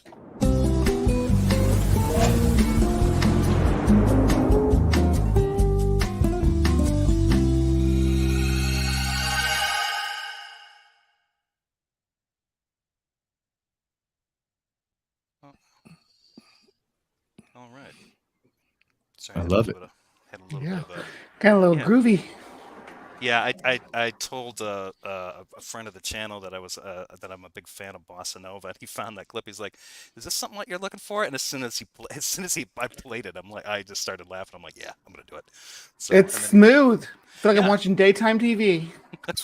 All right. Sorry, I love it. Had a little bit of a kind of a little groovy. Yeah, I told a friend of the channel that that I'm a big fan of bossa nova, and he found that clip. He's like, "Is this something like you're looking for?" And as soon as I played it, I just started laughing. I'm like, "Yeah, I'm gonna do it." So it's smooth. I feel like I'm Yeah. watching daytime TV.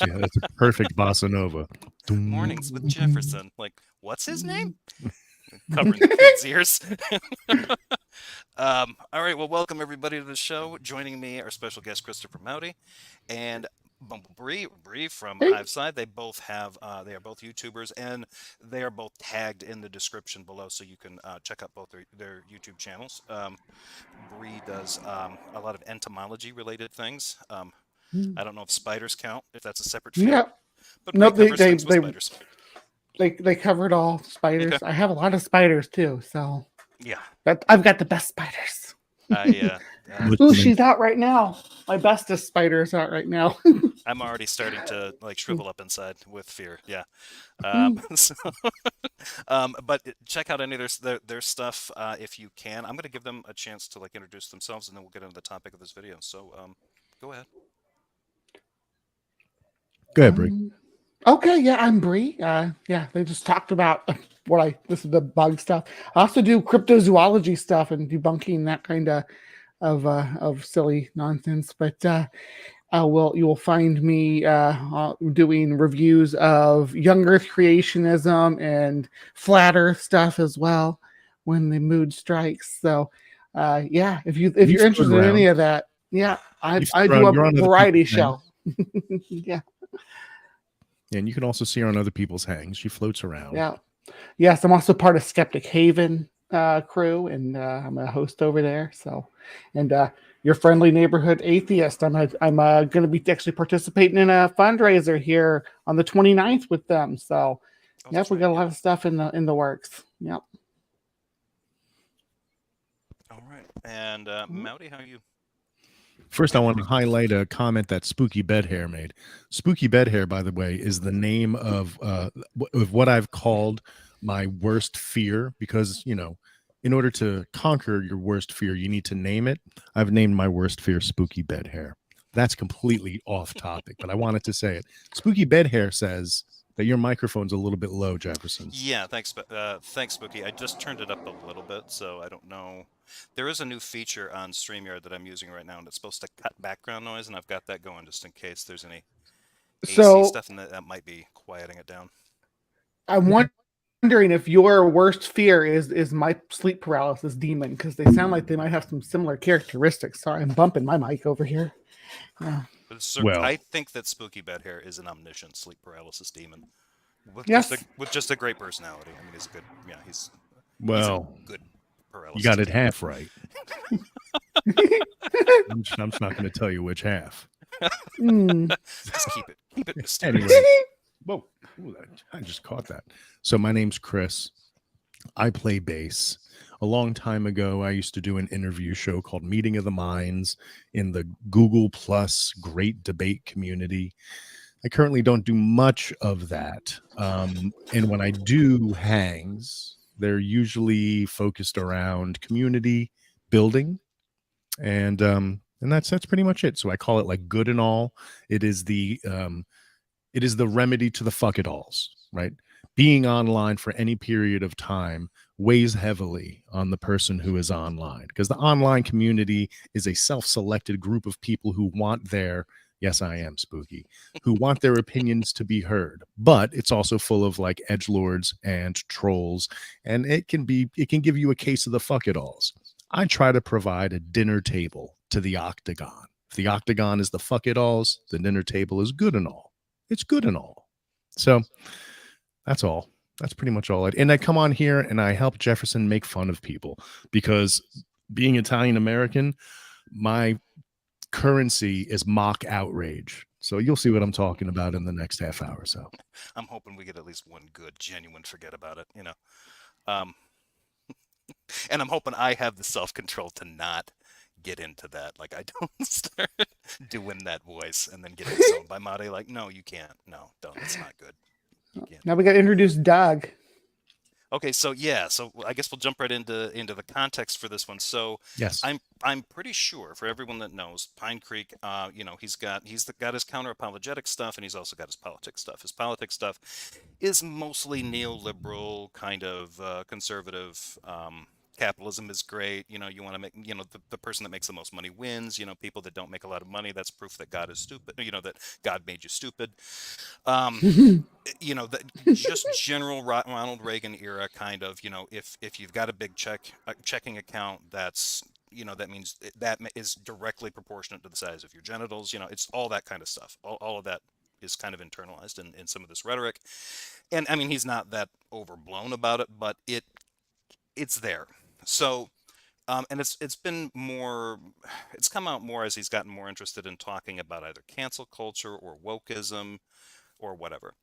Yeah, that's a perfect bossa nova. Mornings with Jefferson. Like, what's his name? Covering the kids' ears. All right, well, welcome everybody to the show. Joining me, our special guest Christopher Maute and Bree from Hiveside. They both have they are both YouTubers, and they are both tagged in the description below, so you can check out both their YouTube channels. Bree does a lot of entomology related things. I don't know if spiders count, if that's a separate field. Yeah. But Bree covers things with spiders. They covered all spiders. Okay. I have a lot of spiders too, so yeah, I've got the best spiders. Ooh, she's out right now. My bestest spider is out right now. I'm already starting to like shrivel up inside with fear. Yeah. But check out any of their stuff if you can. I'm going to give them a chance to like introduce themselves, and then we'll get into the topic of this video. So go ahead. Go ahead, Bree. Okay, yeah, I'm Bree. Yeah, they just talked about this is the bug stuff. I also do cryptozoology stuff and debunking that kind of silly nonsense. But you will find me doing reviews of young Earth creationism and flat Earth stuff as well when the mood strikes. So yeah, if you're interested in any of that, yeah, I do a variety show. Yeah. And you can also see her on other people's hangs. She floats around. Yeah. Yes, I'm also part of Skeptic Haven crew, and I'm a host over there. So, and your friendly neighborhood atheist. I'm going to be actually participating in a fundraiser here on the 29th with them. So, yep, we got a lot of stuff in the works. Yep. All right, and Maute, how are you? First, I want to highlight a comment that Spooky Bedhair made. Spooky Bedhair, by the way, is the name of what I've called my worst fear, because, you know, in order to conquer your worst fear, you need to name it. I've named my worst fear Spooky Bedhair. That's completely off topic, but I wanted to say it. Spooky Bedhair says that your microphone's a little bit low, Jefferson. Yeah, thanks, Spooky. I just turned it up a little bit, so I don't know. There is a new feature on StreamYard that I'm using right now, and it's supposed to cut background noise, and I've got that going just in case there's any AC stuff, and that might be quieting it down. I'm wondering if your worst fear is my sleep paralysis demon, because they sound like they might have some similar characteristics. Sorry, I'm bumping my mic over here. Yeah. Well, I think that Spooky Bedhair is an omniscient sleep paralysis demon with just a great personality. I mean, he's good. Yeah, he's a good paralysis. You got it half right. I'm just not going to tell you which half. Just keep it mysterious. Anyway, whoa, I just caught that. So my name's Chris. I play bass. A long time ago, I used to do an interview show called Meeting of the Minds in the Google Plus Great Debate community. I currently don't do much of that. And when I do hangs, they're usually focused around community building. And that's pretty much it. So I call it like good and all. It is the remedy to the fuck it alls, right? Being online for any period of time weighs heavily on the person who is online, because the online community is a self-selected group of people who want their, yes, I am spooky, who want their opinions to be heard. But it's also full of like edgelords and trolls, and it can give you a case of the fuck it alls. I try to provide a dinner table to the octagon. If the octagon is the fuck it alls, the dinner table is good and all. It's good and all. So that's all. That's pretty much all. And I come on here and I help Jefferson make fun of people, because being Italian American, my currency is mock outrage. So you'll see what I'm talking about in the next half hour or so. I'm hoping we get at least one good, genuine forget about it, you know. And I'm hoping I have the self-control to not get into that. Like I don't start doing that voice and then get disowned by Maute. Like, no, you can't. No, don't. That's not good. You can't. Now we got to introduce Doug. Okay, so yeah, so I guess we'll jump right into the context for this one. So Yes. I'm pretty sure for everyone that knows PineCreek, he's got his counter apologetic stuff, and he's also got his politics stuff. His politics stuff is mostly neoliberal, kind of conservative. Capitalism is great. You want to make, the person that makes the most money wins. People that don't make a lot of money, that's proof that God is stupid. That God made you stupid. That just general Ronald Reagan era kind of, if you've got a big checking account, that's, that means that is directly proportionate to the size of your genitals. It's all that kind of stuff. All of that is kind of internalized in some of this rhetoric. And I mean, he's not that overblown about it, but it's there. So, and it's come out more as he's gotten more interested in talking about either cancel culture or wokeism or whatever.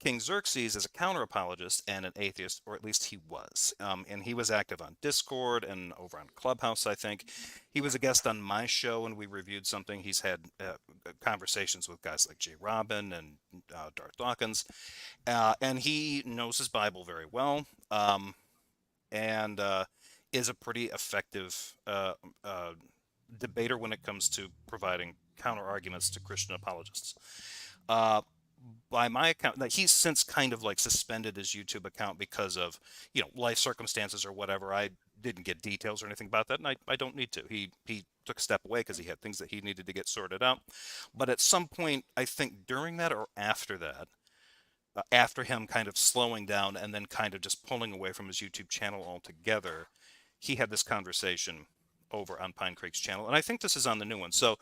KingXerxes is a counter-apologist and an atheist, or at least he was. And he was active on Discord and over on Clubhouse, I think. He was a guest on my show, and we reviewed something. He's had conversations with guys like Jay Robin and Darth Dawkins. And he knows his Bible very well, and is a pretty effective debater when it comes to providing counter-arguments to Christian apologists. By my account, that he's since kind of like suspended his YouTube account because of life circumstances or whatever. I didn't get details or anything about that, and I don't need to. He took a step away because he had things that he needed to get sorted out. But at some point, I think during that or after that, after him kind of slowing down and then kind of just pulling away from his YouTube channel altogether, he had this conversation over on PineCreek's channel, and I think this is on the new one. So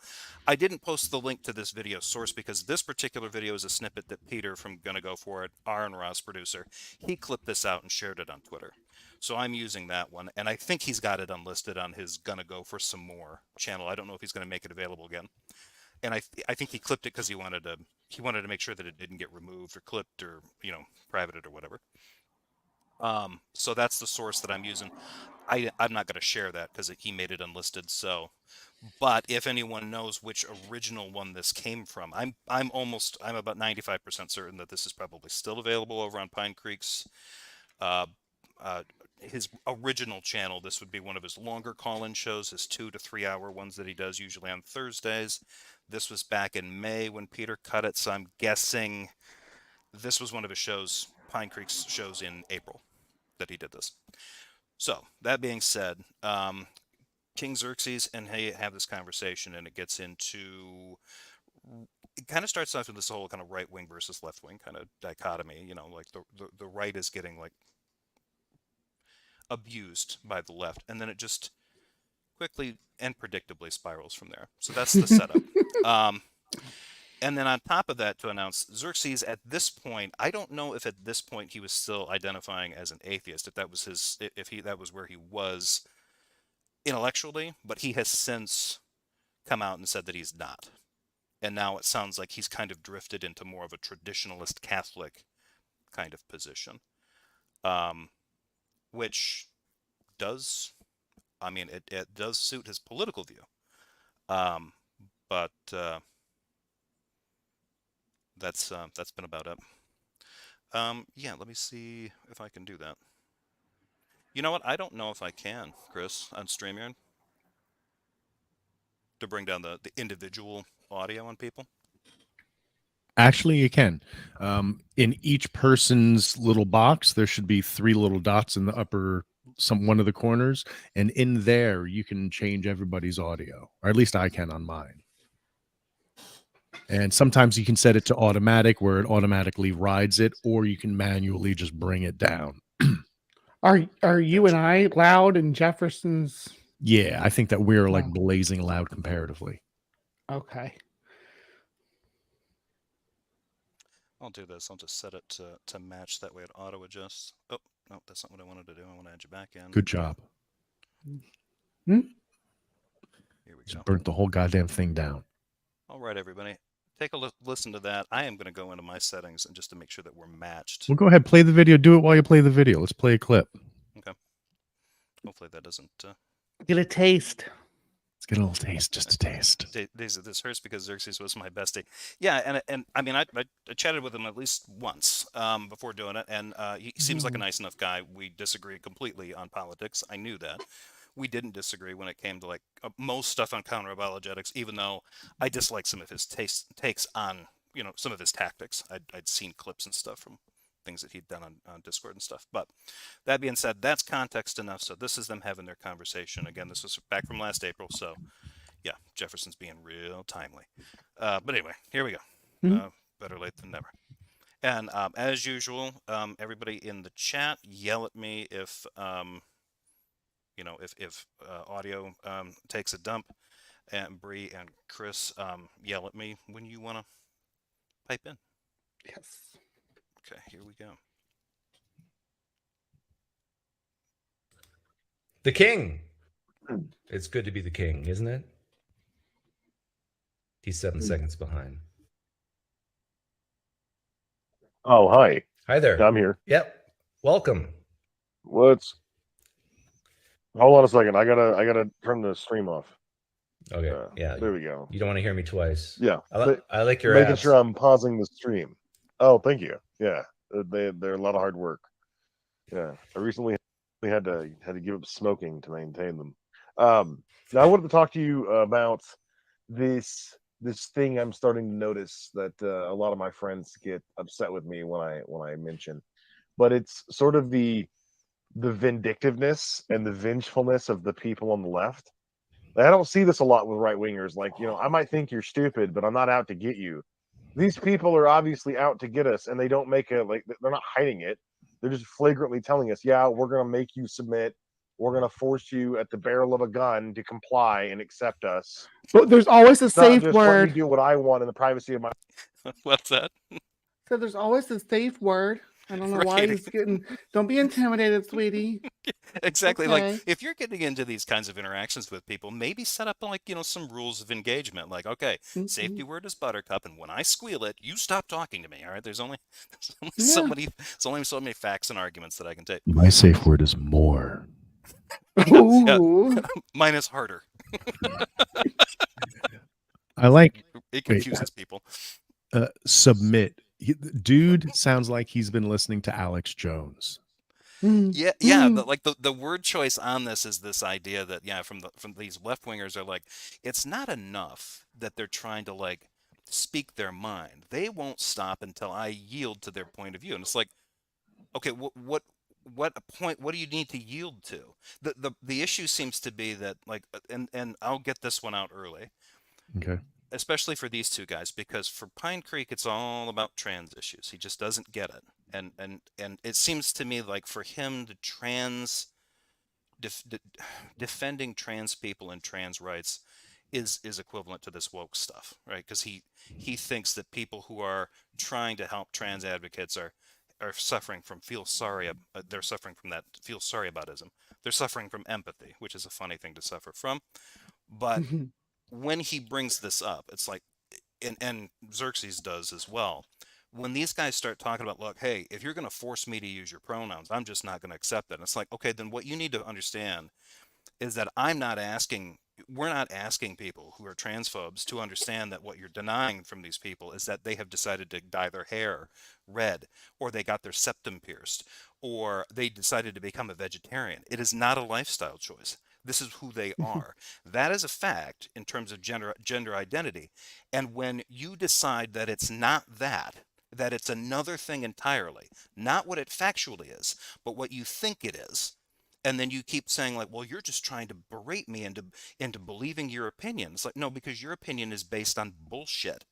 I didn't post the link to this video source because this particular video is a snippet that Peter from Gonna Go For It, Aaron Ross producer, he clipped this out and shared it on Twitter. So I'm using that one, and I think he's got it unlisted on his Gonna Go For Some More channel. I don't know if he's going to make it available again. And I think he clipped it because he wanted to make sure that it didn't get removed or clipped or privated or whatever. So that's the source that I'm using. I'm not going to share that because he made it unlisted. So, but if anyone knows which original one this came from, I'm about 95% certain that this is probably still available over on PineCreek's his original channel. This would be one of his longer call-in shows, his 2 to 3 hour ones that he does usually on Thursdays. This was back in May when Peter cut it, so I'm guessing this was one of his shows, PineCreek's shows in April that he did this. So that being said, KingXerxes and he have this conversation, and it gets into, it kind of starts off with this whole kind of right wing versus left wing kind of dichotomy. Like the right is getting like abused by the left, and then it just quickly and predictably spirals from there. So that's the setup. And then on top of that, to announce Xerxes at this point, I don't know if at this point he was still identifying as an atheist, if that was that was where he was intellectually, but he has since come out and said that he's not. And now it sounds like he's kind of drifted into more of a traditionalist Catholic kind of position, which does, I mean, it does suit his political view. But that's been about it. Yeah, let me see if I can do that. You know what? I don't know if I can, Chris, on StreamYard, to bring down the individual audio on people. Actually, you can. In each person's little box, there should be 3 little dots in the upper, one of the corners, and in there you can change everybody's audio, or at least I can on mine. And sometimes you can set it to automatic, where it automatically rides it, or you can manually just bring it down. Are you and I loud and Jefferson's? Yeah, I think that we're like blazing loud comparatively. Okay. I'll do this. I'll just set it to match. That way it auto adjusts. Oh, no, that's not what I wanted to do. I want to add you back in. Good job. Hmm? Here we Just go. burnt the whole goddamn thing down. All right, everybody. Take a listen to that. I am going to go into my settings and just to make sure that we're matched. Well, go ahead, play the video. Do it while you play the video. Let's play a clip. Hopefully that doesn't. Get a taste. Let's get a little taste, just a taste. Days of this hurts because Xerxes was my bestie. Yeah, and I mean, I chatted with him at least once before doing it, and he seems like a nice enough guy. We disagree completely on politics. I knew that. We didn't disagree when it came to like most stuff on counter-apologetics, even though I dislike some of his takes on some of his tactics. I'd seen clips and stuff from things that he'd done on Discord and stuff. But that being said, that's context enough. So this is them having their conversation. Again, this was back from last April. So yeah, Jefferson's being real timely. But anyway, here we go. Better late than never. And as usual, everybody in the chat, yell at me if if audio takes a dump. And Bree and Chris, yell at me when you want to pipe in. Yes. Okay, here we go. The king. It's good to be the king, isn't it? He's 7 seconds behind. Oh, hi. Hi there. I'm here. Yep. Welcome. Hold on a second. I gotta turn the stream off. Okay. Yeah. There we go. You don't want to hear me twice. Yeah. I like your making abs. sure I'm pausing the stream. Oh, thank you. Yeah. They're a lot of hard work. Yeah. I recently had to give up smoking to maintain them. Now I wanted to talk to you about this thing I'm starting to notice that a lot of my friends get upset with me when I mention, but it's sort of the vindictiveness and the vengefulness of the people on the left. I don't see this a lot with right wingers. Like, I might think you're stupid, but I'm not out to get you. These people are obviously out to get us, and they don't make they're not hiding it. They're just flagrantly telling us, yeah, we're going to make you submit. We're going to force you at the barrel of a gun to comply and accept us. But there's always a It's not safe just let me word. do what I want in the privacy of my. What's that? So there's always a safe word. I don't know why Right. he's getting. Don't be intimidated, sweetie. Exactly. Okay. Like if you're getting into these kinds of interactions with people, maybe set up like, some rules of engagement. Like, okay, safety word is buttercup, and when I squeal it, you stop talking to me. All right. There's only so many facts and arguments that I can take. My safe word is more. Ooh. Mine is harder. I like It confuses people. submit. Dude sounds like he's been listening to Alex Jones. Yeah. The word choice on this is this idea that from these left wingers are like, it's not enough that they're trying to like speak their mind. They won't stop until I yield to their point of view. And it's like, okay, what point? What do you need to yield to? The issue seems to be that like, and I'll get this one out early. Okay. Especially for these two guys, because for PineCreek, it's all about trans issues. He just doesn't get it. And it seems to me like for him, defending trans people and trans rights is equivalent to this woke stuff, right? Because he thinks that people who are trying to help trans advocates are suffering from they're suffering from that feel sorry aboutism. They're suffering from empathy, which is a funny thing to suffer from. But when he brings this up, it's like, and Xerxes does as well. When these guys start talking about, look, hey, if you're going to force me to use your pronouns, I'm just not going to accept it. And it's like, okay, then what you need to understand is that we're not asking people who are transphobes to understand that what you're denying from these people is that they have decided to dye their hair red, or they got their septum pierced, or they decided to become a vegetarian. It is not a lifestyle choice. This is who they are. That is a fact in terms of gender identity. And when you decide that it's not that it's another thing entirely, not what it factually is, but what you think it is, and then you keep saying like, well, you're just trying to berate me into believing your opinion. It's like, no, because your opinion is based on bullshit.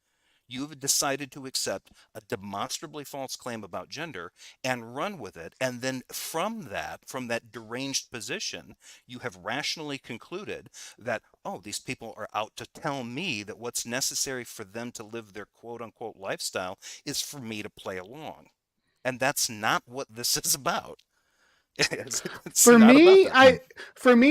You've decided to accept a demonstrably false claim about gender and run with it. And then from that deranged position, you have rationally concluded that, oh, these people are out to tell me that what's necessary for them to live their quote unquote lifestyle is for me to play along. And that's not what this is about. For me,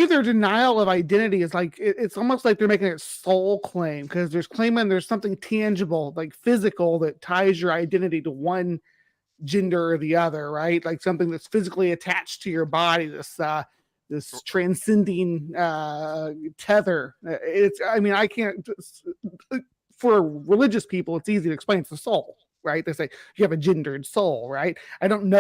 their denial of identity is like it's almost like they're making a soul claim, because there's claiming there's something tangible, like physical, that ties your identity to one gender or the other, right? Like something that's physically attached to your body, this this transcending tether. I can't. For religious people, it's easy to explain. It's the soul, right? They say you have a gendered soul, right? I don't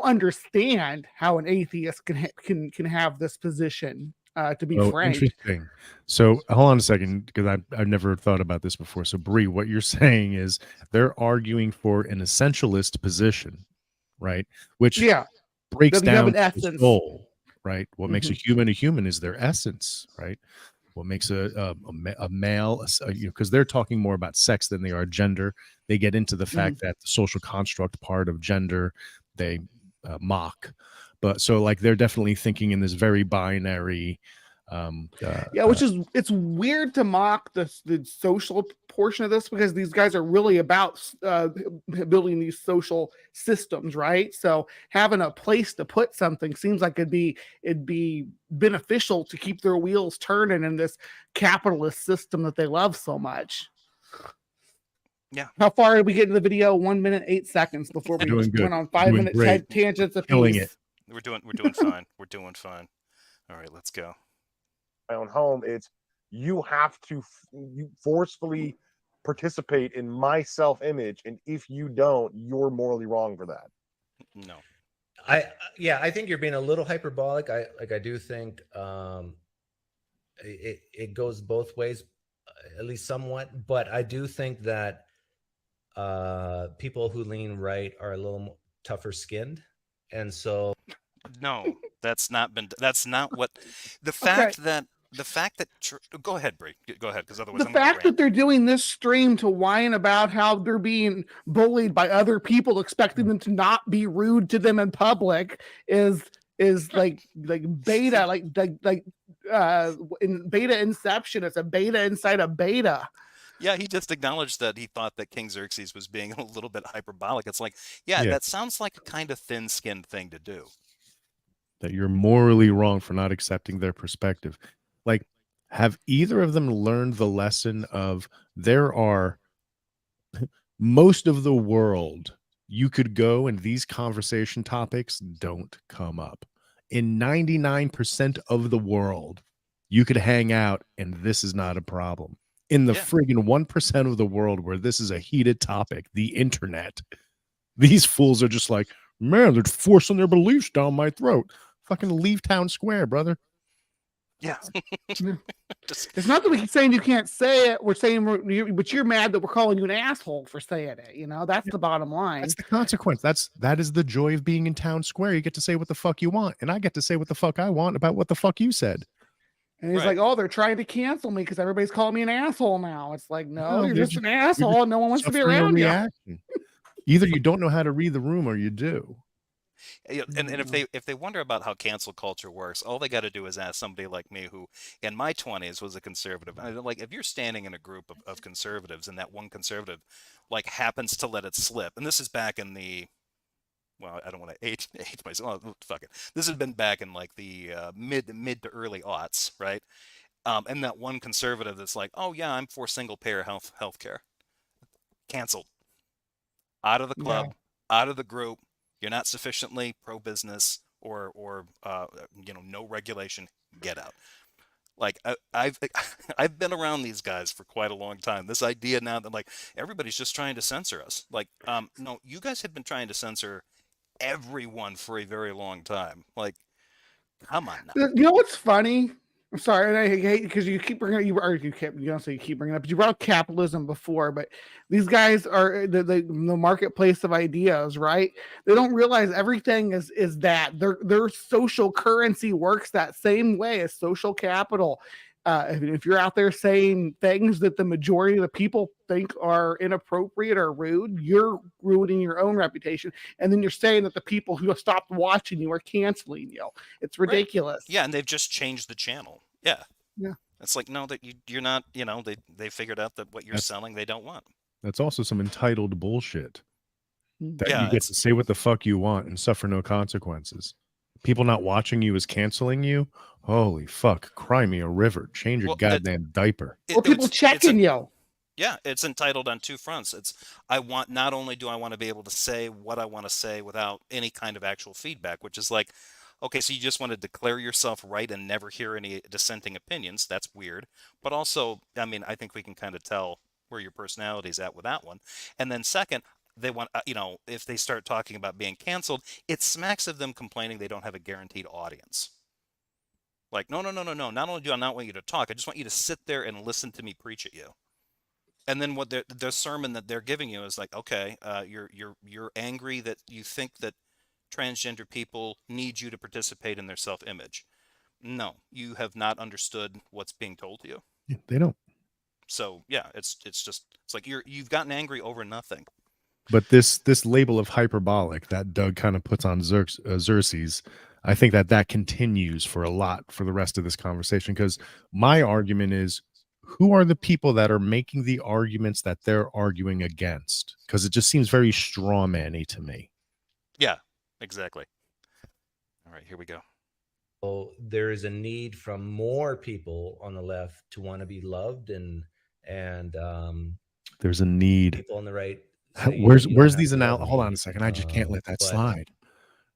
understand how an atheist can have this position. To be frank, interesting. So hold on a second, because I've never thought about this before. So Bree, what you're saying is they're arguing for an essentialist position, right? Which breaks down the soul, right? What makes a human is their essence, right? What makes a male, because they're talking more about sex than they are gender. They get into the fact that the social construct part of gender they mock, but so like they're definitely thinking in this very binary. Which is, it's weird to mock the social portion of this, because these guys are really about building these social systems, right? So having a place to put something seems like it'd be beneficial to keep their wheels turning in this capitalist system that they love so much. Yeah. How far did we get in the video? 1 minute, 8 seconds before we went on 5 minute tangents a piece. We're doing fine. We're doing fine. All right, let's go. My own home, it's you have to you forcefully participate in my self-image, and if you don't, you're morally wrong for that. No, I think you're being a little hyperbolic. I do think it goes both ways, at least somewhat, but I do think that people who lean right are a little tougher skinned, and so no, that's not what the fact that go ahead, Bree. Go ahead, because otherwise the fact that they're doing this stream to whine about how they're being bullied by other people, expecting them to not be rude to them in public, is like beta, in beta inception. It's a beta inside a beta. Yeah, he just acknowledged that he thought that KingXerxes was being a little bit hyperbolic. It's like, that sounds like a kind of thin-skinned thing to do. That you're morally wrong for not accepting their perspective. Like, have either of them learned the lesson of there are most of the world you could go and these conversation topics don't come up. In 99% of the world, you could hang out and this is not a problem. In the friggin' 1% of the world where this is a heated topic, the internet, these fools are just like, man, they're forcing their beliefs down my throat. Fucking leave town square, brother. Yeah. It's not that we're saying you can't say it. We're saying, but you're mad that we're calling you an asshole for saying it. You know, that's the bottom line. That's the consequence. That is the joy of being in town square. You get to say what the fuck you want, and I get to say what the fuck I want about what the fuck you said. And he's like, oh, they're trying to cancel me because everybody's calling me an asshole now. It's like, no, you're just an asshole and no one wants to be around you. Either you don't know how to read the room or you do. And if they wonder about how cancel culture works, all they got to do is ask somebody like me, who in my 20s was a conservative. Like, if you're standing in a group of conservatives and that one conservative like happens to let it slip, and this is back in the, well, I don't want to age myself. Oh, fuck it. This has been back in like the mid to early aughts, right? And that one conservative that's like, oh yeah, I'm for single payer healthcare. Canceled. Out of the club, out of the group. You're not sufficiently pro-business or no regulation. Get out. Like, I've been around these guys for quite a long time. This idea now that like everybody's just trying to censor us. Like, no, you guys have been trying to censor everyone for a very long time. Like, come on now. You know what's funny? I'm sorry, and I hate because you keep bringing up, you don't say you keep bringing up, but you brought up capitalism before. But these guys are the marketplace of ideas, right? They don't realize everything is that their social currency works that same way as social capital. If you're out there saying things that the majority of the people think are inappropriate or rude, you're ruining your own reputation. And then you're saying that the people who have stopped watching you are canceling you. It's ridiculous. Right. Yeah, and they've just changed the channel. Yeah. Yeah. It's like, no, that you're not, they figured out that what you're selling they don't want. That's also some entitled bullshit. That you get to say what the fuck you want and suffer no consequences. People not watching you is canceling you. Holy fuck! Cry me a river. Change your goddamn diaper. Or people checking you. Yeah, it's entitled on two fronts. Not only do I want to be able to say what I want to say without any kind of actual feedback, which is like, okay, so you just want to declare yourself right and never hear any dissenting opinions. That's weird. But also, I mean, I think we can kind of tell where your personality is at with that one. And then second, they want, if they start talking about being canceled, it smacks of them complaining they don't have a guaranteed audience. Like, no, no, no, no, no. Not only do I not want you to talk, I just want you to sit there and listen to me preach at you. And then what the sermon that they're giving you is like, okay, you're angry that you think that transgender people need you to participate in their self-image. No, you have not understood what's being told to you. Yeah, they don't. So yeah, it's like you've gotten angry over nothing. But this label of hyperbolic that Doug kind of puts on Xerxes, I think that continues for the rest of this conversation, because my argument is, who are the people that are making the arguments that they're arguing against? Because it just seems very straw man-y to me. Yeah, exactly. All right, here we go. So there is a need from more people on the left to want to be loved, and there's a need. People on the right. Where's these analogies? Hold on a second. I just can't let that slide.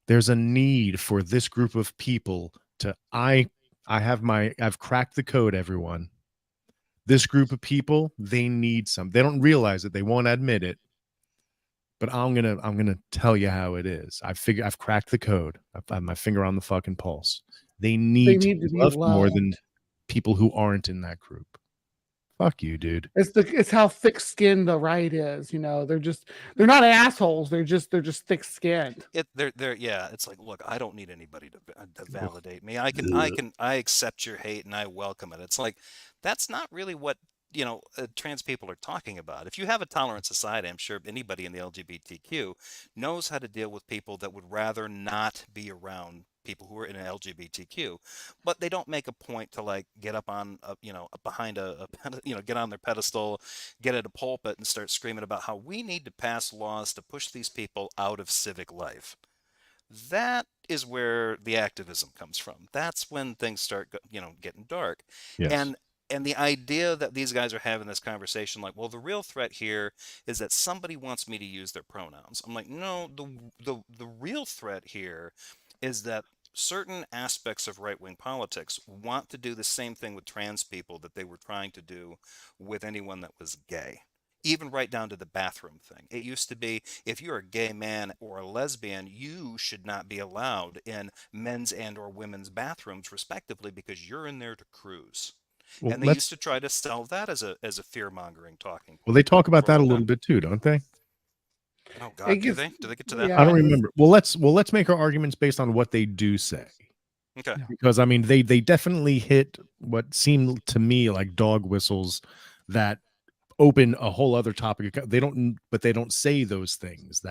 There's a need for this group of people to. I've cracked the code, everyone. This group of people, they need some. They don't realize it. They won't admit it. But I'm gonna tell you how it is. I've cracked the code. I have my finger on the fucking pulse. They need to be loved more than people who aren't in that group. Fuck you, dude. It's how thick-skinned the right is. You know, they're not assholes. They're just thick-skinned. It's like, look, I don't need anybody to validate me. I accept your hate and I welcome it. It's like, that's not really what trans people are talking about. If you have a tolerant society, I'm sure anybody in the LGBTQ knows how to deal with people that would rather not be around people who are in an LGBTQ, but they don't make a point to like get up on behind get on their pedestal, get at a pulpit and start screaming about how we need to pass laws to push these people out of civic life. That is where the activism comes from. That's when things start getting dark. Yes. And the idea that these guys are having this conversation, like, well, the real threat here is that somebody wants me to use their pronouns. I'm like, no, the real threat here is that certain aspects of right-wing politics want to do the same thing with trans people that they were trying to do with anyone that was gay. Even right down to the bathroom thing. It used to be, if you're a gay man or a lesbian, you should not be allowed in men's and or women's bathrooms, respectively, because you're in there to cruise. Well, and they used to try to sell that as a fear-mongering talking point. Well, they talk about that a little bit too, don't they? Oh God, do they get to that? Yeah, I don't remember. Well, let's make our arguments based on what they do say. Okay. Because I mean, they definitely hit what seemed to me like dog whistles that open a whole other topic. They don't say those things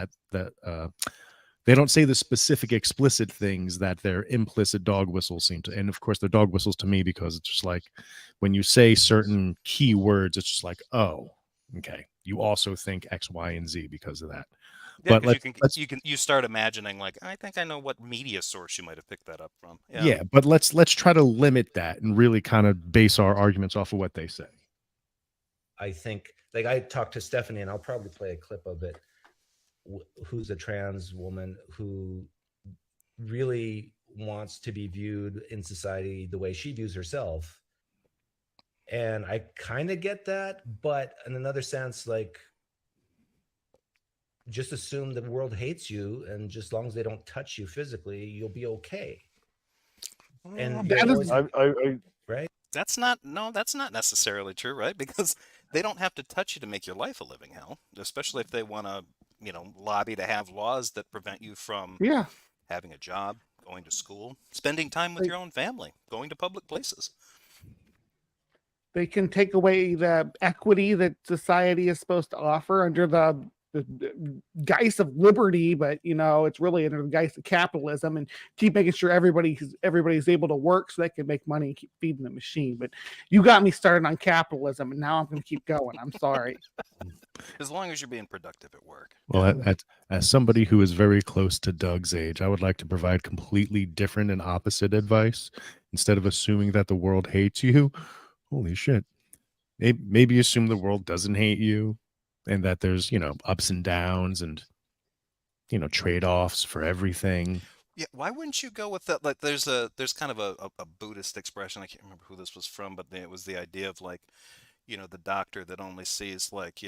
they don't say the specific explicit things that their implicit dog whistles seem to. And of course, they're dog whistles to me because it's just like when you say certain key words, it's just like, oh, okay. You also think X, Y, and Z because of that. Yeah, but you start imagining like, I think I know what media source you might have picked that up from. Yeah, but let's try to limit that and really kind of base our arguments off of what they say. I think, like, I talked to Stephanie, and I'll probably play a clip of it, who's a trans woman who really wants to be viewed in society the way she views herself. And I kind of get that, but in another sense, like, just assume the world hates you, and just as long as they don't touch you physically, you'll be okay. And right? That's not necessarily true, right? Because they don't have to touch you to make your life a living hell, especially if they want to, lobby to have laws that prevent you from having a job, going to school, spending time with your own family, going to public places. They can take away the equity that society is supposed to offer under the guise of liberty, but it's really under the guise of capitalism, and keep making sure everybody's able to work so they can make money and keep feeding the machine. But you got me started on capitalism, and now I'm going to keep going. I'm sorry. As long as you're being productive at work. Well, as somebody who is very close to Doug's age, I would like to provide completely different and opposite advice. Instead of assuming that the world hates you, holy shit, maybe assume the world doesn't hate you, and that there's ups and downs and trade-offs for everything. Yeah, why wouldn't you go with that? Like, there's kind of a Buddhist expression. I can't remember who this was from, but it was the idea of like, the doctor that only sees like,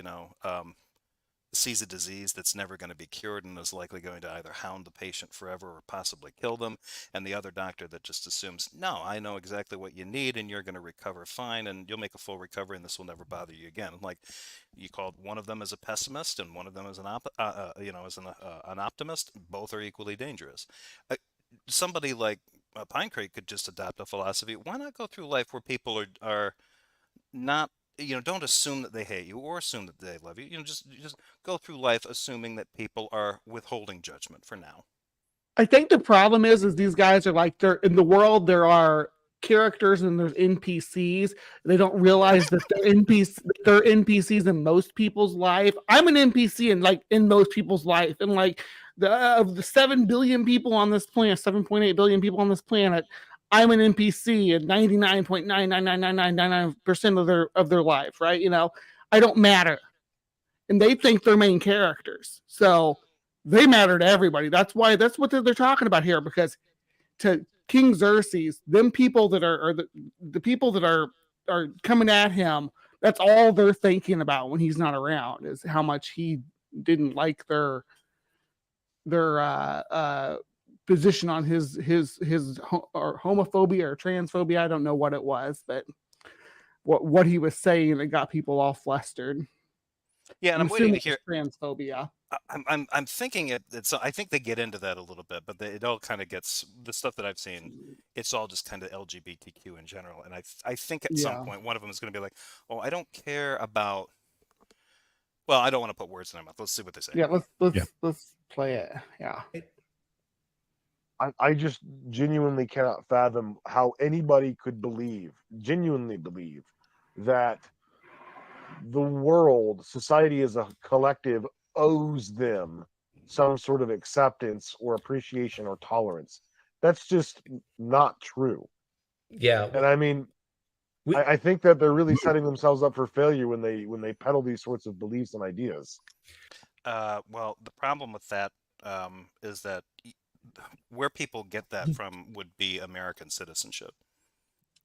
sees a disease that's never going to be cured and is likely going to either hound the patient forever or possibly kill them, and the other doctor that just assumes, no, I know exactly what you need and you're going to recover fine and you'll make a full recovery and this will never bother you again. Like, you called one of them as a pessimist and one of them as an optimist. Both are equally dangerous. Somebody like PineCreek could just adopt a philosophy. Why not go through life where people are not, don't assume that they hate you or assume that they love you. Just go through life assuming that people are withholding judgment for now. I think the problem is these guys are like, they're in the world. There are characters and there's NPCs. They don't realize that they're NPCs in most people's life. I'm an NPC in most people's life, and like of the 7 billion people on this planet, 7.8 billion people on this planet, I'm an NPC at 99.99999% of their life, right? I don't matter, and they think they're main characters, so they matter to everybody. That's what they're talking about here, because to KingXerxes, them people that are the people that are coming at him, that's all they're thinking about when he's not around, is how much he didn't like their position on his or homophobia or transphobia. I don't know what it was, but what he was saying that got people all flustered. Yeah, and I'm I'm waiting to assuming hear. it's transphobia. I'm thinking it's. I think they get into that a little bit, but it all kind of gets the stuff that I've seen. It's all just kind of LGBTQ in general, and I think at some Yeah. point one of them is going to be like, oh, I don't care about. Well, I don't want to put words in their mouth. Let's see what they say. Yeah, Yeah. let's play it. Yeah. I just genuinely cannot fathom how anybody could genuinely believe, that the world, society as a collective, owes them some sort of acceptance or appreciation or tolerance. That's just not true. Yeah. And I mean, We, I think that they're really setting themselves up for failure when they peddle these sorts of beliefs and ideas. Well, the problem with that is that where people get that from would be American citizenship.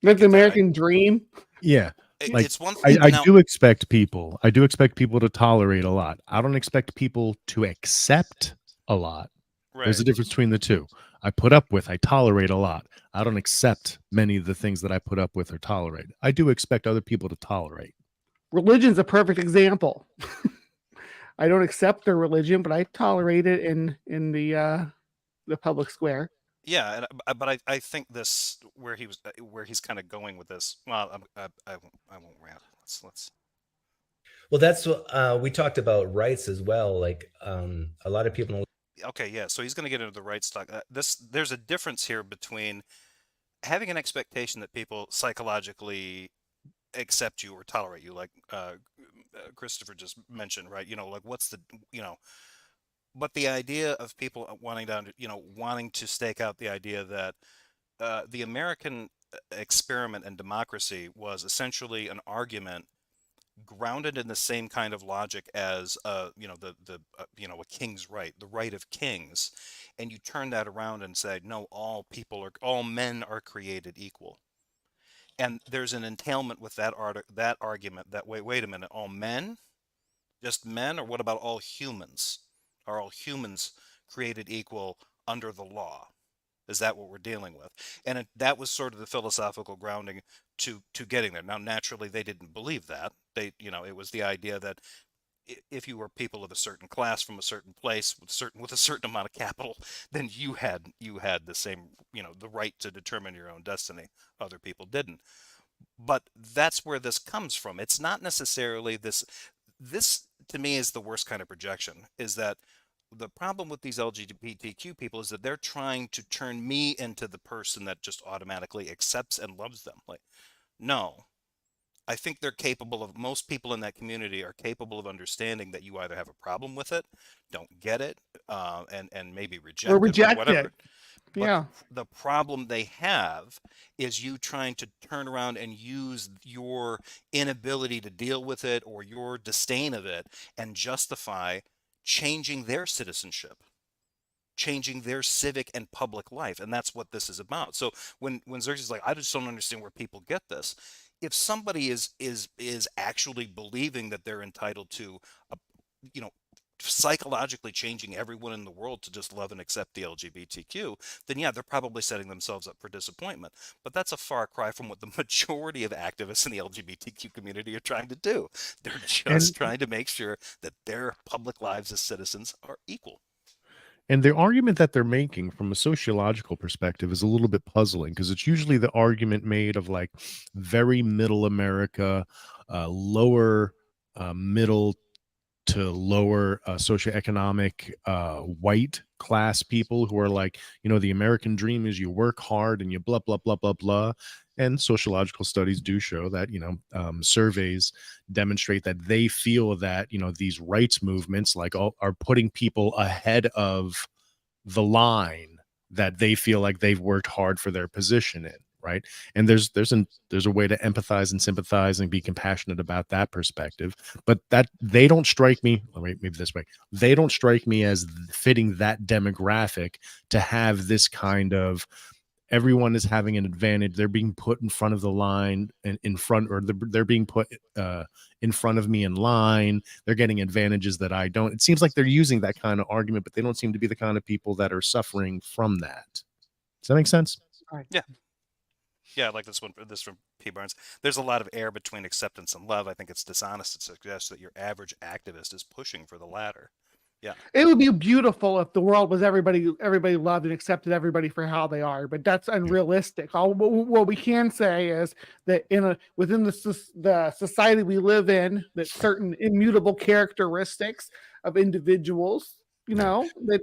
That's the Get that? American dream. Yeah. Like, It's one thing. I Now, do expect people to tolerate a lot. I don't expect people to accept a lot. There's a right. difference between the two. I tolerate a lot. I don't accept many of the things that I put up with or tolerate. I do expect other people to tolerate. Religion's a perfect example. I don't accept their religion, but I tolerate it in the public square. Yeah, but I think this where he's kind of going with this. Well, I won't rant. Let's. well, that's what we talked about rights as well. Like a lot of people. Okay, yeah. So he's going to get into the right stock. There's a difference here between having an expectation that people psychologically accept you or tolerate you, like Christopher just mentioned, right? Like what's the, but the idea of people wanting to stake out the idea that the American experiment in democracy was essentially an argument grounded in the same kind of logic as a king's right, the right of kings, and you turn that around and say, no, all men are created equal. And there's an entailment with that argument that wait a minute, all men, just men, or what about all humans? Are all humans created equal under the law? Is that what we're dealing with? And that was sort of the philosophical grounding to getting there. Now, naturally, they didn't believe that. It was the idea that if you were people of a certain class from a certain place with a certain amount of capital, then you had the same, the right to determine your own destiny. Other people didn't. But that's where this comes from. It's not necessarily this. This to me is the worst kind of projection. Is that the problem with these LGBTQ people is that they're trying to turn me into the person that just automatically accepts and loves them. Like, no, I think most people in that community are capable of understanding that you either have a problem with it, don't get it, and maybe Or reject it or reject whatever. it. But Yeah. the problem they have is you trying to turn around and use your inability to deal with it or your disdain of it and justify changing their citizenship. changing their civic and public life, and that's what this is about. So when Xerxes is like, I just don't understand where people get this. If somebody is actually believing that they're entitled to a, you know, psychologically changing everyone in the world to just love and accept the LGBTQ, then yeah, they're probably setting themselves up for disappointment. But that's a far cry from what the majority of activists in the LGBTQ community are trying to do. They're just And trying to make sure that their public lives as citizens are equal. And the argument that they're making from a sociological perspective is a little bit puzzling, because it's usually the argument made of like very middle America, lower middle to lower socioeconomic white class people who are like, the American dream is you work hard and you blah, blah, blah, blah, blah. And sociological studies do show that, surveys demonstrate that they feel that, these rights movements are putting people ahead of the line that they feel like they've worked hard for their position in. Right. And there's a way to empathize and sympathize and be compassionate about that perspective. But that they don't strike me, maybe this way, they don't strike me as fitting that demographic to have this kind of everyone is having an advantage. They're being put in front of the line and in front, or they're being put in front of me in line. They're getting advantages that I don't. It seems like they're using that kind of argument, but they don't seem to be the kind of people that are suffering from that. Does that make sense? Yeah. Yeah, I like this one. This from P. Barnes. There's a lot of air between acceptance and love. I think it's dishonest to suggest that your average activist is pushing for the latter. Yeah, it would be beautiful if the world was everybody loved and accepted everybody for how they are, but that's unrealistic. What we can say is that within the society we live in, that certain immutable characteristics of individuals, that.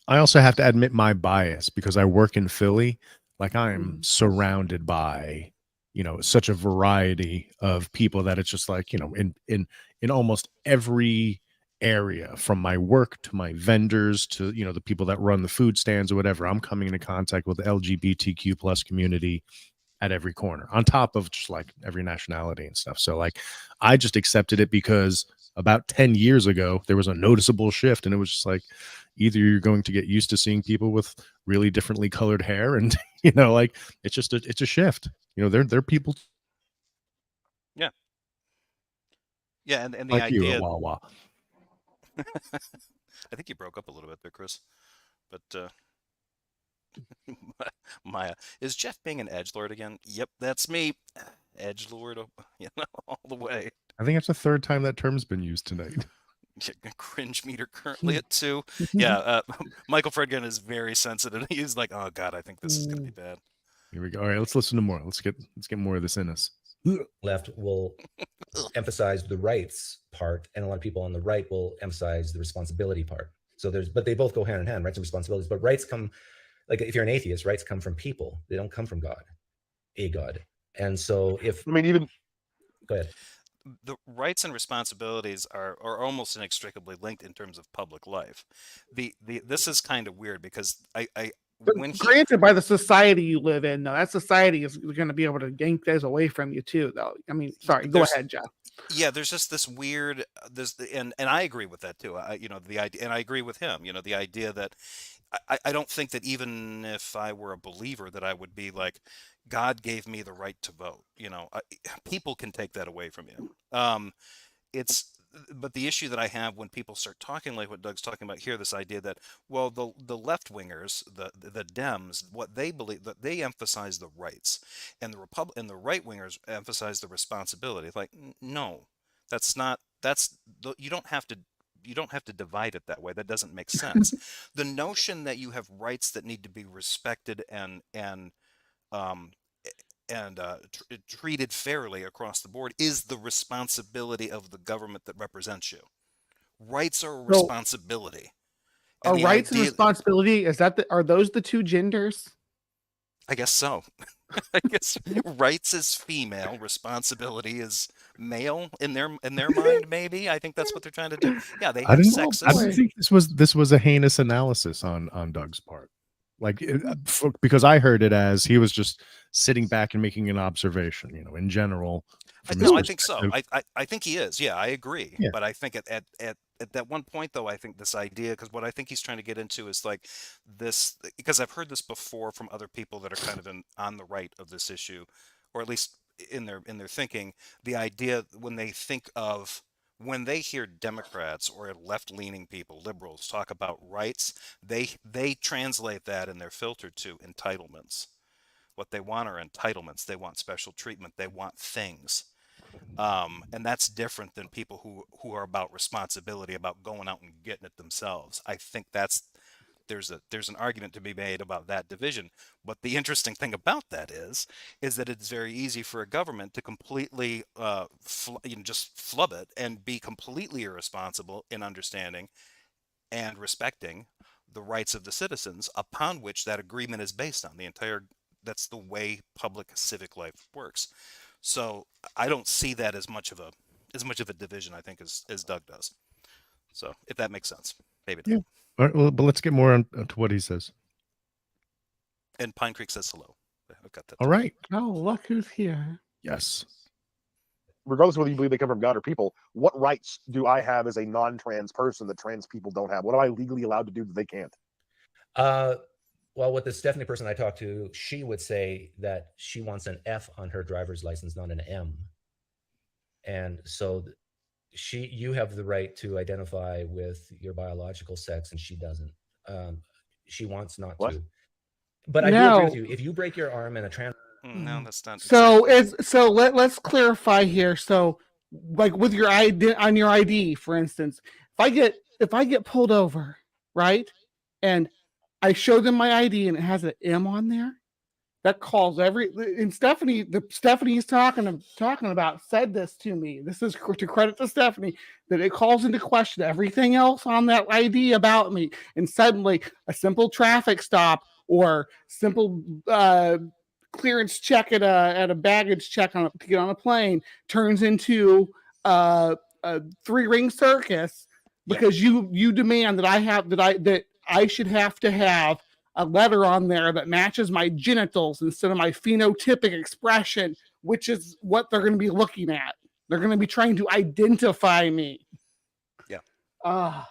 I also have to admit my bias because I work in Philly. Like I am surrounded by, such a variety of people that it's just like, in almost every area, from my work to my vendors to, the people that run the food stands or whatever, I'm coming into contact with the LGBTQ plus community at every corner, on top of just like every nationality and stuff. So like, I just accepted it because about 10 years ago, there was a noticeable shift, and it was just like, either you're going to get used to seeing people with really differently colored hair, and like it's a shift. They're people. Yeah, and the like idea. You at Wawa. I think you broke up a little bit there, Chris. But Maya, is Jeff being an edgelord again? Yep, that's me, edgelord. All the way. I think it's the third time that term's been used tonight. Cringe meter currently at 2. Yeah, Michael Fredgen is very sensitive. He's like, oh god, I think this is gonna be bad. Here we go. All right, let's listen to more. Let's get more of this in us. Left will emphasize the rights part, and a lot of people on the right will emphasize the responsibility part. So but they both go hand in hand, rights and responsibilities. But rights come, like if you're an atheist, rights come from people. They don't come from God, a God. And so go ahead. The rights and responsibilities are almost inextricably linked in terms of public life. This is kind of weird because granted, by the society you live in, though, that society is going to be able to yank those away from you too, though. I mean, sorry, go ahead, Jeff. Yeah, there's just this weird, and I agree with that too. The idea, and I agree with him. The idea that I don't think that even if I were a believer that I would be like, God gave me the right to vote. People can take that away from you. But the issue that I have when people start talking like what Doug's talking about here, this idea that, well, the left wingers, the Dems, what they believe, that they emphasize the rights, and the right wingers emphasize the responsibility. Like, no, you don't have to divide it that way. That doesn't make sense. The notion that you have rights that need to be respected and treated fairly across the board is the responsibility of the government that represents you. Rights are a responsibility. Are rights and responsibility, are those the two genders? I guess so. I guess rights is female, responsibility is male in their mind. Maybe I think that's what they're trying to do. Yeah, they have sexist. I didn't think this was a heinous analysis on Doug's part. Like, because I heard it as he was just sitting back and making an observation. In general, from No, his I think so. perspective. I think he is. Yeah, I agree. Yeah. But I think at that one point, though, I think this idea, because what I think he's trying to get into is like this, because I've heard this before from other people that are kind of on the right of this issue, or at least in their thinking, the idea when they hear Democrats or left-leaning people, liberals, talk about rights, they translate that in their filter to entitlements. What they want are entitlements. They want special treatment. They want things. And that's different than people who are about responsibility, about going out and getting it themselves. I think there's an argument to be made about that division. But the interesting thing about that is that it's very easy for a government to completely just flub it and be completely irresponsible in understanding and respecting the rights of the citizens upon which that agreement is based on. That's the way public civic life works. So I don't see that as much of a division, I think, as Doug does. So if that makes sense, maybe not. Yeah. All right, well, but let's get more to what he says. And PineCreek says hello. I've got that. All right. Oh, look who's here. Yes. Regardless of whether you believe they come from God or people, what rights do I have as a non-trans person that trans people don't have? What am I legally allowed to do that they can't? Well, with the Stephanie person I talked to, she would say that she wants an F on her driver's license, not an M. And so you have the right to identify with your biological sex, and she doesn't. She wants not to. But I do agree with you. If you break your arm in a trans, no, that's not. So let's clarify here. So, like with your ID on your ID, for instance, if I get pulled over, right, and I show them my ID and it has an M on there, that calls and Stephanie's talking about said this to me. This is to credit to Stephanie, that it calls into question everything else on that ID about me. And suddenly a simple traffic stop or simple clearance check at a baggage check to get on a plane turns into a 3-ring circus because you demand that I should have to have a letter on there that matches my genitals instead of my phenotypic expression, which is what they're going to be looking at. They're going to be trying to identify me. Yeah. Trans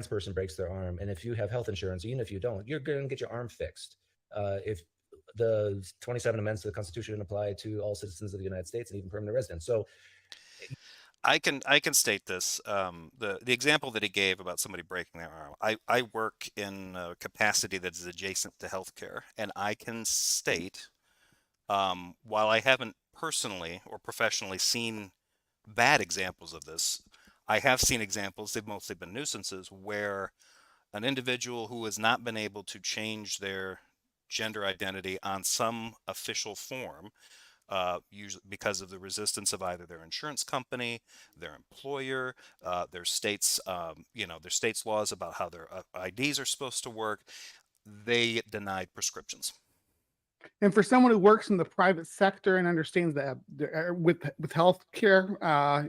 person breaks their arm, and if you have health insurance, even if you don't, you're going to get your arm fixed. If the 27 amendments to the Constitution apply to all citizens of the United States and even permanent residents. So I can state this. The example that he gave about somebody breaking their arm. I work in a capacity that is adjacent to healthcare, and I can state, while I haven't personally or professionally seen bad examples of this, I have seen examples, they've mostly been nuisances, where an individual who has not been able to change their gender identity on some official form, usually because of the resistance of either their insurance company, their employer, their state's laws about how their IDs are supposed to work, they get denied prescriptions. And for someone who works in the private sector and understands that with healthcare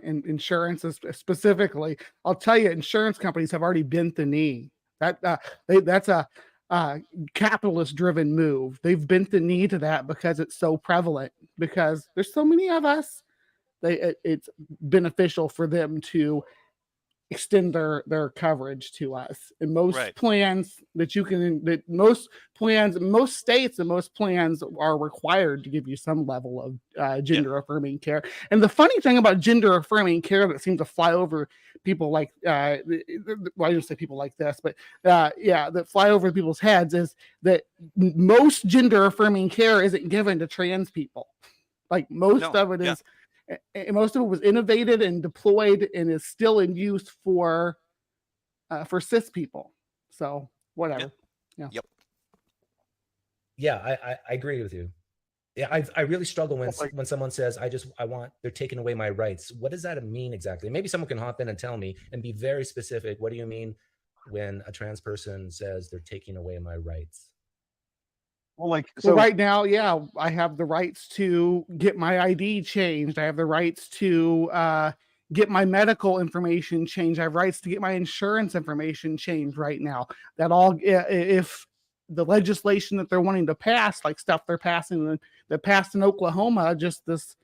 and insurance specifically, I'll tell you, insurance companies have already bent the knee. That's a capitalist-driven move. They've bent the knee to that because it's so prevalent. Because there's so many of us, it's beneficial for them to extend their coverage to us. And most plans most states and most plans are required to give you some level of gender affirming care. And the funny thing about gender affirming care that seems to fly over people like I don't say people like this, but that fly over people's heads is that most gender affirming care isn't given to trans people. Like most of it is. Most of it was innovated and deployed and is still in use for cis people. So whatever. I agree with you. Yeah, I really struggle when someone says they're taking away my rights. What does that mean exactly? Maybe someone can hop in and tell me and be very specific. What do you mean when a trans person says they're taking away my rights? Well, right now, I have the rights to get my ID changed. I have the rights to get my medical information changed. I have rights to get my insurance information changed right now. That all, if the legislation that they're wanting to pass, like stuff they're passing that passed in Oklahoma just this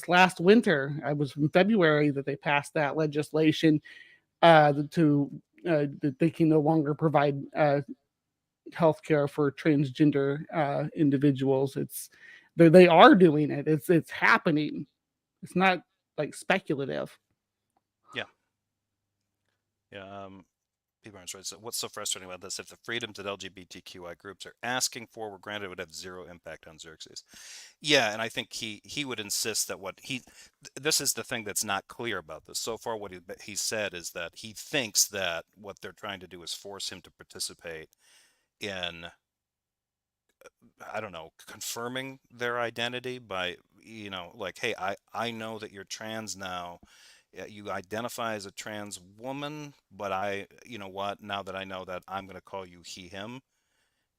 last winter. It was in February that they passed that legislation that they can no longer provide healthcare for transgender individuals. They are doing it. It's happening. It's not like speculative. Yeah. People aren't right. So what's so frustrating about this? If the freedoms that LGBTQI groups are asking for were granted, it would have zero impact on Xerxes. Yeah, and I think he would insist that this is the thing that's not clear about this. So far, what he said is that he thinks that what they're trying to do is force him to participate in, I don't know, confirming their identity by, like, hey, I know that you're trans now. You identify as a trans woman, but you know what, now that I know that, I'm going to call you he, him,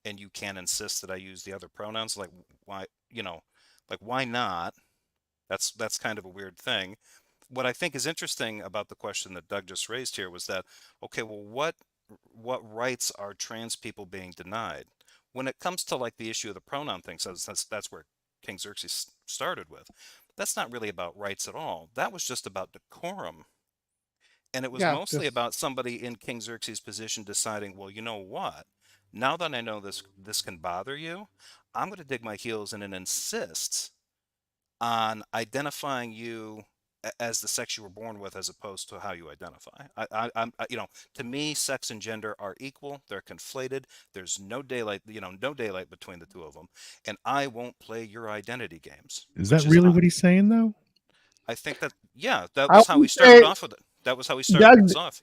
and you can't insist that I use the other pronouns. Like, why, why not? That's kind of a weird thing. What I think is interesting about the question that Doug just raised here was that, okay, well, what rights are trans people being denied? When it comes to like the issue of the pronoun thing, so that's where KingXerxes started with. That's not really about rights at all. That was just about decorum. And it was mostly about somebody in KingXerxes' position deciding, well, you know what? Now that I know this can bother you, I'm going to dig my heels in and insist on identifying you as the sex you were born with, as opposed to how you identify. To me, sex and gender are equal. They're conflated. There's no daylight between the two of them. And I won't play your identity games. Is that really what he's saying, though? I think that, yeah, that was how he started off with it. That was how he started this off.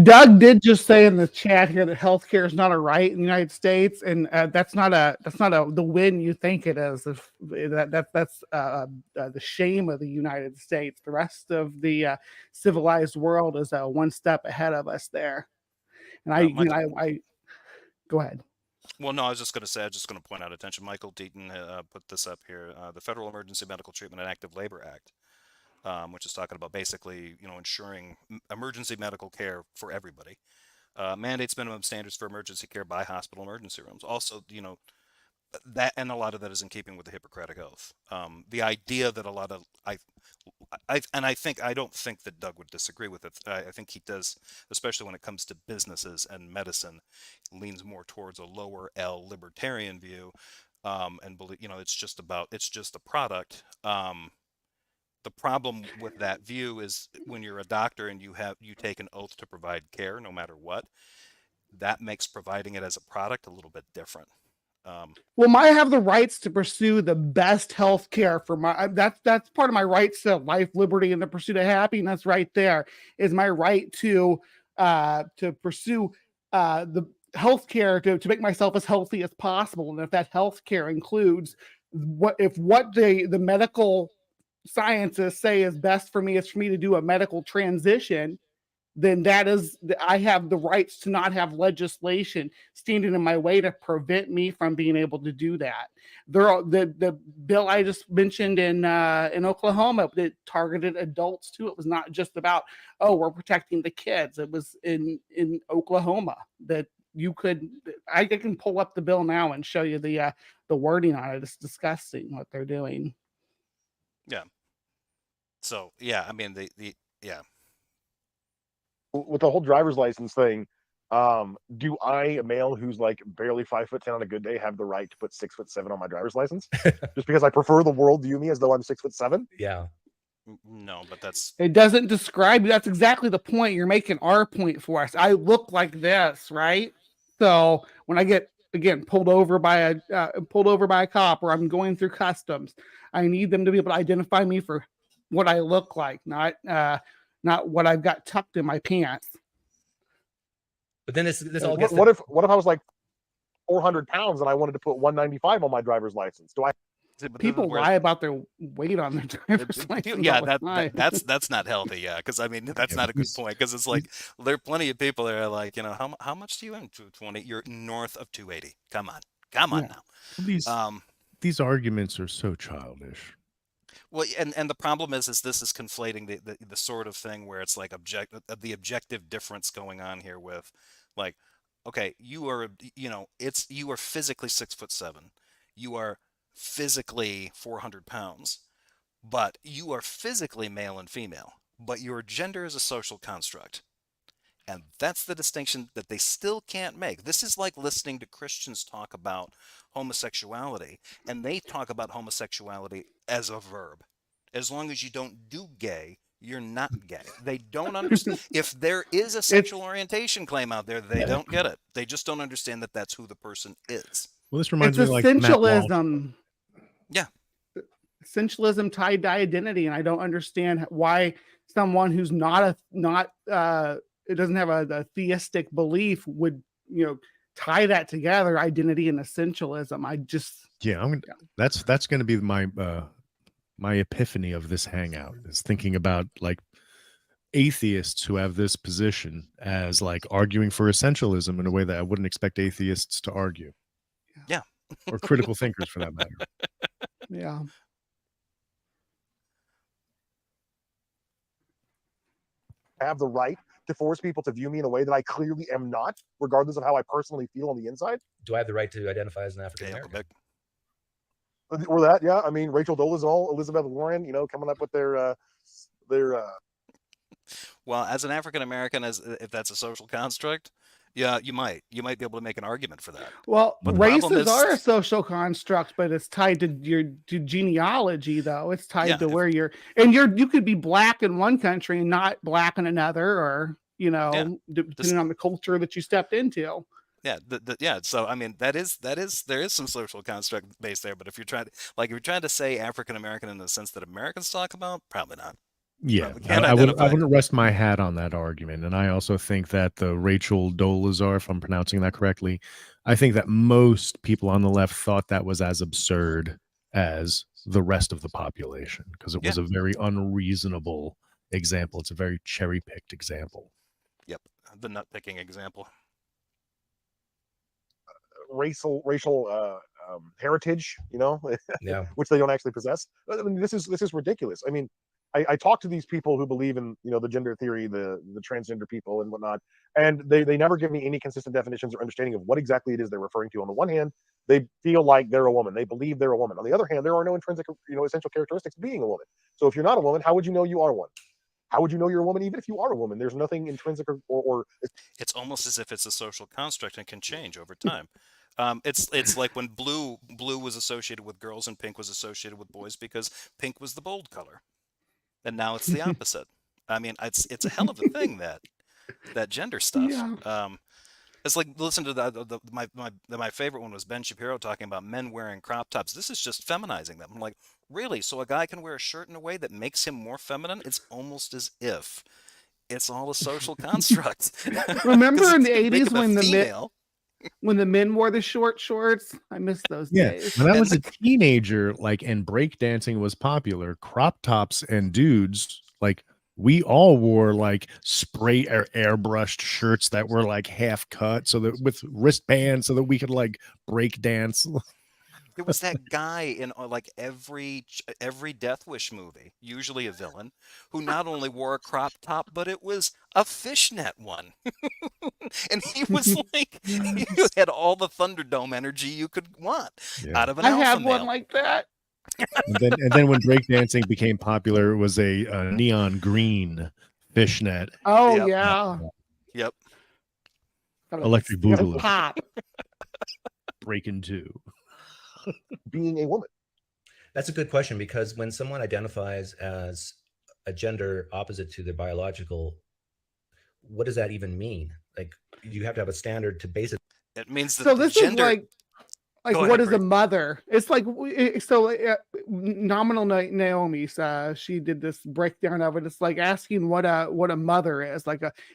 Doug did just say in the chat here that healthcare is not a right in the United States, and that's not the win you think it is. That's the shame of the United States. The rest of the civilized world is one step ahead of us there. And I go ahead. Well, no, I was just going to say, I was just going to point out attention. Michael Deaton put this up here. The Federal Emergency Medical Treatment and Active Labor Act, which is talking about basically, ensuring emergency medical care for everybody. Mandates minimum standards for emergency care by hospital emergency rooms. Also, that, and a lot of that is in keeping with the Hippocratic Oath. The idea that a lot of I don't think that Doug would disagree with it. I think he does, especially when it comes to businesses and medicine, leans more towards a lower L libertarian view, and believe, it's just a product. The problem with that view is when you're a doctor and you take an oath to provide care, no matter what, that makes providing it as a product a little bit different. Well, I have the rights to pursue the best health care for that's part of my rights to life, liberty, and the pursuit of happiness. Right there is my right to pursue the health care to make myself as healthy as possible. And if that health care includes what the medical scientists say is best for me is for me to do a medical transition, then I have the rights to not have legislation standing in my way to prevent me from being able to do that. The bill I just mentioned in Oklahoma, it targeted adults too. It was not just about, we're protecting the kids. It was in Oklahoma that I can pull up the bill now and show you the wording on it. It's disgusting what they're doing. Yeah. So yeah, I mean yeah. With the whole driver's license thing, do I, a male who's like barely 5'10" on a good day, have the right to put 6'7" on my driver's license just because I prefer the world view me as though I'm 6'7"? Yeah. No, but it doesn't describe you. That's exactly the point. You're making our point for us. I look like this, right? So when I get pulled over by a cop, or I'm going through customs, I need them to be able to identify me for what I look like, not what I've got tucked in my pants. But then this all gets. What if I was like 400 pounds and I wanted to put 195 on my driver's license? Do I? People lie about their weight on their driver's license. Yeah, that's not healthy. Yeah, because I mean that's not a good point. Because it's like there are plenty of people that are like, how much do you earn? 220? You're north of 280. Come on now. These arguments are so childish. Well, and the problem is this is conflating the sort of thing where it's like the objective difference going on here with, like, okay, you are, you are physically 6'7". You are physically 400 pounds, but you are physically male and female, but your gender is a social construct. And that's the distinction that they still can't make. This is like listening to Christians talk about homosexuality, and they talk about homosexuality as a verb. As long as you don't do gay, you're not gay. They don't understand. If there is a sexual orientation claim out there, they don't get it. They just don't understand that that's who the person is. Well, this reminds It's me like Matt Walsh. essentialism. Yeah. Essentialism tied to identity, and I don't understand why someone who's not it doesn't have a theistic belief would tie that together, identity and essentialism. I just That's going to be my my epiphany of this hangout, is thinking about like atheists who have this position as like arguing for essentialism in a way that I wouldn't expect atheists to argue. Yeah. Or critical thinkers for that matter. Yeah. Have the right to force people to view me in a way that I clearly am not, regardless of how I personally feel on the inside. Do I have the right to identify as an African American? Or that, yeah. I mean, Rachel Dolezal, Elizabeth Warren, coming up with their. Well, as an African American, if that's a social construct, yeah, you might be able to make an argument for that. Well, But the races problem is- are a social construct, but it's tied to to genealogy, though. It's tied Yeah, to if- where you could be black in one country and not black in another, or depending on the culture that you stepped into. Yeah, yeah. So I mean, there is some social construct based there. But if you're trying to say African American in the sense that Americans talk about, probably not. Yeah, Probably can't I identify. wouldn't rest my hat on that argument. And I also think that the Rachel Dolezal, if I'm pronouncing that correctly, I think that most people on the left thought that was as absurd as the rest of the population, because it was a very unreasonable example. It's a very cherry-picked example. Yep, the nut picking example. Racial heritage, Yeah. which they don't actually possess. I mean, this is ridiculous. I mean, I talk to these people who believe in the gender theory, the transgender people and whatnot, and they never give me any consistent definitions or understanding of what exactly it is they're referring to. On the one hand, they feel like they're a woman, they believe they're a woman. On the other hand, there are no intrinsic essential characteristics of being a woman. So if you're not a woman, how would you know you are one? How would you know you're a woman even if you are a woman? There's nothing intrinsic or It's almost as if it's a social construct and can change over time. It's like when blue was associated with girls and pink was associated with boys because pink was the bold color, and now it's the opposite. I mean, it's a hell of a thing, that gender stuff. Yeah. It's like, listen to my favorite one was Ben Shapiro talking about men wearing crop tops. This is just feminizing them. I'm like, really? So a guy can wear a shirt in a way that makes him more feminine? It's almost as if it's all a social construct. Remember in the Think 80s of a when female. when the men wore the short shorts? I miss those days. When I was a teenager, and breakdancing was popular, crop tops and dudes, we all wore spray or airbrushed shirts that were half cut, so that with wristbands, so that we could break dance. There was that guy in every Death Wish movie, usually a villain, who not only wore a crop top, but it was a fishnet one. And he was he had all the Thunderdome energy you could want out of an I alpha have male. one like that. And then when breakdancing became popular, it was a neon green fishnet. Oh Yep. yeah. Yep. Electric You gotta Boogaloo. pop. Breaking two. being a woman. That's a good question, because when someone identifies as a gender opposite to their biological, what does that even mean? You have to have a standard to base it. It means that So the this gender. is like Go what ahead, is a Bree. mother? It's Nominal Naomi, she did this breakdown of it. It's like asking what a mother is.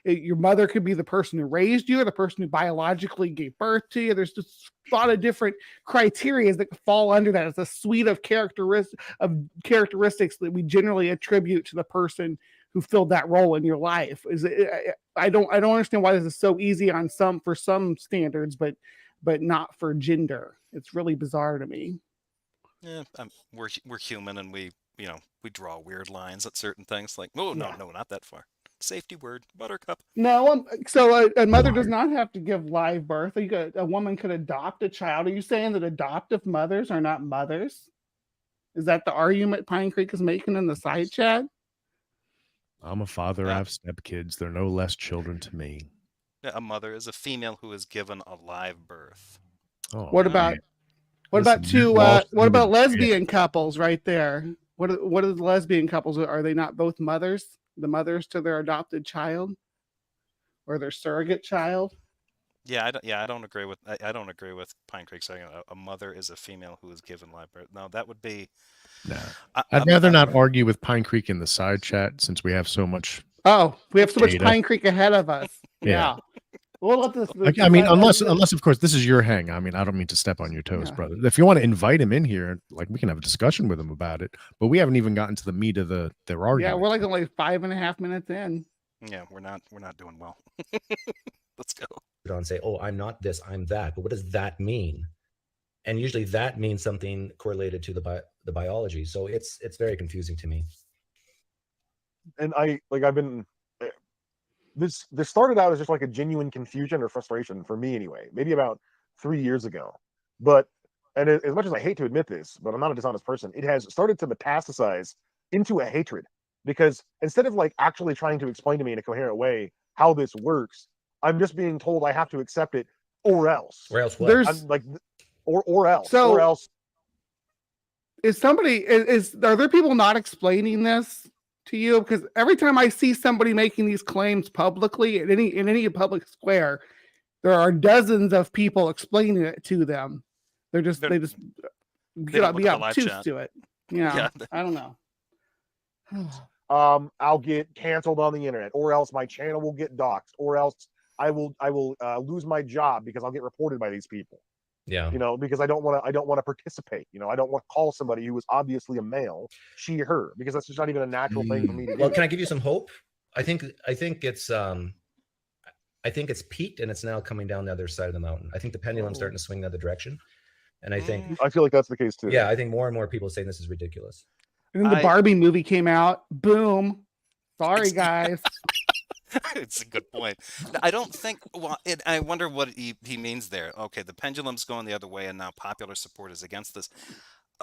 Your mother could be the person who raised you or the person who biologically gave birth to you. There's just a lot of different criteria that fall under that. It's a suite of characteristics that we generally attribute to the person who filled that role in your life. I don't understand why this is so easy for some standards, but not for gender. It's really bizarre to me. Yeah, we're human, and we draw weird lines at certain things. No, not that far. Safety word, buttercup. No, so a mother does Lord. not have to give live birth. A woman could adopt a child. Are you saying that adoptive mothers are not mothers? Is that the argument PineCreek is making in the side chat? I'm a father. I Uh, have stepkids. They're no less children to me. a mother is a female who is given a live birth. Oh, What Yeah. about man. what Listen, about Matt two? Walsh What needed about to lesbian couples right there? What are the lesbian couples? Are they not both mothers? The mothers to their adopted child or their surrogate child? Yeah, I don't agree with I don't agree with Pine Creek saying a mother is a female who is given live birth. No, that would be. Nah. I, I'd I'm, rather I, not argue with Pine Creek in the side chat since we have so much Oh, we have so much data. Pine Creek ahead of us. Yeah. Yeah. We'll let this. I mean, unless of course this is your hang. I mean, I don't mean to step on your toes, Yeah. brother. If you want to invite him in here, like we can have a discussion with him about it. But we haven't even gotten to the meat of their argument. Yeah, we're like only 5.5 minutes in. yeah, we're not doing well. Let's go. And say, oh, I'm not this, I'm that. But what does that mean? And usually that means something correlated to the biology. So it's very confusing to me. And I've been this started out as just like a genuine confusion or frustration for me anyway, maybe about 3 years ago. But as much as I hate to admit this, but I'm not a dishonest person, it has started to metastasize into a hatred, because instead of like actually trying to explain to me in a coherent way how this works, I'm just being told I have to accept it or else. Or else what? There's I'm like, or else, So- or else. Are there people not explaining this to you? Because every time I see somebody making these claims publicly in any public square, there are dozens of people explaining it to them. They just don't look be at the live obtuse chat. to it. Yeah, Yeah. I don't know. I'll get canceled on the internet, or else my channel will get doxxed, or else I will lose my job because I'll get reported by these people. Yeah. Because I don't want to participate. I don't want to call somebody who is obviously a male she, her, because that's just not even a natural thing for me to do. Well, can I give you some hope? I think it's peaked and it's now coming down the other side of the mountain. I think the pendulum's starting to swing the other direction. And I think, I feel like that's the case too. yeah, I think more and more people are saying this is ridiculous. And then the Barbie movie came out. Boom. Sorry, guys. It's a good point. I don't think. Well, I wonder what he means there. Okay, the pendulum's going the other way, and now popular support is against this.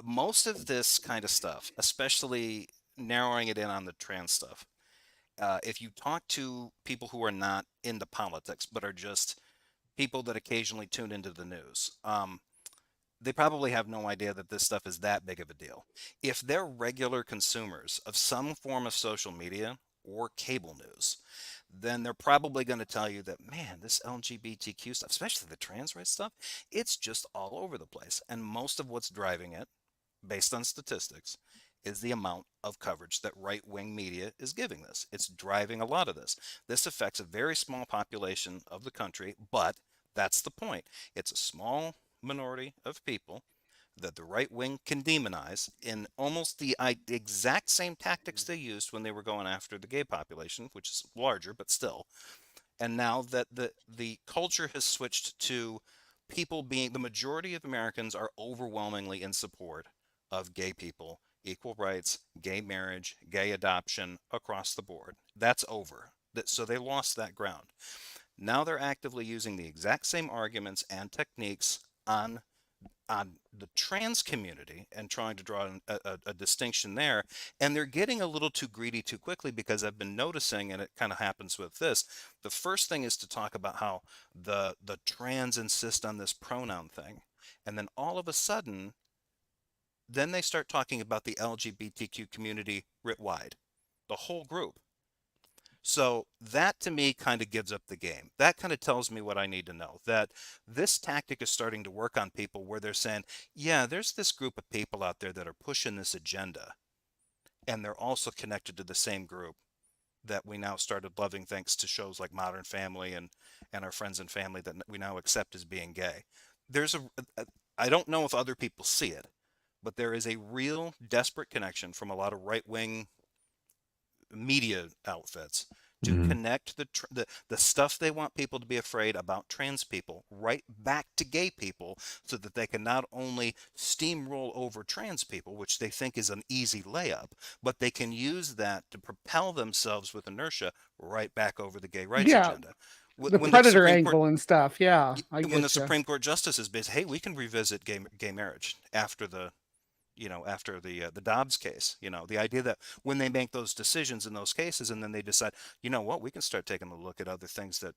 Most of this kind of stuff, especially narrowing it in on the trans stuff, if you talk to people who are not into politics but are just people that occasionally tune into the news, they probably have no idea that this stuff is that big of a deal. If they're regular consumers of some form of social media or cable news, then they're probably going to tell you that, man, this LGBTQ stuff, especially the trans rights stuff, it's just all over the place. And most of what's driving it, based on statistics, is the amount of coverage that right-wing media is giving this. It's driving a lot of this. This affects a very small population of the country, but that's the point. It's a small minority of people that the right wing can demonize in almost the exact same tactics they used when they were going after the gay population, which is larger, but still. And now that the culture has switched to people being, the majority of Americans are overwhelmingly in support of gay people, equal rights, gay marriage, gay adoption across the board. That's over. So they lost that ground. Now they're actively using the exact same arguments and techniques on the trans community and trying to draw a distinction there. And they're getting a little too greedy too quickly, because I've been noticing, and it kind of happens with this, the first thing is to talk about how the trans insist on this pronoun thing. And then all of a sudden, then they start talking about the LGBTQ community writ wide, the whole group. So that to me kind of gives up the game. That kind of tells me what I need to know, that this tactic is starting to work on people where they're saying, yeah, there's this group of people out there that are pushing this agenda, and they're also connected to the same group that we now started loving thanks to shows like Modern Family and our Friends and Family that we now accept as being gay. I don't know if other people see it, but there is a real desperate connection from a lot of right-wing media outfits to Mhm. connect the stuff they want people to be afraid about trans people right back to gay people, so that they can not only steamroll over trans people, which they think is an easy layup, but they can use that to propel themselves with inertia right back over the gay rights Yeah, agenda. the When the predator Supreme Court angle and stuff. Yeah, I when the get you. Supreme Court justices base, hey, we can revisit gay marriage after the Dobbs case. The idea that when they make those decisions in those cases, and then they decide, you know what, we can start taking a look at other things that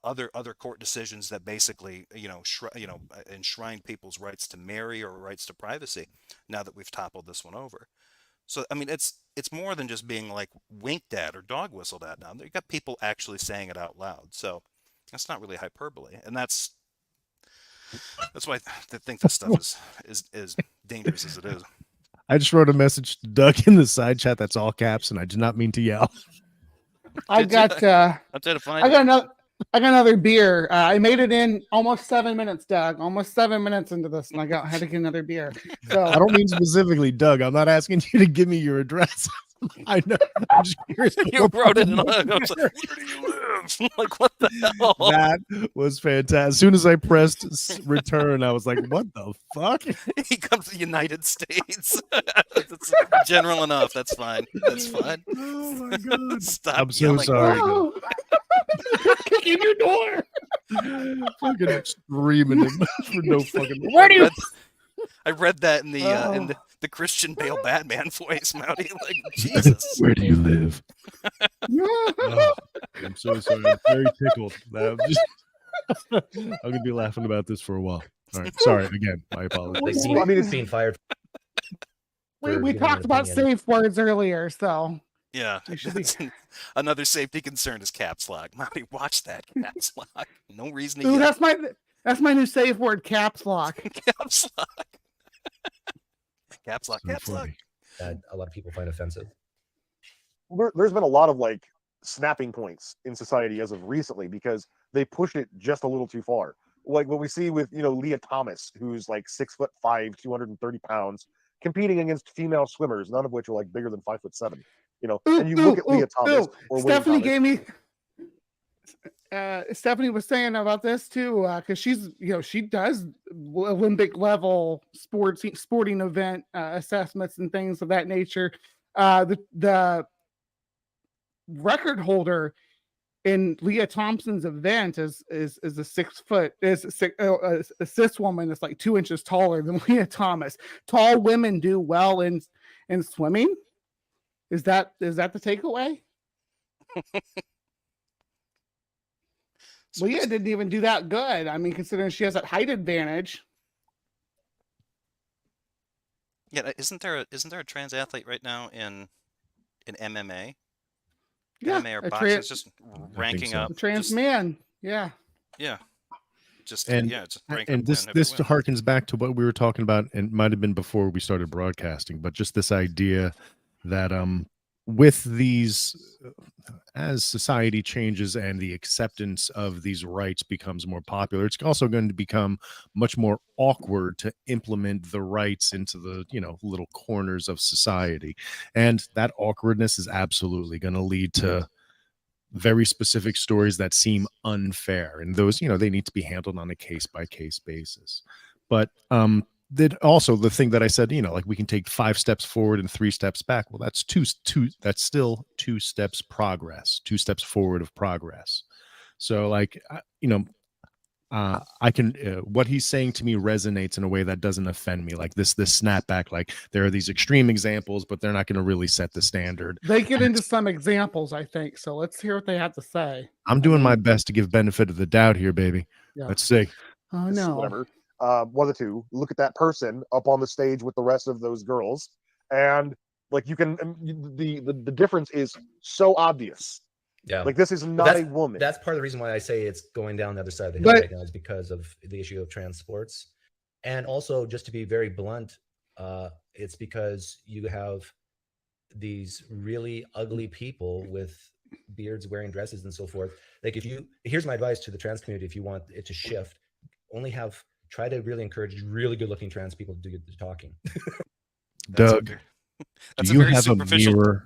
other court decisions that basically enshrine people's rights to marry or rights to privacy. Now that we've toppled this one over, so I mean, it's more than just being like winked at or dog whistled at. Now you got people actually saying it out loud, so that's not really hyperbole, and that's why I think this stuff is dangerous as it is. I just wrote a message to Doug in the side chat that's all caps, and I did not mean to yell. I Did ya? got I'll try to find I it. got another beer. I made it in almost 7 minutes, Doug. Almost 7 minutes into this, and had to get another beer. So I don't mean specifically, Doug. I'm not asking you to give me your address. I know. I'm just curious. You wrote it, and I was like, "Where do you live?" Like, what the hell? That was fantastic. As soon as I pressed return, I was like, "What the fuck?" He comes to the United States. That's general enough. That's fine. That's fine. Oh my god! Stop I'm so yelling. sorry. oh. Kicking your door. Fucking screaming him for no fucking. Where do you? I read that in the Oh. the Christian Bale Batman voice, Maute. Like, Jesus. Where do you live? Oh. Oh, I'm so sorry. I'm very tickled. I'm gonna be laughing about this for a while. All right, sorry again. My apologies. Like Well, I mean, being fired. we for giving talked an about opinion. safe words earlier, so Yeah. we should be. Another safety concern is caps lock. Maute, watch that caps lock. No reason to Ooh, yell. that's my new safe word, caps lock. Caps lock. Caps lock. So Caps lock. funny. That a lot of people find offensive. There's been a lot of like snapping points in society as of recently because they pushed it just a little too far. Like what we see with Leah Thomas, who's like 6'5", 230 pounds, competing against female swimmers, none of which are like bigger than 5'7". Ooh, And you look at Leah Thomas ooh. or William Stephanie Thomas. gave me. Stephanie was saying about this too, because she's she does Olympic level sporting event assessments and things of that nature. The record holder in Leah Thompson's event is a 6 foot a cis woman that's like 2 inches taller than Leah Thomas. Tall women do well in swimming. Is that the takeaway? Leah didn't even do that good. I mean, considering she has that height advantage. Yeah, isn't there a trans athlete right now in MMA? Yeah, MMA or a boxing is just ranking so. up. a trans just, man. Yeah. Yeah. Just And- just ranking And up this win after win. harkens back to what we were talking about, and might have been before we started broadcasting, but just this idea that with these as society changes and the acceptance of these rights becomes more popular, it's also going to become much more awkward to implement the rights into the little corners of society, and that awkwardness is absolutely going to lead to very specific stories that seem unfair, and those they need to be handled on a case by case basis. But that also the thing that I said, like we can take 5 steps forward and 3 steps back. Well, that's that's still 2 steps progress, 2 steps forward of progress. So like I can what he's saying to me resonates in a way that doesn't offend me, like this snapback. Like there are these extreme examples, but they're not going to really set the standard. They get into some examples, I think. So let's hear what they have to say. I'm doing my best to give benefit of the doubt here, baby. Yeah. Let's see. Oh no. Whatever. One of the two. Look at that person up on the stage with the rest of those girls, and like you can. The difference is so obvious. Yeah. Like this is not a woman. That's part of the reason why I say it's going down the other side of the hill But- right now, is because of the issue of trans sports. And also, just to be very blunt, it's because you have these really ugly people with beards wearing dresses and so forth. Like here's my advice to the trans community: if you want it to shift, try to really encourage really good looking trans people to do the talking. That's Doug, that's do you very have a superficial. mirror?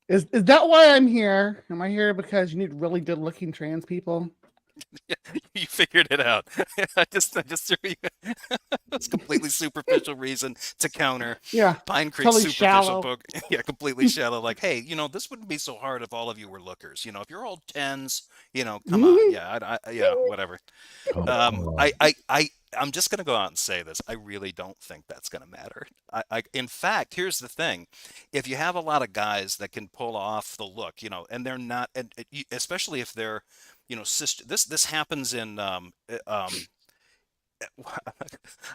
Is that why I'm here? Am I here because you need really good looking trans people? You figured it out. I just threw you. That's completely superficial reason to counter Yeah, PineCreek's totally superficial shallow. book. Yeah, completely shallow. Like, hey, this wouldn't be so hard if all of you were lookers. If you're all tens, come on. Yeah, yeah, whatever. Come Um, on. I, I, I, I'm just gonna go out and say this. I really don't think that's gonna matter. In fact, here's the thing: if you have a lot of guys that can pull off the look, and they're not, and especially if they're, cis, this happens in, I'm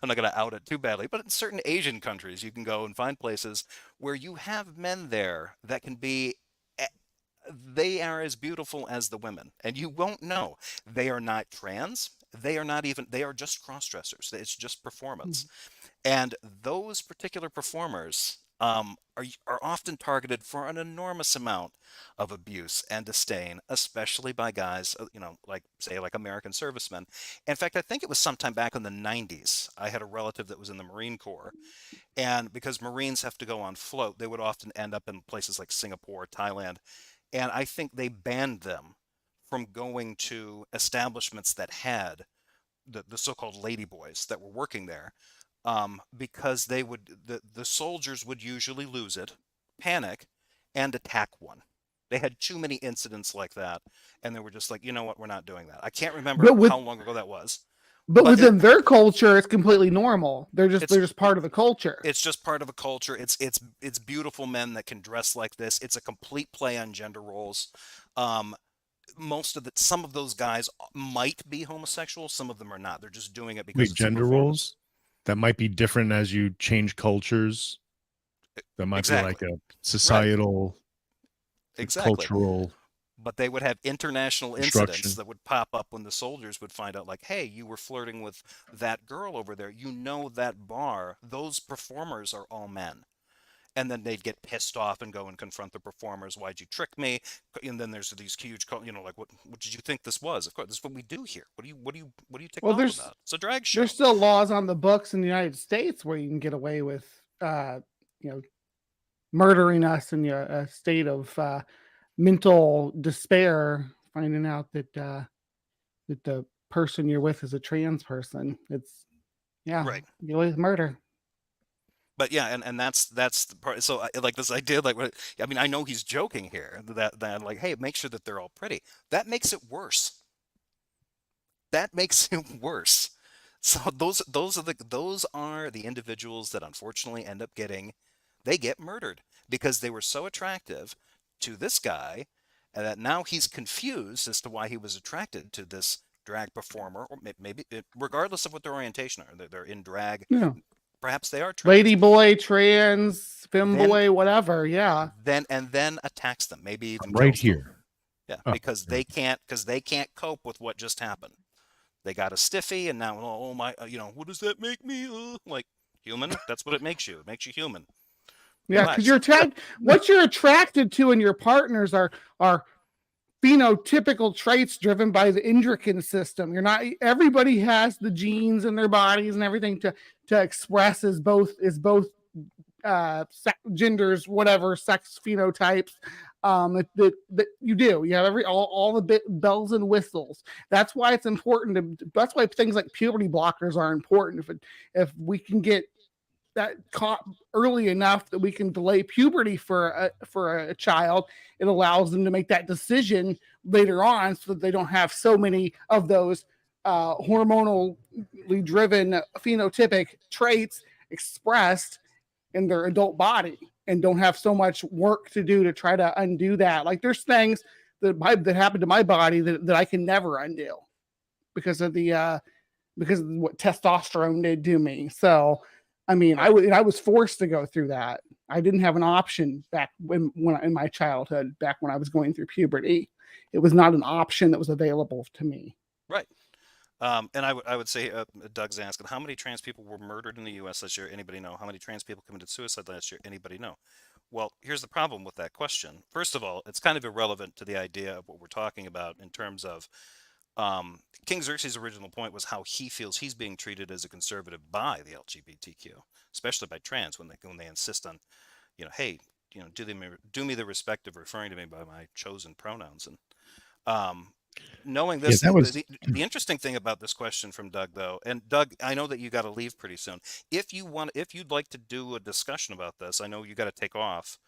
not gonna out it too badly, but in certain Asian countries, you can go and find places where you have men there that can be. They are as beautiful as the women, and you won't know. They are not trans. They are not even, they are just cross dressers. It's just performance. And those particular performers are often targeted for an enormous amount of abuse and disdain, especially by guys, like, say, like American servicemen. In fact, I think it was sometime back in the 90s. I had a relative that was in the Marine Corps, and because Marines have to go on float, they would often end up in places like Singapore, Thailand, and I think they banned them from going to establishments that had the so-called ladyboys that were working there, because the soldiers would usually lose it, panic, and attack one. They had too many incidents like that, and they were just like, you know what, we're not doing that. I can't remember But with how long ago that was, but but within their culture, it's completely normal. it's They're just part of the culture. it's just part of a culture. It's beautiful men that can dress like this. It's a complete play on gender roles. Um, some of those guys might be homosexual. Some of them are not. They're just doing it because Wait, it's a gender performance. roles that might be different as you change cultures. That might be like Exactly. a Right. societal, Exactly. cultural But they would have international incidents construction. that would pop up when the soldiers would find out, like, hey, you were flirting with that girl over there. That bar, those performers are all men. And then they'd get pissed off and go and confront the performers. Why'd you trick me? And then there's these huge, like, what did you think this was? Of course, this is what we do here. What are you ticked Well, off about? It's a drag show. there's still laws on the books in the United States where you can get away with, you know, murdering us in a state of mental despair, finding out that the person you're with is a trans person. It's Right. get away with murder. But yeah, and that's the part. So like this idea, like, I mean, I know he's joking here, that like, hey, make sure that they're all pretty. That makes it worse. That makes it worse. So those are the individuals that unfortunately end up they get murdered because they were so attractive to this guy, and that now he's confused as to why he was attracted to this drag performer, or maybe regardless of what their orientation are, they're in drag. Yeah, Perhaps they are trans. lady boy, trans, Then femboy, whatever. Yeah, then attacks them, maybe I'm even right kills them. here. Yeah, Oh, because they can't cope with what just happened. They got a stiffy, and now, oh my, what does that make me? Like, human? That's what it makes you. It makes you human. yeah, because Relax. you're attracted. What you're attracted to in your partners are phenotypical traits driven by the endocrine system. You're not everybody has the genes in their bodies and everything to express as both genders, whatever sex phenotypes that you do. You have all the bells and whistles. That's why it's important that's why things like puberty blockers are important. If we can get that caught early enough that we can delay puberty for a child, it allows them to make that decision later on so that they don't have so many of those hormonally driven phenotypic traits expressed in their adult body and don't have so much work to do to try to undo that. Like there's things that happened to my body that I can never undo because of because of what testosterone did to me. So I mean, Right. I was forced to go through that. I didn't have an option back when in my childhood, back when I was going through puberty. It was not an option that was available to me. Right. And I would say, Doug's asking, how many trans people were murdered in the U.S. this year? Anybody know? How many trans people committed suicide last year? Anybody know? Well, here's the problem with that question. First of all, it's kind of irrelevant to the idea of what we're talking about in terms of, King Xerxes' original point was how he feels he's being treated as a conservative by the LGBTQ, especially by trans when they insist on, hey, do me the respect of referring to me by my chosen pronouns. And knowing Yeah, this, that was the interesting thing about this question from Doug, though, and Doug, I know that you got to leave pretty soon. If you'd like to do a discussion about this, I know you got to take off.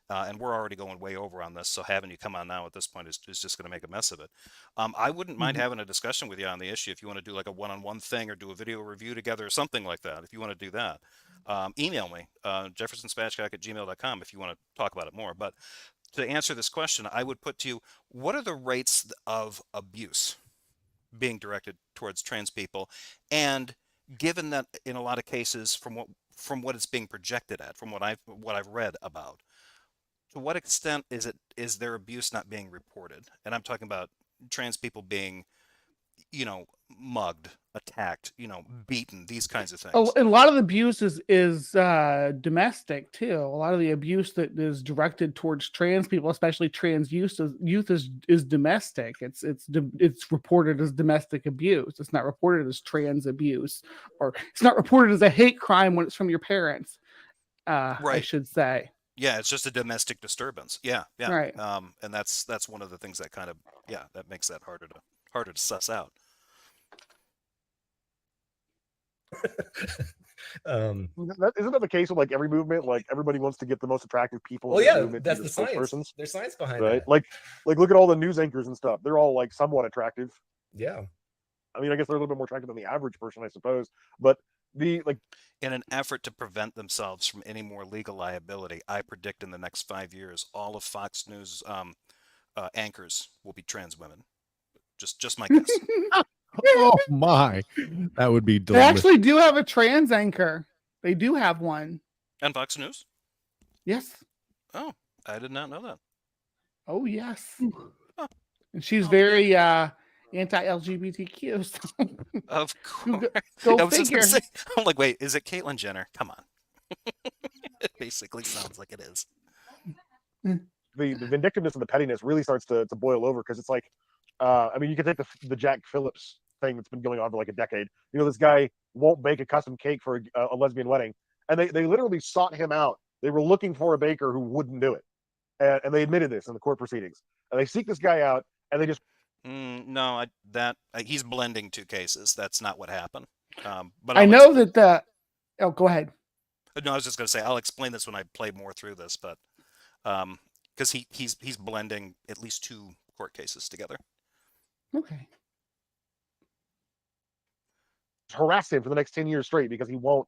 And we're already going way over on this, so having you come on now at this point is just going to make a mess of it. I wouldn't mind having a discussion with you on the issue if you want to do like a one-on-one thing or do a video review together or something like that. If you want to do that, email me, jeffersonspatchcock@gmail.com if you want to talk about it more. But to answer this question, I would put to you, what are the rates of abuse being directed towards trans people? And given that in a lot of cases, from what it's being projected at, from what I've read about, to what extent is their abuse not being reported? And I'm talking about trans people being, mugged, attacked, beaten, these kinds of things. A lot of the abuse is domestic too. A lot of the abuse that is directed towards trans people, especially trans youth, is domestic. It's reported as domestic abuse. It's not reported as trans abuse, or it's not reported as a hate crime when it's from your parents. I Right. should say. Yeah, it's just a domestic disturbance. Yeah, yeah. Right. And that's one of the things that kind of, that makes that harder to suss out. Isn't that the case with like every movement? Like everybody wants to get the most attractive people. Well, in the yeah, movement that's to the be science. spokespersons, There's science behind right? that. Like look at all the news anchors and stuff. They're all like somewhat attractive. Yeah. I mean, I guess they're a little bit more attractive than the average person, I suppose. But in an effort to prevent themselves from any more legal liability, I predict in the next 5 years, all of Fox News anchors will be trans women. Just my guess. oh my, that would be They delicious. actually do have a trans anchor. They do have one. And Fox News? Yes. Oh, I did not know that. Oh yes. Huh. And she's very anti-LGBTQ. So Of course. go I was just figure. gonna say, I'm like, wait, is it Caitlyn Jenner? Come on. It basically sounds like it is. the vindictiveness and the pettiness really starts to boil over, because it's like, I mean, you can take the Jack Phillips thing that's been going on for like a decade. This guy won't bake a custom cake for a lesbian wedding, and they literally sought him out. They were looking for a baker who wouldn't do it, and they admitted this in the court proceedings. And they seek this guy out, and they just no, he's blending two cases. That's not what happened. But I know that oh, go ahead. No, I was just going to say, I'll explain this when I play more through this, but because he's blending at least two court cases together. Okay. harass him for the next 10 years straight because he won't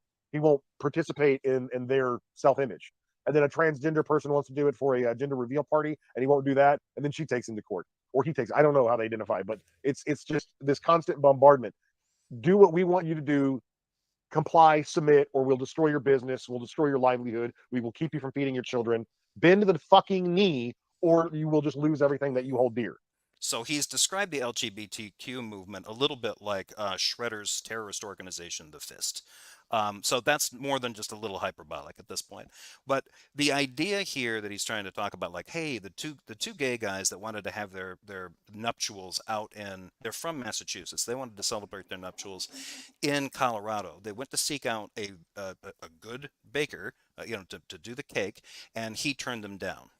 participate in their self-image. And then a transgender person wants to do it for a gender reveal party, and he won't do that, and then she takes him to court, or he takes. I don't know how they identify, but it's just this constant bombardment. Do what we want you to do. Comply, submit, or we'll destroy your business. We'll destroy your livelihood. We will keep you from feeding your children. Bend the fucking knee, or you will just lose everything that you hold dear. So he's described the LGBTQ movement a little bit like Shredder's terrorist organization, The Fist. So that's more than just a little hyperbolic at this point. But the idea here that he's trying to talk about, like, hey, the two gay guys that wanted to have their nuptials out they're from Massachusetts. They wanted to celebrate their nuptials in Colorado. They went to seek out a good baker, to do the cake, and he turned them down.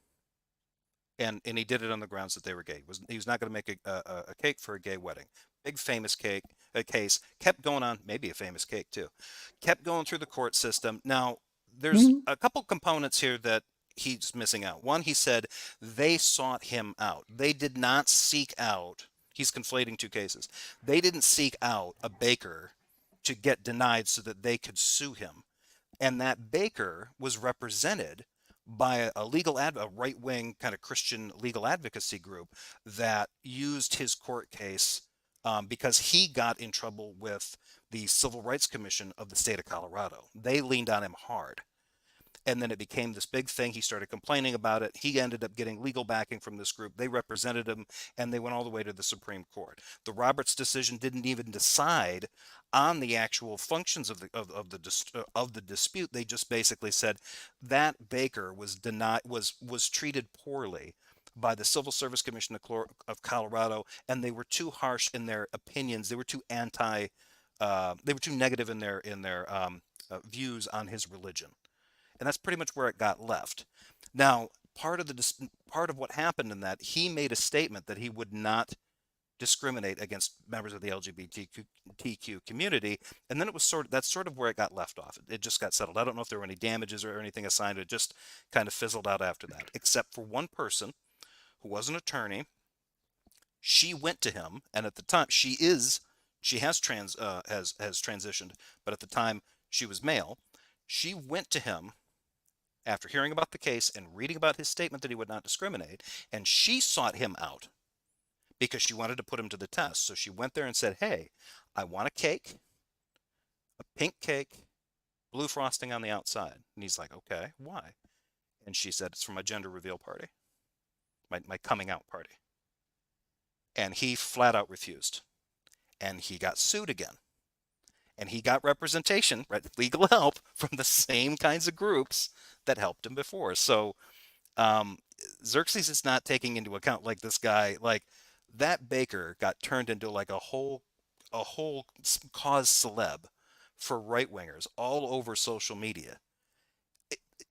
And he did it on the grounds that they were gay. He was not going to make a cake for a gay wedding. Big famous case, kept going on, maybe a famous cake too, kept going through the court system. Now, there's a couple components here that he's missing out. One, he said they sought him out. They did not seek out, he's conflating two cases. They didn't seek out a baker to get denied so that they could sue him. And that baker was represented by a right-wing kind of Christian legal advocacy group that used his court case because he got in trouble with the Civil Rights Commission of the state of Colorado. They leaned on him hard. And then it became this big thing. He started complaining about it. He ended up getting legal backing from this group. They represented him, and they went all the way to the Supreme Court. The Roberts decision didn't even decide on the actual functions of the dispute. They just basically said that baker was treated poorly by the Civil Service Commission of Colorado, and they were too harsh in their opinions. They were too negative in their views on his religion. and that's pretty much where it got left. Now, part of what happened in that, he made a statement that he would not discriminate against members of the LGBTQ community, and then it was that's sort of where it got left off. It just got settled. I don't know if there were any damages or anything assigned. It just kind of fizzled out after that, except for one person who was an attorney. She went to him, and at the time she has transitioned, but at the time she was male. She went to him after hearing about the case and reading about his statement that he would not discriminate, and she sought him out because she wanted to put him to the test. So she went there and said, "Hey, I want a cake, a pink cake, blue frosting on the outside." And he's like, "Okay, why?" And she said, "It's for my gender reveal party, my coming out party." And he flat out refused. And he got sued again. And he got representation, right, legal help from the same kinds of groups that helped him before. So Xerxes is not taking into account, like, this guy, like, that baker got turned into like a whole cause celeb for right wingers all over social media.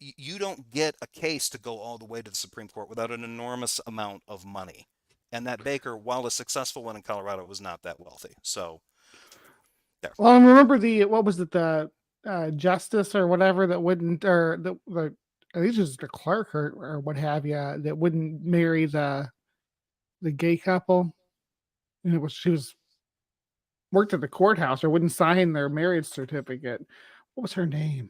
You don't get a case to go all the way to the Supreme Court without an enormous amount of money. And that baker, while a successful one in Colorado, was not that wealthy. So there. Well, I remember the justice or whatever that wouldn't, or the I think it was the clerk or what have you, that wouldn't marry the gay couple. And she worked at the courthouse or wouldn't sign their marriage certificate. What was her name?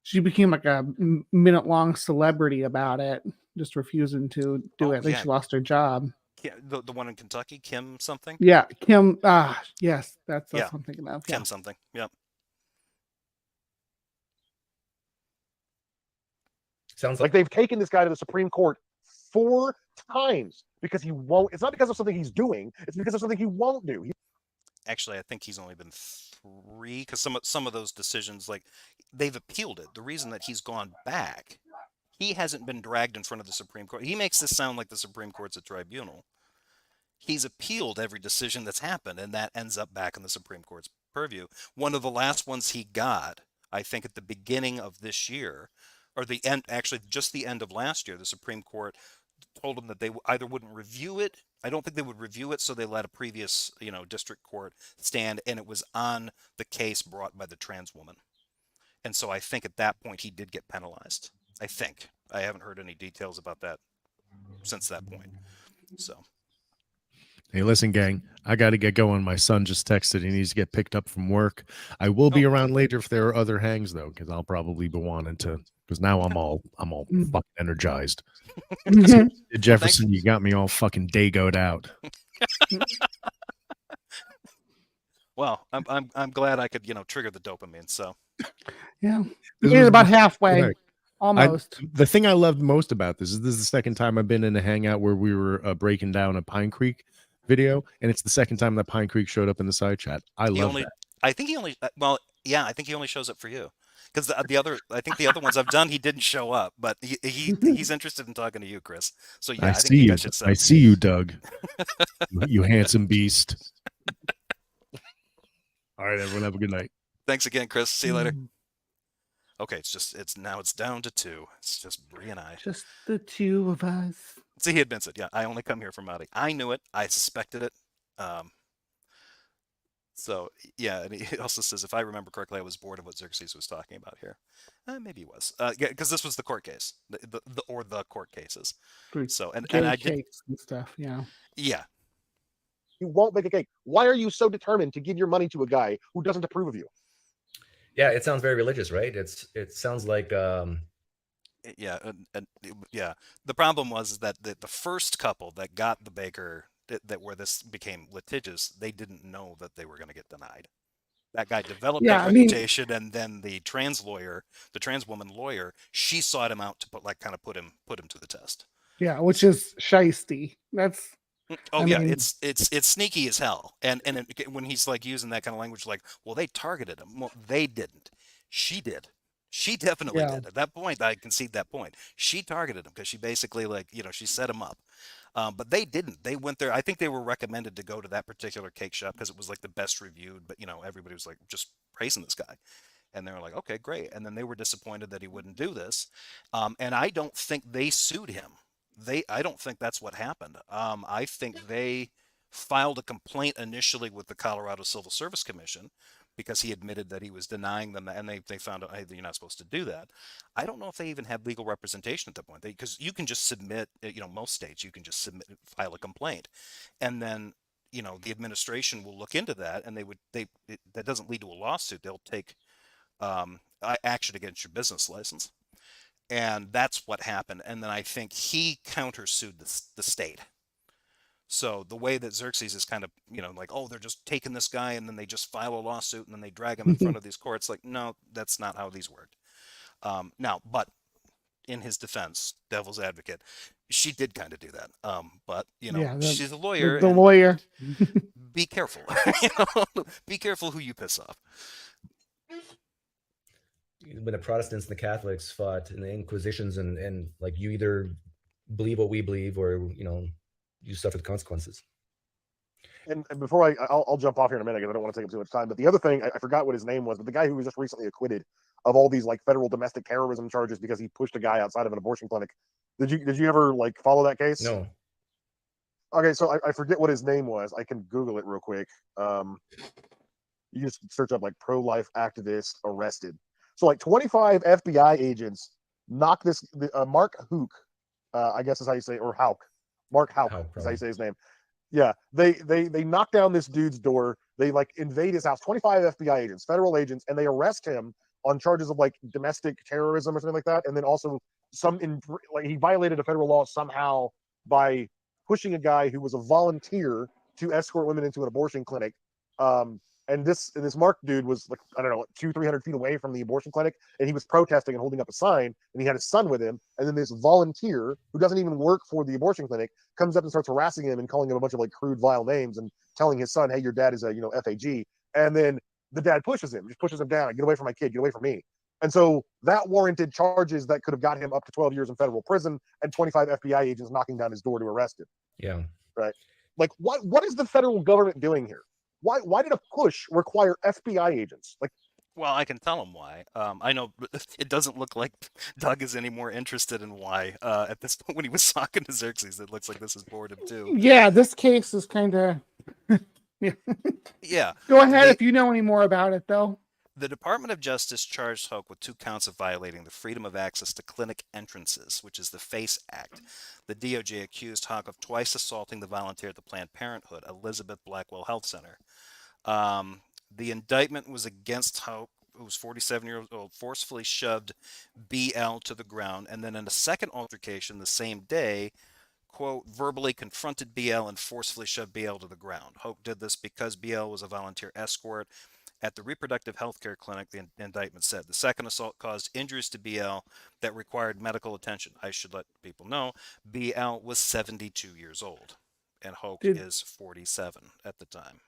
She became like a minute-long celebrity about it, just refusing to do it. I think she lost her job. The one in Kentucky, Kim something? Yeah, Kim. Yes, that's what I'm thinking of. Kim something. Yep. Sounds Like they've taken this guy to the Supreme Court 4 times because he won't. It's not because of something he's doing. It's because of something he won't do. Actually, I think he's only been 3, because some of those decisions, like, they've appealed it. The reason that he's gone back, he hasn't been dragged in front of the Supreme Court. He makes this sound like the Supreme Court's a tribunal. He's appealed every decision that's happened, and that ends up back in the Supreme Court's purview. One of the last ones he got, I think at the beginning of this year, or the end, actually just the end of last year, the Supreme Court told him that they either wouldn't review it. I don't think they would review it, so they let a previous, district court stand, and it was on the case brought by the trans woman. And so I think at that point he did get penalized. I think. I haven't heard any details about that since that point. So. Hey, listen, gang, I got to get going. My son just texted. He needs to get picked up from work. I will be around later if there are other hangs, though, because I'll probably be wanting to. Because now I'm all fucking energized. Jefferson, you got me all fucking dagoed out. Well, I'm glad I could trigger the dopamine. So yeah, it's about halfway. Right. Almost. The thing I loved most about this is the second time I've been in a hangout where we were breaking down a PineCreek video, and it's the second time that PineCreek showed up in the side chat. I love that. I think he only I think he only shows up for you, because I think the other ones I've done he didn't show up, but he's interested in talking to you, Chris. So yeah, I think you guys should set. I see you, Doug. you handsome beast. All right, everyone, have a good night. Thanks again, Chris. See you later. Okay, it's down to 2. It's just Bree and I. Just the 2 of us. See, he admits it. Yeah, I only come here for Maute. I knew it. I suspected it. So yeah, and he also says, if I remember correctly, I was bored of what Xerxes was talking about here. Maybe he was. Yeah, because this was the court case, the court cases. So and I did and stuff. Yeah. Yeah. You won't make a cake. Why are you so determined to give your money to a guy who doesn't approve of you? Yeah, it sounds very religious, right? It sounds like yeah, yeah. The problem was that the first couple that got the baker, that where this became litigious, they didn't know that they were going to get denied. That guy developed that reputation, and then the trans woman lawyer, she sought him out to put him to the test. Yeah, which is shiesty. That's. Oh, I mean, it's sneaky as hell. And when he's like using that kind of language, like, well, they targeted him. Well, they didn't. She did. She definitely did. At that point, I concede that point. She targeted him because she basically, she set him up. But they didn't. They went there. I think they were recommended to go to that particular cake shop because it was like the best reviewed. But everybody was like just praising this guy. And they were like, okay, great. And then they were disappointed that he wouldn't do this. And I don't think they sued him. I don't think that's what happened. I think they filed a complaint initially with the Colorado Civil Service Commission because he admitted that he was denying them, and they found out, hey, you're not supposed to do that. I don't know if they even had legal representation at that point, because you can just submit, most states, you can just file a complaint, and then, the administration will look into that, and that doesn't lead to a lawsuit. They'll take action against your business license. And that's what happened. And then I think he countersued the state. So the way that Xerxes is kind of, like, oh, they're just taking this guy and then they just file a lawsuit and then they drag him in front of these courts. Like, no, that's not how these work. Now, but in his defense, devil's advocate, she did kind of do that. But, she's a lawyer. The lawyer. Be careful. Be careful who you piss off. When the Protestants and the Catholics fought in the Inquisitions, and like, you either believe what we believe, or you suffer the consequences. And before I'll jump off here in a minute because I don't want to take up too much time. But the other thing, I forgot what his name was, but the guy who was just recently acquitted of all these like federal domestic terrorism charges because he pushed a guy outside of an abortion clinic. Did you ever like follow that case? No. Okay, so I forget what his name was. I can Google it real quick. You just search up like pro-life activist arrested. So like 25 FBI agents knocked this Mark Hook, I guess is how you say it, or Hauk. Mark Hauk is how you say his name. Yeah, they knock down this dude's door. They like invade his house. 25 FBI agents, federal agents, and they arrest him on charges of like domestic terrorism or something like that. And then also he violated a federal law somehow by pushing a guy who was a volunteer to escort women into an abortion clinic. And this Mark dude was like, I don't know, 200-300 feet away from the abortion clinic, and he was protesting and holding up a sign, and he had his son with him. And then this volunteer who doesn't even work for the abortion clinic comes up and starts harassing him and calling him a bunch of like crude, vile names and telling his son, hey, your dad is a FAG. And then the dad pushes him down. Get away from my kid. Get away from me. And so that warranted charges that could have got him up to 12 years in federal prison, and 25 FBI agents knocking down his door to arrest him. Yeah. Right. Like, what is the federal government doing here? Why did a push require FBI agents? Like, well, I can tell him why. I know it doesn't look like Doug is any more interested in why at this point when he was talking to Xerxes. It looks like this is bored him too. Yeah, this case is kind of. Yeah. Yeah. Go ahead if you know any more about it, though. The Department of Justice charged Hoke with 2 counts of violating the Freedom of Access to Clinic Entrances, which is the FACE Act. The DOJ accused Hoke of twice assaulting the volunteer at the Planned Parenthood, Elizabeth Blackwell Health Center. The indictment was against Hoke, who was 47 years old, forcefully shoved BL to the ground, and then in a second altercation the same day, quote, verbally confronted BL and forcefully shoved BL to the ground. Hoke did this because BL was a volunteer escort at the reproductive health care clinic, the indictment said. The second assault caused injuries to BL that required medical attention. I should let people know, BL was 72 years old, and Hoke is 47 at the time.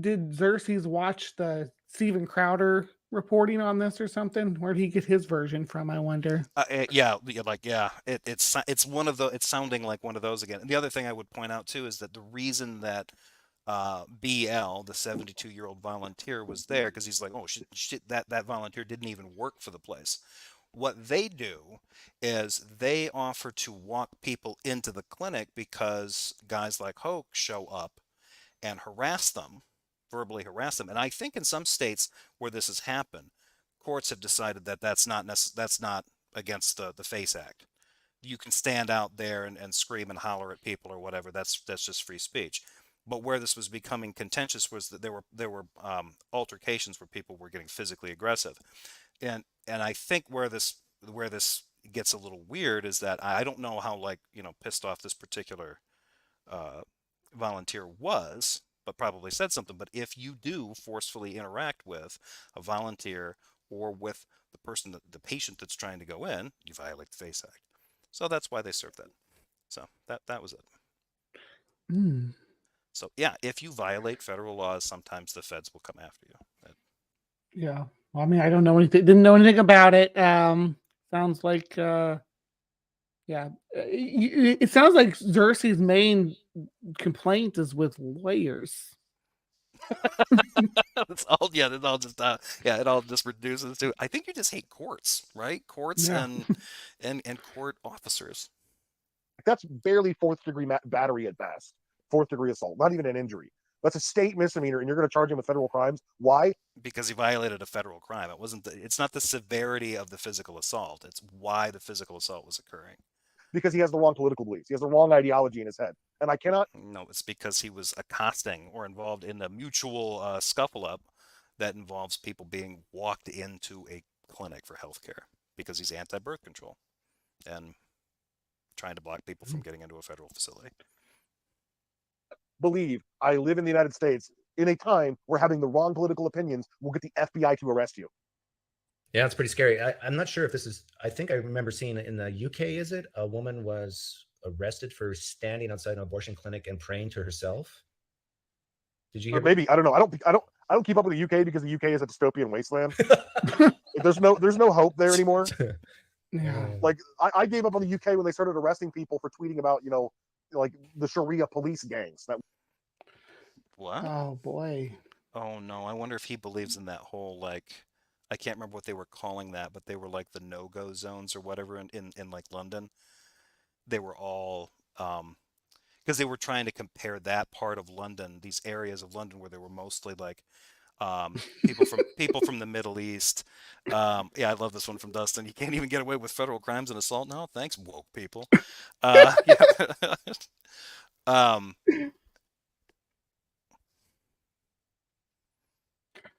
Did Xerxes watch the Steven Crowder reporting on this or something? Where'd he get his version from, I wonder? It's one of the, it's sounding like one of those again. And the other thing I would point out too is that the reason that BL, the 72-year-old volunteer, was there because he's like, oh shit, that volunteer didn't even work for the place. What they do is they offer to walk people into the clinic because guys like Hoke show up and verbally harass them. And I think in some states where this has happened, courts have decided that that's not against the FACE Act. You can stand out there and scream and holler at people or whatever. That's just free speech. But where this was becoming contentious was that there were altercations where people were getting physically aggressive, and I think where this gets a little weird is that I don't know how pissed off this particular volunteer was, but probably said something. But if you do forcefully interact with a volunteer or with the patient that's trying to go in, you violate the FACE Act. So that's why they served that. So that was it. Mm. So yeah, if you violate federal laws, sometimes the feds will come after you. Yeah. Well, I mean, I don't know anything. Didn't know anything about it. Sounds like, yeah. It sounds like Xerxes' main complaint is with lawyers. It's all yeah. It all just yeah. It all just reduces to. I think you just hate courts, right? Courts Yeah. and court officers. That's barely fourth degree battery at best. Fourth degree assault, not even an injury. That's a state misdemeanor, and you're going to charge him with federal crimes. Why? Because he violated a federal crime. It wasn't. It's not the severity of the physical assault. It's why the physical assault was occurring. Because he has the wrong political beliefs. He has the wrong ideology in his head. And I cannot. No, it's because he was accosting or involved in a mutual scuffle up that involves people being walked into a clinic for healthcare because he's anti-birth control and trying to block people from getting into a federal facility. Believe I live in the United States in a time where having the wrong political opinions will get the FBI to arrest you. Yeah, it's pretty scary. I'm not sure if this is, I think I remember seeing in the UK, is it? A woman was arrested for standing outside an abortion clinic and praying to herself. Did you hear? Or maybe, I don't know. I don't keep up with the UK because the UK is a dystopian wasteland. there's no hope there anymore. Yeah. Like I gave up on the UK when they started arresting people for tweeting about, like the Sharia police gangs. That What? Oh boy. Oh no, I wonder if he believes in that whole like I can't remember what they were calling that, but they were like the no-go zones or whatever in like London. They were all because they were trying to compare that part of London, these areas of London where there were mostly like people from the Middle East. Yeah, I love this one from Dustin. You can't even get away with federal crimes and assault now. Thanks, woke people. Yeah.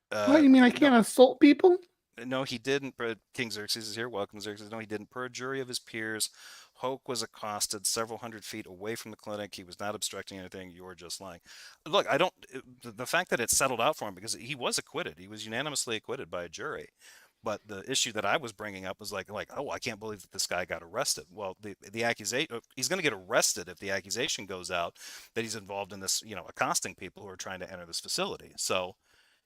What, you mean I can't assault people? No, he didn't. KingXerxes is here. Welcome, Xerxes. No, he didn't. Per a jury of his peers, Hoke was accosted several hundred feet away from the clinic. He was not obstructing anything. You're just lying. Look, I don't. The fact that it settled out for him because he was acquitted. He was unanimously acquitted by a jury. But the issue that I was bringing up was like, oh, I can't believe that this guy got arrested. Well, the accusation, he's going to get arrested if the accusation goes out that he's involved in this, accosting people who are trying to enter this facility. So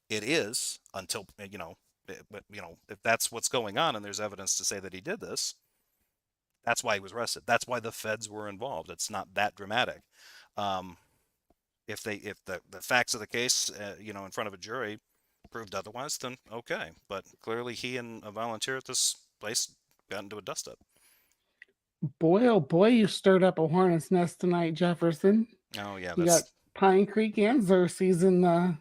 it is until, but if that's what's going on and there's evidence to say that he did this, that's why he was arrested. That's why the feds were involved. It's not that dramatic. If the facts of the case, in front of a jury proved otherwise, then okay. But clearly he and a volunteer at this place got into a dust up. Boy, oh boy, you stirred up a hornet's nest tonight, Jefferson. Oh yeah, You got PineCreek and Xerxes in the,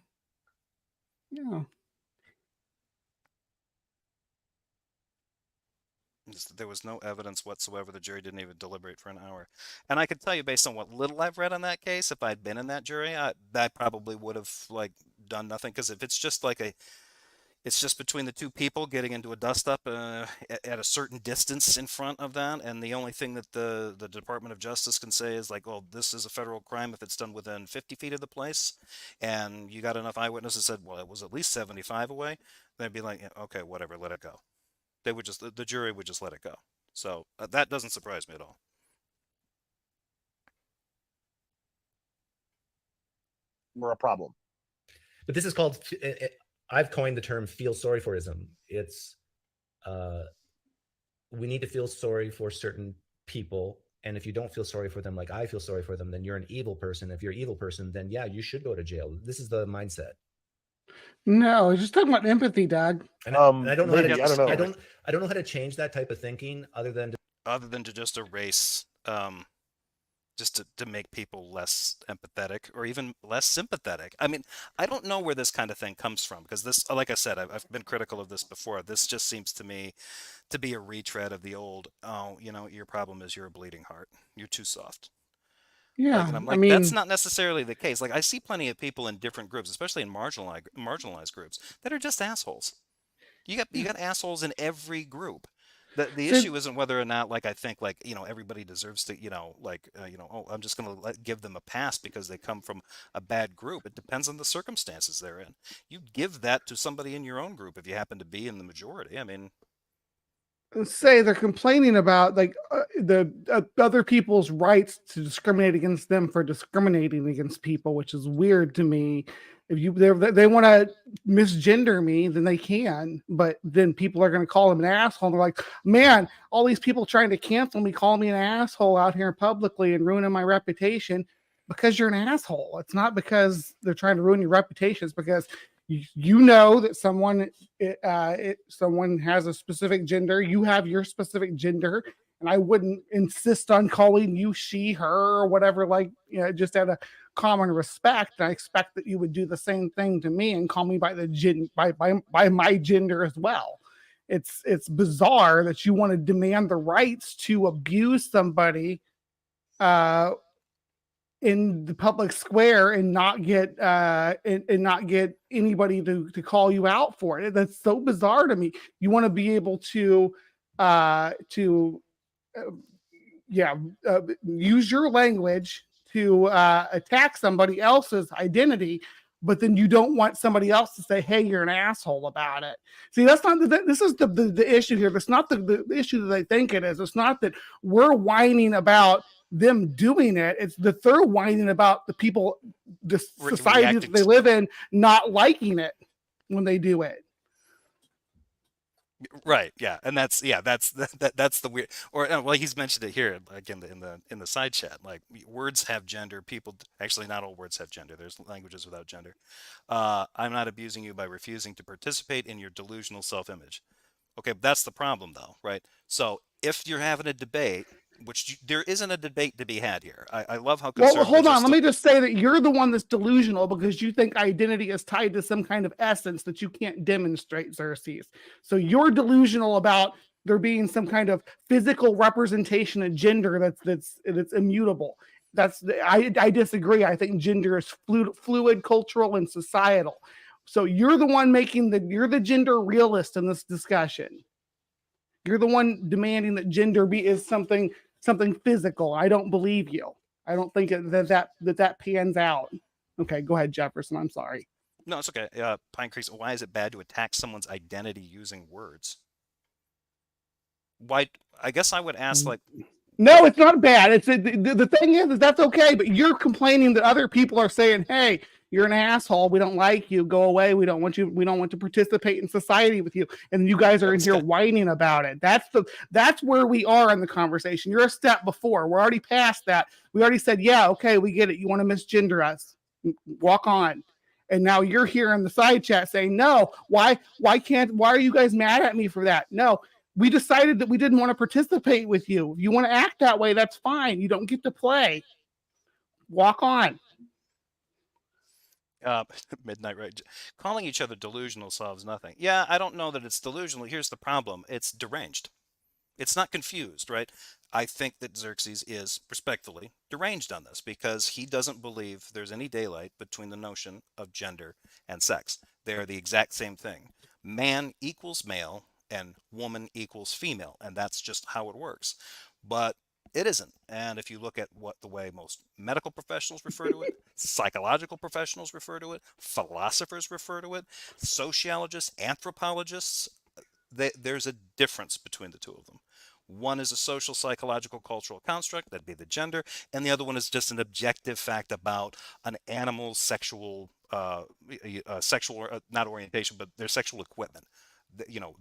There was no evidence whatsoever. The jury didn't even deliberate for an hour. And I could tell you, based on what little I've read on that case, if I'd been in that jury, I probably would have done nothing. Because if it's just it's just between the two people getting into a dust up at a certain distance in front of that, and the only thing that the Department of Justice can say is well, this is a federal crime if it's done within 50 feet of the place, and you got enough eyewitnesses that said, well, it was at least 75 away. They'd be like, okay, whatever, let it go. The jury would just let it go. So that doesn't surprise me at all. we're a problem. But this is called, I've coined the term feel sorry forism. It's, we need to feel sorry for certain people. And if you don't feel sorry for them, like I feel sorry for them, then you're an evil person. If you're an evil person, then yeah, you should go to jail. This is the mindset. No, just talking about empathy, Doug. And I don't know how to, I don't know. I don't know how to change that type of thinking other than to just erase, just to make people less empathetic or even less sympathetic. I mean, I don't know where this kind of thing comes from because this, like I said, I've been critical of this before. This just seems to me to be a retread of the old, your problem is you're a bleeding heart. You're too soft. Yeah, And I'm I mean, that's not necessarily the case. I see plenty of people in different groups, especially in marginalized groups, that are just assholes. You got assholes in every group. The issue isn't whether or not I think everybody deserves to oh, I'm just going to give them a pass because they come from a bad group. It depends on the circumstances they're in. You give that to somebody in your own group if you happen to be in the majority. I mean, say they're complaining about the other people's rights to discriminate against them for discriminating against people, which is weird to me. If they want to misgender me, then they can, but then people are going to call them an asshole. And they're like, man, all these people trying to cancel me, call me an asshole out here publicly and ruining my reputation. because you're an asshole. It's not because they're trying to ruin your reputation. It's because you know that someone has a specific gender. You have your specific gender, and I wouldn't insist on calling you she, her, or whatever. Like, just out of common respect, and I expect that you would do the same thing to me and call me by by my gender as well. It's bizarre that you want to demand the rights to abuse somebody in the public square and not get anybody to call you out for it. That's so bizarre to me. You want to be able to use your language to attack somebody else's identity, but then you don't want somebody else to say, hey, you're an asshole about it. See, that's not this is the issue here. That's not the issue that I think it is. It's not that we're whining about them doing it. It's that they're whining about the people, the society that they live in, not liking it when they do it. Right. Yeah. And that's the weird, or well, he's mentioned it here, like in the side chat, like words have gender. People, actually not all words have gender. There's languages without gender. I'm not abusing you by refusing to participate in your delusional self-image. Okay. That's the problem though. Right. So if you're having a debate, which there isn't a debate to be had here. I love how conservatives. Well, hold on. Let me just say that you're the one that's delusional because you think identity is tied to some kind of essence that you can't demonstrate, Xerxes. So you're delusional about there being some kind of physical representation of gender that's immutable. I disagree. I think gender is fluid, cultural, and societal. So you're the one you're the gender realist in this discussion. You're the one demanding that gender is something physical. I don't believe you. I don't think that pans out. Okay, go ahead, Jefferson. I'm sorry. No, it's okay. PineCreek, why is it bad to attack someone's identity using words? Why? I guess I would ask, like, no, it's not bad. It's the thing is that's okay, but you're complaining that other people are saying, hey, you're an asshole. We don't like you. Go away. We don't want you. We don't want to participate in society with you. And you guys are in here whining about it. That's where we are in the conversation. You're a step before. We're already past that. We already said, yeah, okay, we get it. You want to misgender us. Walk on. And now you're here in the side chat saying, no, why are you guys mad at me for that? No, we decided that we didn't want to participate with you. If you want to act that way, that's fine. You don't get to play. Walk on. Midnight, right? Calling each other delusional solves nothing. Yeah, I don't know that it's delusional. Here's the problem. It's deranged. It's not confused, right? I think that Xerxes is, respectfully, deranged on this because he doesn't believe there's any daylight between the notion of gender and sex. They're the exact same thing. Man equals male and woman equals female, and that's just how it works. But it isn't. And if you look at the way most medical professionals refer to it, psychological professionals refer to it, philosophers refer to it, sociologists, anthropologists, there's a difference between the two of them. One is a social, psychological, cultural construct, that'd be the gender, and the other one is just an objective fact about an animal's sexual, not orientation, but their sexual equipment.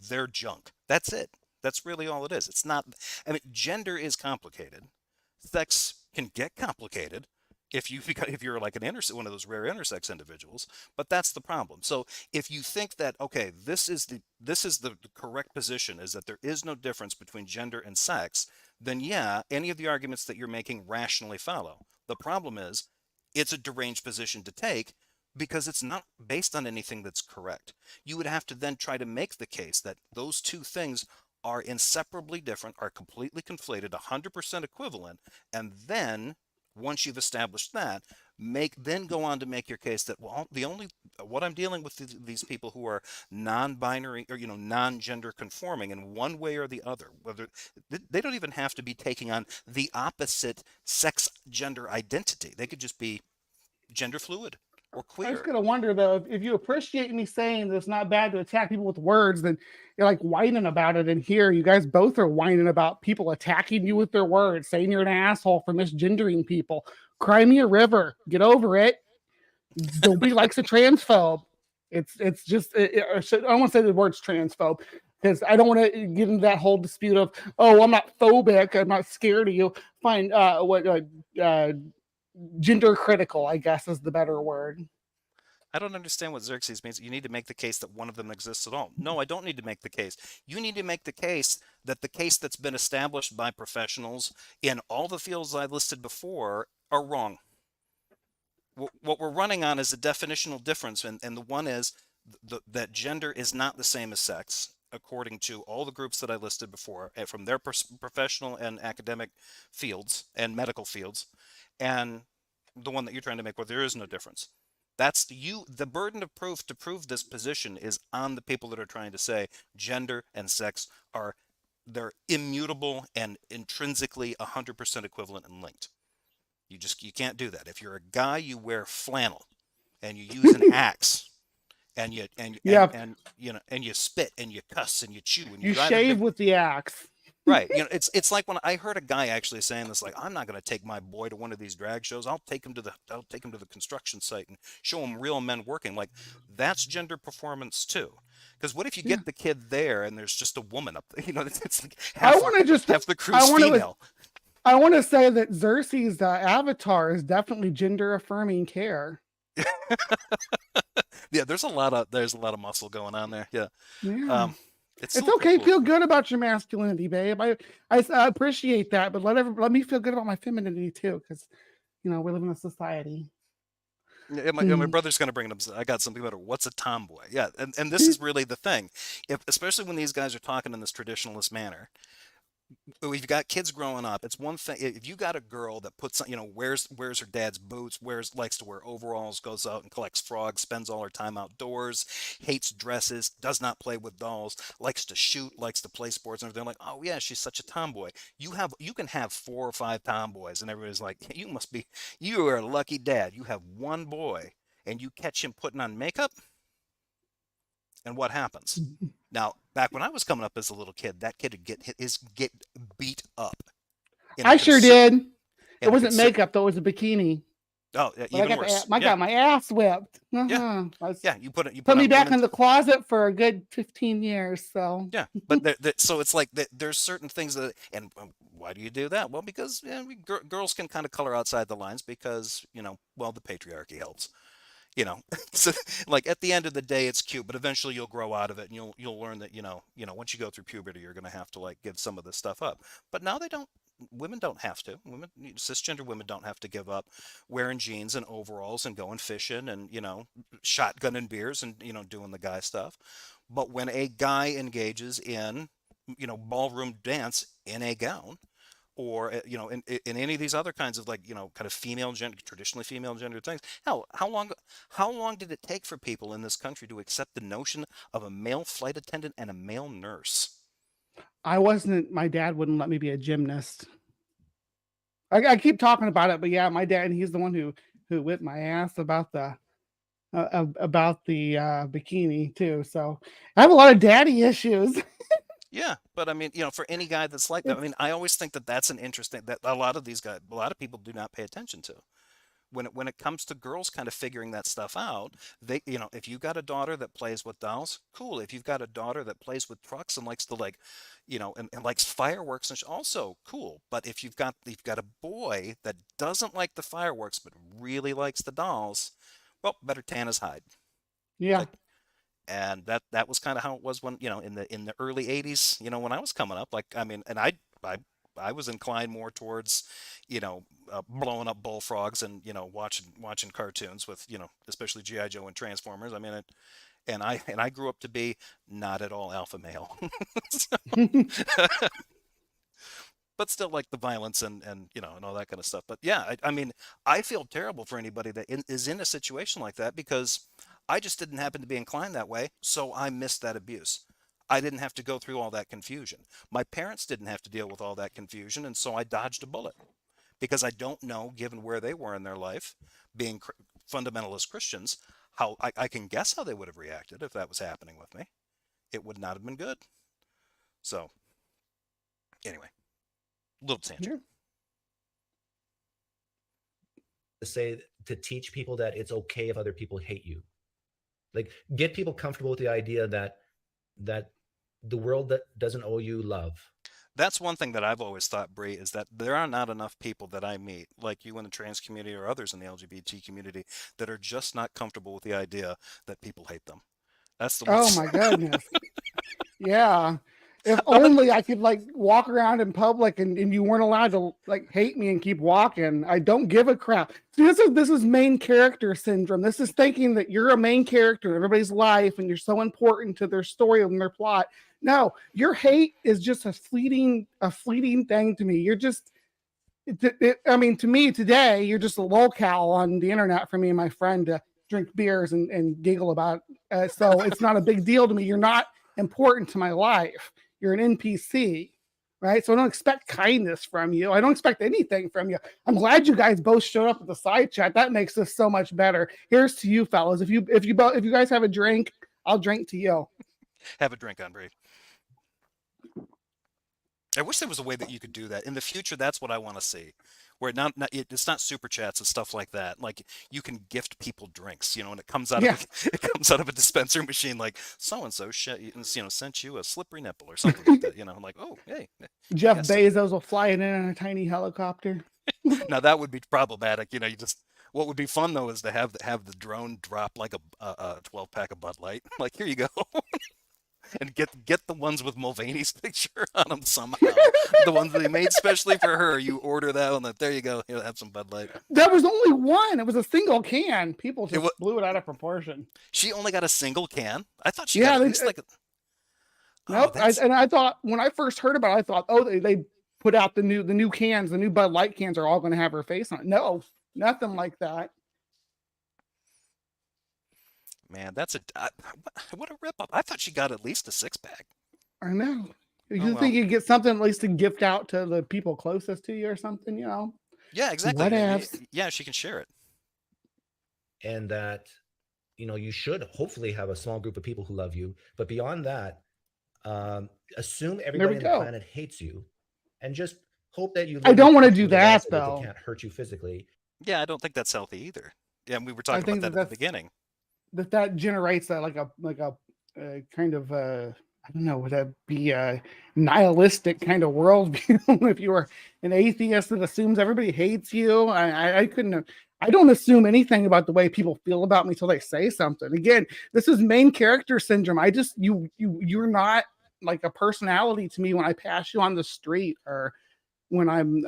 Their junk. That's it. That's really all it is. It's not, gender is complicated. Sex can get complicated if you're like one of those rare intersex individuals, but that's the problem. So if you think that, okay, this is the correct position, is that there is no difference between gender and sex, then yeah, any of the arguments that you're making rationally follow. The problem is it's a deranged position to take because it's not based on anything that's correct. You would have to then try to make the case that those two things are inseparably different, are completely conflated, 100% equivalent, and then once you've established that, then go on to make your case that, well, what I'm dealing with these people who are non-binary or non-gender conforming in one way or the other, whether they don't even have to be taking on the opposite sex gender identity. They could just be gender fluid or queer. I was gonna wonder though, if you appreciate me saying that it's not bad to attack people with words, then you're like whining about it. And here, you guys both are whining about people attacking you with their words, saying you're an asshole for misgendering people. Cry me a river. Get over it. Nobody likes a transphobe. It's just I don't want to say the words transphobe because I don't want to get into that whole dispute of, oh, I'm not phobic, I'm not scared of you. Fine. gender critical, I guess is the better word. I don't understand what Xerxes means. You need to make the case that one of them exists at all. No, I don't need to make the case. You need to make the case that the case that's been established by professionals in all the fields I listed before are wrong. What we're running on is a definitional difference, and the one is that gender is not the same as sex, according to all the groups that I listed before, from their professional and academic fields and medical fields, and the one that you're trying to make where there is no difference. That's the burden of proof to prove this position is on the people that are trying to say gender and sex they're immutable and intrinsically 100% equivalent and linked. You can't do that. If you're a guy, you wear flannel and you use an axe and you spit and you cuss and you chew and You drive shave with the axe. Right. It's like when I heard a guy actually saying this, like, I'm not going to take my boy to one of these drag shows. I'll take him to the construction site and show him real men working. Like, that's gender performance too. Because what if you get the kid there and there's just a woman up there? It's like half the crew's female. I want to say that Xerxes' avatar is definitely gender affirming care. Yeah, there's a lot of muscle going on there. Yeah. Yeah. It's still okay. cool. Feel good about your masculinity, babe. I appreciate that, but let me feel good about my femininity too, because we live in a society. Yeah, my brother's going to bring it up. I got something about it. What's a tomboy? Yeah, and this is really the thing. Especially when these guys are talking in this traditionalist manner. We've got kids growing up. It's one thing if you got a girl that puts wears her dad's boots, likes to wear overalls, goes out and collects frogs, spends all her time outdoors, hates dresses, does not play with dolls, likes to shoot, likes to play sports and everything. Like, oh yeah, she's such a tomboy. You can have 4 or 5 tomboys, and everybody's like, you are a lucky dad. You have one boy, and you catch him putting on makeup, and what happens? Now, back when I was coming up as a little kid, that kid would get beat up. I sure did. It wasn't makeup though; it was a bikini. Oh, even worse. I got my ass whipped. Yeah, you put me back in the closet for a good 15 years. So yeah, but so it's like there's certain things that, and why do you do that? Well, because girls can kind of color outside the lines because the patriarchy helps. So like at the end of the day, it's cute, but eventually you'll grow out of it, and you'll learn that once you go through puberty, you're going to have to like give some of this stuff up. But now women don't have to. Cisgender women don't have to give up wearing jeans and overalls and going fishing and shotgunning beers and doing the guy stuff. But when a guy engages in ballroom dance in a gown, or in any of these other kinds of kind of traditionally female gender things. Hell, how long did it take for people in this country to accept the notion of a male flight attendant and a male nurse? My dad wouldn't let me be a gymnast. I keep talking about it, but yeah, my dad, he's the one who whipped my ass about the bikini too. So I have a lot of daddy issues. Yeah, but I mean, for any guy that's like that, I mean, I always think that's an interesting that a lot of people do not pay attention to. When it comes to girls kind of figuring that stuff out, if you've got a daughter that plays with dolls, cool. If you've got a daughter that plays with trucks and likes to and likes fireworks, and also cool. But if you've got a boy that doesn't like the fireworks but really likes the dolls, well, better tan his hide. Yeah. And that was kind of how it was when in the early 80s, when I was coming up. Like, I mean, and I was inclined more towards blowing up bullfrogs and watching cartoons with especially G.I. Joe and Transformers. I mean, and I grew up to be not at all alpha male, but still like the violence and all that kind of stuff. But yeah, I mean, I feel terrible for anybody that is in a situation like that, because I just didn't happen to be inclined that way, so I missed that abuse. I didn't have to go through all that confusion. My parents didn't have to deal with all that confusion, and so I dodged a bullet. Because I don't know, given where they were in their life, being fundamentalist Christians, how I can guess how they would have reacted if that was happening with me. It would not have been good. So, anyway, little tangent. To teach people that it's okay if other people hate you. Like, get people comfortable with the idea that the world that doesn't owe you love. That's one thing that I've always thought, Bree, is that there are not enough people that I meet, like you in the trans community or others in the LGBT community, that are just not comfortable with the idea that people hate them. That's the one. Oh my goodness. Yeah. If No, but only I could like walk around in public and you weren't allowed to like hate me and keep walking. I don't give a crap. See, this is main character syndrome. This is thinking that you're a main character in everybody's life and you're so important to their story and their plot. No, your hate is just a fleeting thing to me. You're just I mean, to me today, you're just a locale on the internet for me and my friend to drink beers and giggle about. So it's not a big deal to me. You're not important to my life. You're an NPC, right? So I don't expect kindness from you. I don't expect anything from you. I'm glad you guys both showed up at the side chat. That makes this so much better. Here's to you, fellas. If you guys have a drink, I'll drink to you. have a drink on, Bree. I wish there was a way that you could do that in the future. That's what I want to see, where it's not super chats and stuff like that. Like you can gift people drinks, and it comes out Yeah. of it comes out of a dispenser machine. Like so and so, sent you a slippery nipple or something like that. Like, oh, hey, Jeff yes. Bezos will fly it in a tiny helicopter. Now that would be problematic. You just what would be fun though is to have the drone drop like a 12-pack of Bud Light. Like here you go. And get the ones with Mulvaney's picture on them somehow. The ones that they made specially for her. You order that one. There you go. You'll have some Bud Light. That was only one. It was a single can. People just blew it out of proportion. She only got a single can. I thought she Yeah, got at least like a. Nope. I thought when I first heard about it, I thought, oh, they put out the new cans, the new Bud Light cans are all going to have her face on it. No, nothing like that. Man, that's what a rip up. I thought she got at least a 6-pack. I know. You think you get something at least to gift out to the people closest to you or something, Yeah, exactly. Yeah, she can share it. And that, you should hopefully have a small group of people who love you. But beyond that, assume everybody on the planet hates you, and just hope that you. I don't want to do that though. They can't hurt you physically. Yeah, I don't think that's healthy either. Yeah, and we were talking about that at the beginning. That generates like a kind of I don't know, would that be a nihilistic kind of worldview? If you were an atheist that assumes everybody hates you, I couldn't. I don't assume anything about the way people feel about me till they say something. Again, this is main character syndrome. You're not like a personality to me when I pass you on the street or when I'm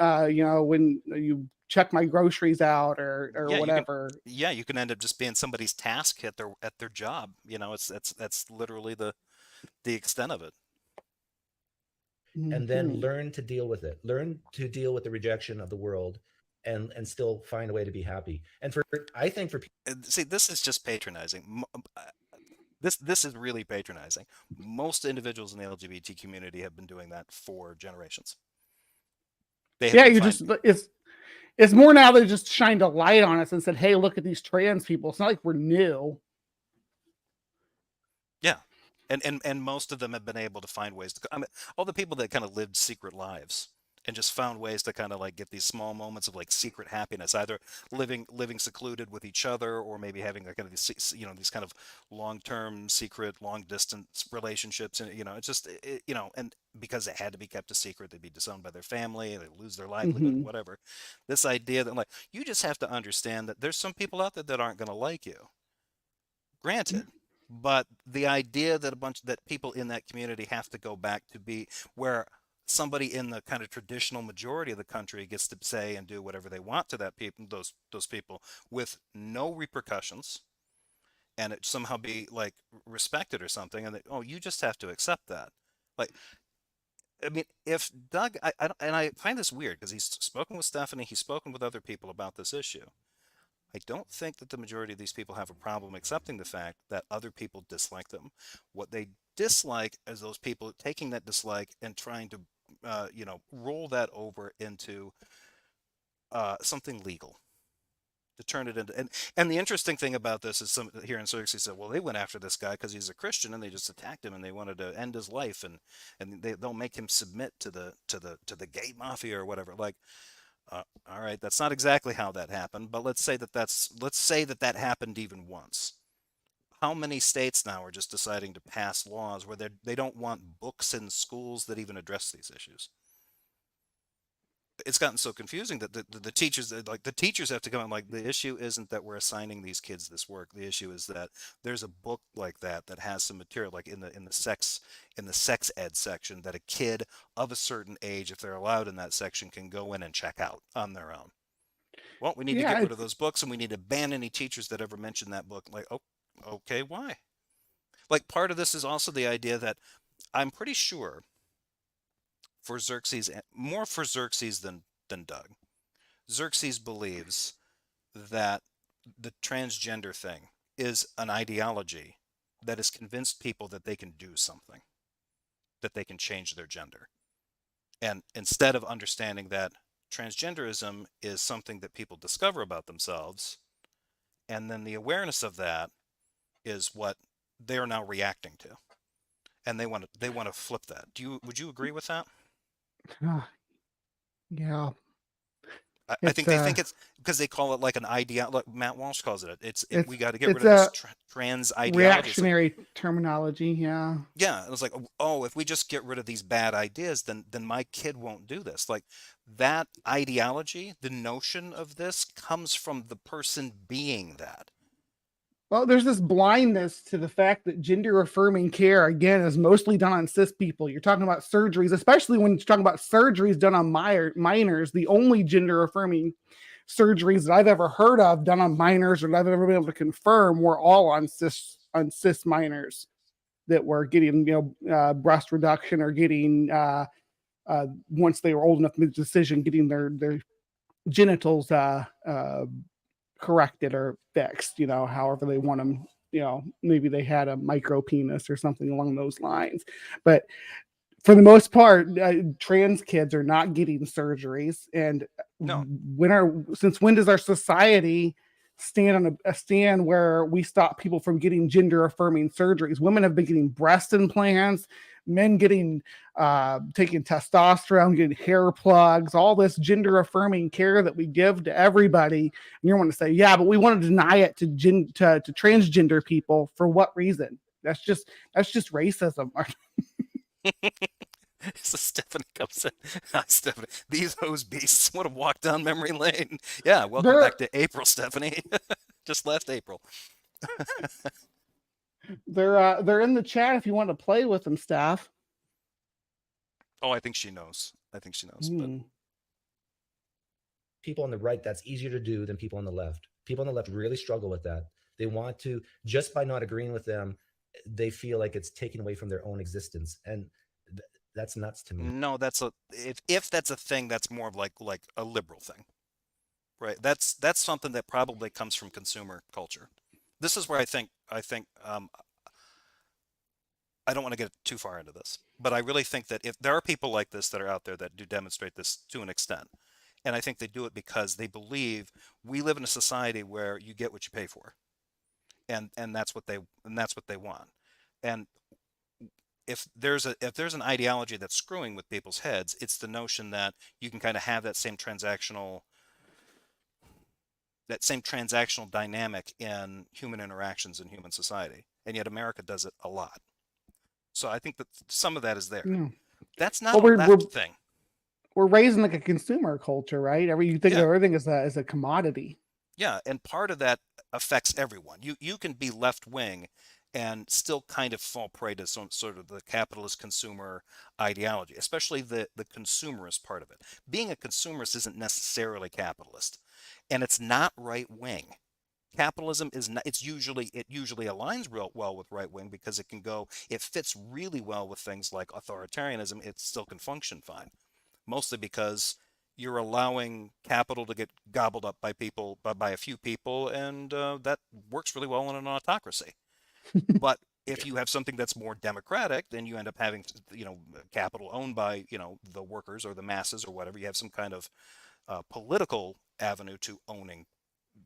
when you check my groceries out or whatever. You can end up just being somebody's task at their job. That's literally the extent of it. And then learn to deal with it. Learn to deal with the rejection of the world and still find a way to be happy. And I think for people, see, this is just patronizing. This is really patronizing. Most individuals in the LGBT community have been doing that for generations. It's more now they just shined a light on us and said, hey, look at these trans people. It's not like we're new. Yeah. And most of them have been able to find ways to, all the people that kind of lived secret lives and just found ways to kind of like get these small moments of like secret happiness, either living secluded with each other or maybe having like kind of these, these kind of long-term secret, long distance relationships. And, it's just, and because it had to be kept a secret, they'd be disowned by their family, they lose their livelihood, whatever. This idea that like, you just have to understand that there's some people out there that aren't going to like you. Granted. But the idea that that people in that community have to go back to be where somebody in the kind of traditional majority of the country gets to say and do whatever they want to those people with no repercussions, and it somehow be like respected or something, and you just have to accept that. Like, I mean, if Doug, I find this weird because he's spoken with Stephanie, he's spoken with other people about this issue. I don't think that the majority of these people have a problem accepting the fact that other people dislike them. What they dislike is those people taking that dislike and trying to, roll that over into something legal, to turn it into. And the interesting thing about this is here in Xerxes said, well, they went after this guy because he's a Christian and they just attacked him and they wanted to end his life and they'll make him submit to the gay mafia or whatever. Like. All right, that's not exactly how that happened, but let's say that happened even once. how many states now are just deciding to pass laws where they don't want books in schools that even address these issues? It's gotten so confusing that the teachers, like the teachers have to come and like, the issue isn't that we're assigning these kids this work. The issue is that there's a book like that that has some material, like in the sex ed section, that a kid of a certain age, if they're allowed in that section, can go in and check out on their own. Well, we need to Yeah, get rid of it's those books, and we need to ban any teachers that ever mention that book. Like, oh, okay, why? Like, part of this is also the idea that I'm pretty sure for Xerxes, more for Xerxes than Doug. Xerxes believes that the transgender thing is an ideology that has convinced people that they can do something, that they can change their gender. And instead of understanding that transgenderism is something that people discover about themselves, and then the awareness of that is what they are now reacting to, and they want to flip that. Would you agree with that? uh, yeah, I it's think they think it's because they call it like an idea. Like Matt Walsh calls it. We got to get rid it's of this a trans ideology. It's like, reactionary terminology. Yeah. yeah, it was like, oh, if we just get rid of these bad ideas, then my kid won't do this. Like, that ideology, the notion of this comes from the person being that. Well, there's this blindness to the fact that gender affirming care, again, is mostly done on cis people. You're talking about surgeries, especially when you're talking about surgeries done on minors. The only gender affirming surgeries that I've ever heard of done on minors, or that I've ever been able to confirm, were all on cis minors that were getting, breast reduction, or getting, once they were old enough to make the decision, getting their genitals corrected or fixed, however they want them. Maybe they had a micro penis or something along those lines. But for the most part, trans kids are not getting surgeries. And No, since when does our society stand on a stand where we stop people from getting gender affirming surgeries? Women have been getting breast implants, men getting taking testosterone, getting hair plugs, all this gender affirming care that we give to everybody. And you want to say, yeah, but we want to deny it to transgender people. For what reason? That's just racism. so Stephanie comes in. Hi, Stephanie. These hose beasts want to walk down memory lane. Yeah, welcome they're back to April, Stephanie. Just last April. they're in the chat if you want to play with them, staff. Oh, I think she knows. But People on the right, that's easier to do than people on the left. People on the left really struggle with that. They want to, just by not agreeing with them, they feel like it's taken away from their own existence. And that's nuts to me. no, if that's a thing, that's more of like a liberal thing, right? That's something that probably comes from consumer culture. This is where I don't want to get too far into this, but I really think that if there are people like this that are out there that do demonstrate this to an extent, and I think they do it because they believe we live in a society where you get what you pay for, and that's what they want. And if there's an ideology that's screwing with people's heads, it's the notion that you can kind of have that same transactional dynamic in human interactions in human society, and yet America does it a lot. So I think that some of that is there. Yeah. That's not Well, a left thing. we're raising like a consumer culture, right? You think of Yeah. everything as a commodity. Yeah, and part of that affects everyone. You can be left wing and still kind of fall prey to some sort of the capitalist consumer ideology, especially the consumerist part of it. Being a consumerist isn't necessarily capitalist, and it's not right wing. Capitalism is not, it usually aligns real well with right wing because it fits really well with things like authoritarianism. It still can function fine, mostly because you're allowing capital to get gobbled up by a few people, and that works really well in an autocracy. But if you have something that's more democratic, then you end up having, capital owned by, the workers or the masses or whatever. You have some kind of political avenue to owning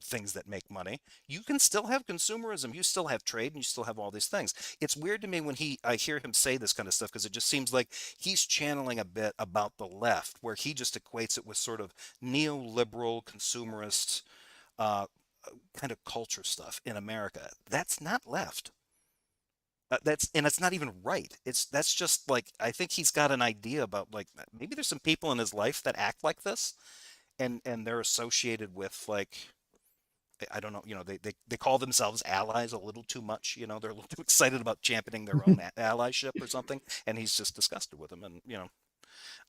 things that make money. You can still have consumerism, you still have trade, and you still have all these things. It's weird to me when I hear him say this kind of stuff, because it just seems like he's channeling a bit about the left, where he just equates it with sort of neoliberal consumerist kind of culture stuff in America. That's not left. And it's not even right. That's just like, I think he's got an idea about, like, maybe there's some people in his life that act like this, and they're associated with, like, I don't know, they call themselves allies a little too much. They're a little too excited about championing their own allyship or something, and he's just disgusted with them. And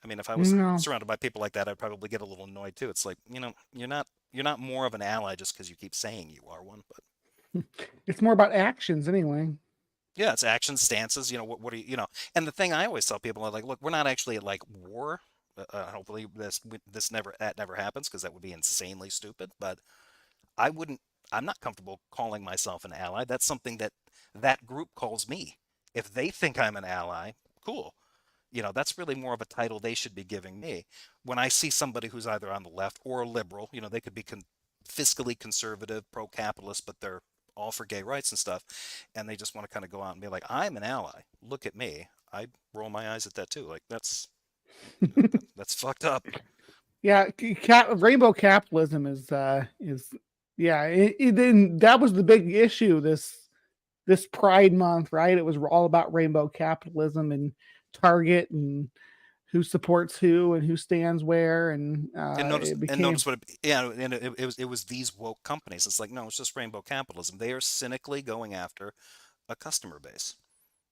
I mean, if I was No. surrounded by people like that, I'd probably get a little annoyed too. It's like, you're not more of an ally just because you keep saying you are one. But It's more about actions anyway. yeah, it's actions, stances. What are you? And the thing I always tell people is, like, look, we're not actually at, like, war. Hopefully that never happens, because that would be insanely stupid. But I wouldn't. I'm not comfortable calling myself an ally. That's something that group calls me. If they think I'm an ally, cool. That's really more of a title they should be giving me. When I see somebody who's either on the left or a liberal, they could be fiscally conservative, pro-capitalist, but they're all for gay rights and stuff, and they just want to kind of go out and be like, I'm an ally. Look at me. I roll my eyes at that too. Like, that's fucked up. Yeah, rainbow capitalism is yeah. Then that was the big issue this Pride Month, right? It was all about rainbow capitalism and Target and who supports who and who stands where, and notice what it was these woke companies. It's like, no, it's just rainbow capitalism. They are cynically going after a customer base.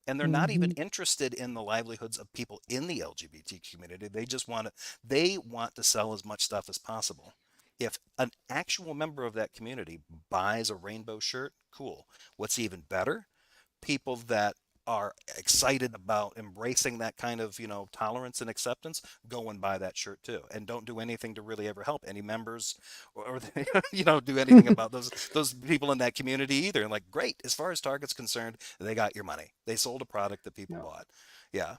And they're not even interested in the livelihoods of people in the LGBT community. They want to sell as much stuff as possible. If an actual member of that community buys a rainbow shirt, cool. What's even better? People that are excited about embracing that kind of, tolerance and acceptance, go and buy that shirt too, and don't do anything to really ever help any members, or do anything about those people in that community either. And, like, great, as far as Target's concerned, they got your money. They sold a product that people bought. Yeah.